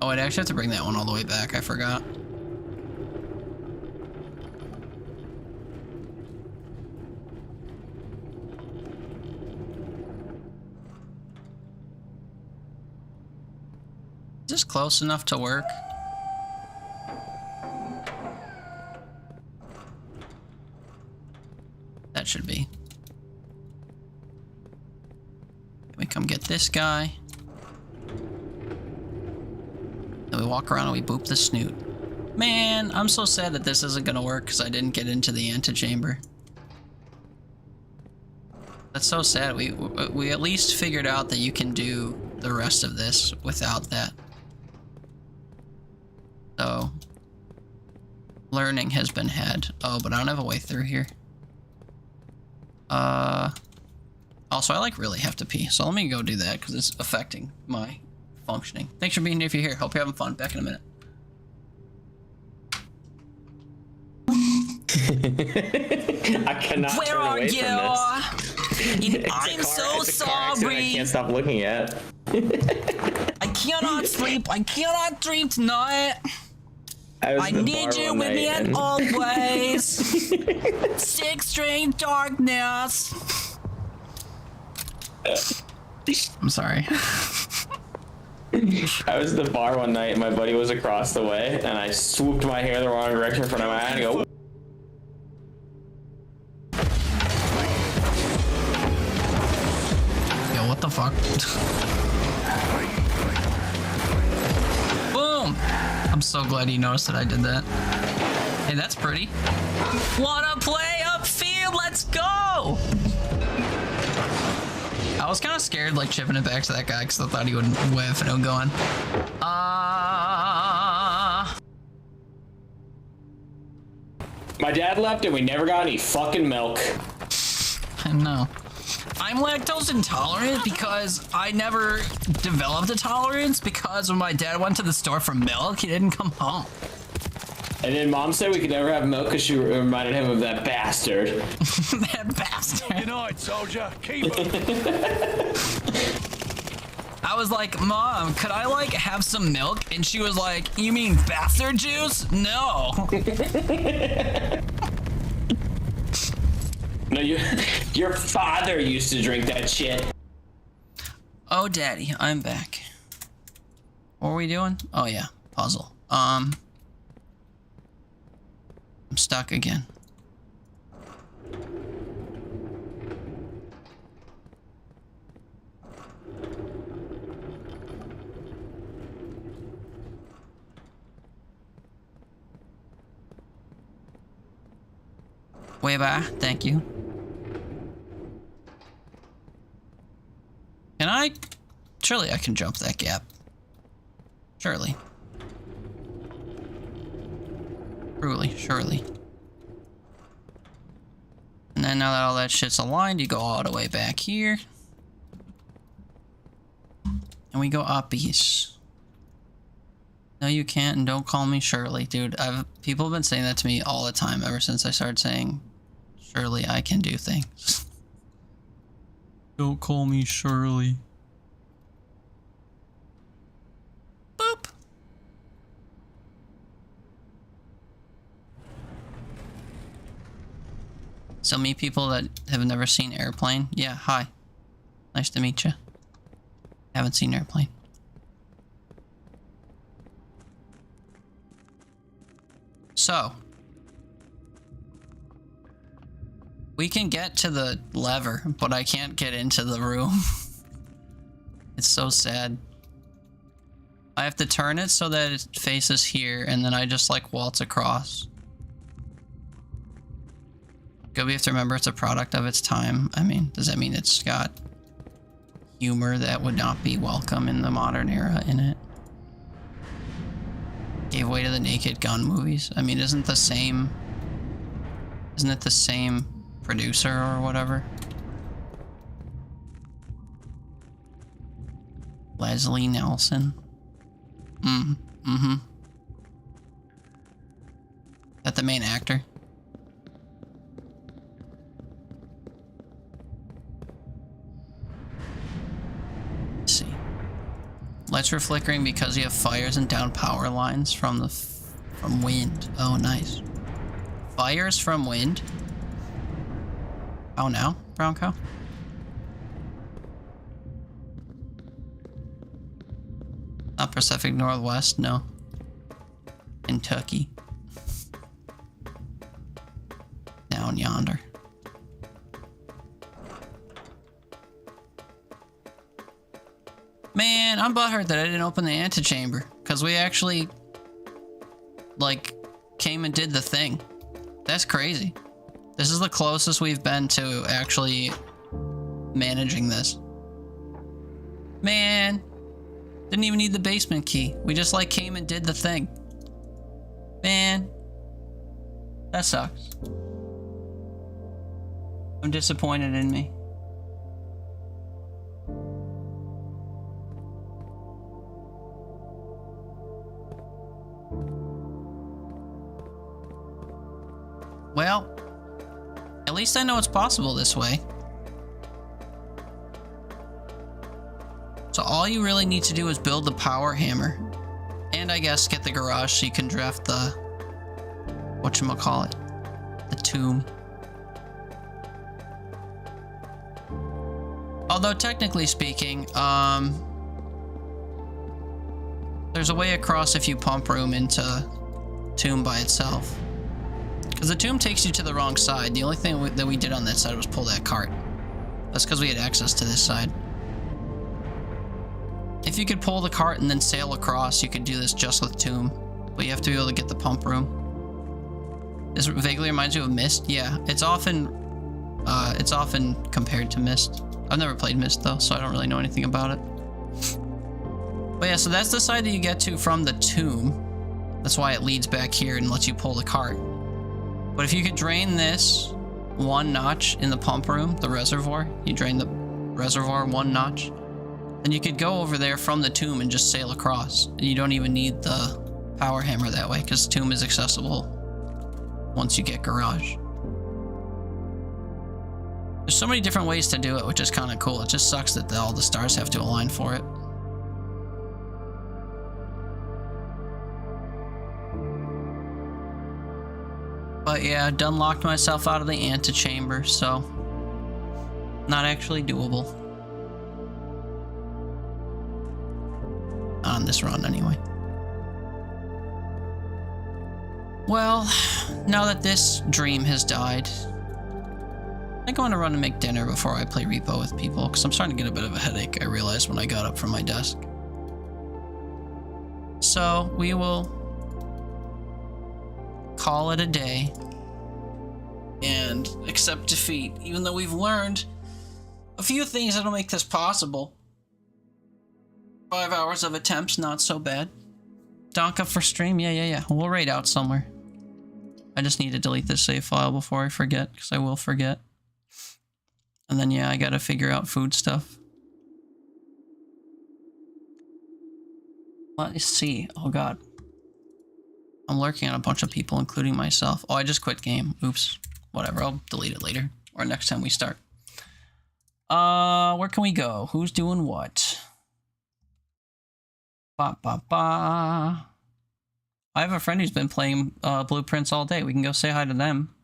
Oh, I'd actually have to bring that one all the way back. I forgot. Is this close enough to work? That should be. Can we come get this guy? Then we walk around and we boop the snoot. Man, I'm so sad that this isn't gonna work because I didn't get into the antechamber. That's so sad. We at least figured out that you can do the rest of this without that. So, learning has been had. Oh, but I don't have a way through here. Also, I like really have to pee, so let me go do that because it's affecting my functioning. Thanks for being here if you're here. Hope you're having fun. Back in a minute. I cannot Where turn are away you? from this. I'm so It's a car accident I sorry. can't stop looking at. I cannot sleep. I cannot dream tonight. I need you with me at always. Six string darkness. I'm sorry. I was at the bar one night and my buddy was across the way and I swooped my hair the wrong direction in front of my eye and I go, Yo, what the fuck? Boom! I'm so glad you noticed that I did that. Hey, that's pretty. Wanna play upfield? Let's go! I was kind of scared, like, chipping it back to that guy because I thought he would whiff and it would go in. my dad left and we never got any fucking milk. I know. I'm lactose intolerant because I never developed a tolerance because when my dad went to the store for milk, he didn't come home. And then mom said we could never have milk because she reminded him of that bastard. That bastard. Good night, soldier. Keep it. I was like, Mom, could I, like, have some milk? And she was like, you mean bastard juice? No. No, your father used to drink that shit. Oh, Daddy, I'm back. What are we doing? Oh, yeah, puzzle. I'm stuck again. Way back, thank you. Can I? Surely I can jump that gap. Surely. Surely. And then now that all that shit's aligned, you go all the way back here. And we go uppies. No, you can't, and don't call me Shirley. Dude, people have been saying that to me all the time ever since I started saying, Shirley, I can do things. Don't call me Shirley. Boop. So meet people that have never seen Airplane. Yeah, hi. Nice to meet you. Haven't seen Airplane. So, we can get to the lever, but I can't get into the room. It's so sad. I have to turn it so that it faces here, and then I just like waltz across. Gobi, have to remember it's a product of its time. I mean, does that mean it's got humor that would not be welcome in the modern era in it? Gave way to the Naked Gun movies. I mean, isn't it the same producer or whatever? Leslie Nelson. Is that the main actor? Let's see. Lights were flickering because you have fires and down power lines from the from wind. Oh, nice. Fires from wind. How now, brown cow? Not Pacific Northwest, no. Kentucky. Down yonder. Man, I'm butthurt that I didn't open the antechamber, because we actually, like, came and did the thing. That's crazy. This is the closest we've been to actually managing this. Man, didn't even need the basement key. We just, like, came and did the thing. Man, that sucks. I'm disappointed in me. Well, at least I know it's possible this way. So all you really need to do is build the power hammer. And I guess get the garage so you can draft the... whatchamacallit? The tomb. Although technically speaking, there's a way across if you pump room into tomb by itself. Because the tomb takes you to the wrong side. The only thing that we did on that side was pull that cart. That's because we had access to this side. If you could pull the cart and then sail across, you could do this just with tomb. But you have to be able to get the pump room. This vaguely reminds you of Myst. Yeah, it's often compared to Myst. I've never played Myst though, so I don't really know anything about it. But yeah, so that's the side that you get to from the tomb. That's why it leads back here and lets you pull the cart. But if you could drain this one notch in the pump room, the reservoir, you drain the reservoir one notch, then you could go over there from the tomb and just sail across. And you don't even need the power hammer that way, because tomb is accessible once you get garage. There's so many different ways to do it, which is kind of cool. It just sucks that all the stars have to align for it. But yeah, done locked myself out of the antechamber, so not actually doable. On this run, anyway. Well, now that this dream has died, I think I want to run and make dinner before I play repo with people, because I'm starting to get a bit of a headache, I realized when I got up from my desk. So, we will call it a day and accept defeat, even though we've learned a few things that'll make this possible. 5 hours of attempts, not so bad. Donka for stream, yeah. We'll raid out somewhere. I just need to delete this save file before I forget, because I will forget. And then yeah, I gotta figure out food stuff. Let's see. Oh god. I'm lurking on a bunch of people, including myself. Oh, I just quit game. Oops. Whatever, I'll delete it later. Or next time we start. Where can we go? Who's doing what? Ba ba ba. I have a friend who's been playing Blueprints all day. We can go say hi to them.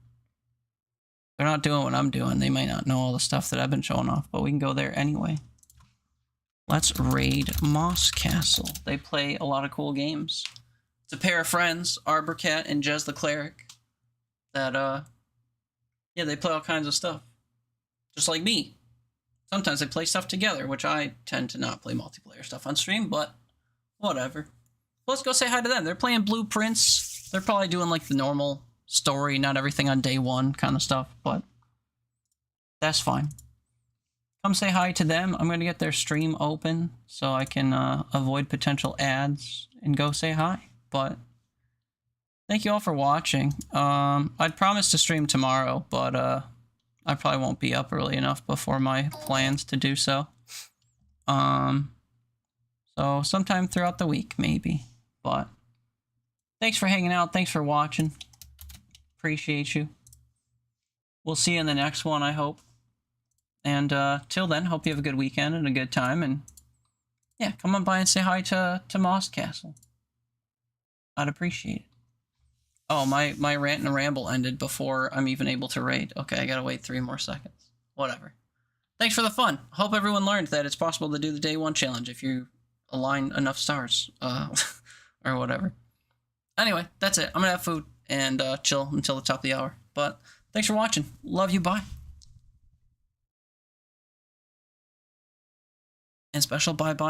They're not doing what I'm doing. They might not know all the stuff that I've been showing off, but we can go there anyway. Let's raid Moss Castle. They play a lot of cool games. It's a pair of friends, Arborcat and Jez the Cleric, that, yeah, they play all kinds of stuff. Just like me. Sometimes they play stuff together, which I tend to not play multiplayer stuff on stream, but whatever. Let's go say hi to them. They're playing Blueprints. They're probably doing, like, the normal story, not everything on day one kind of stuff, but that's fine. Come say hi to them. I'm going to get their stream open so I can avoid potential ads and go say hi. But thank you all for watching. I'd promise to stream tomorrow, but I probably won't be up early enough before my plans to do so. So sometime throughout the week, maybe. But thanks for hanging out. Thanks for watching. Appreciate you. We'll see you in the next one, I hope. And till then, hope you have a good weekend and a good time. And Yeah, come on by and say hi to Moss Castle. I'd appreciate it. Oh, my rant and ramble ended before I'm even able to raid. Okay, I gotta wait 3 more seconds. Whatever. Thanks for the fun. Hope everyone learned that it's possible to do the day 1 challenge if you align enough stars. Or whatever. Anyway, that's it. I'm gonna have food and chill until the top of the hour. But thanks for watching. Love you. Bye. And special bye-bye.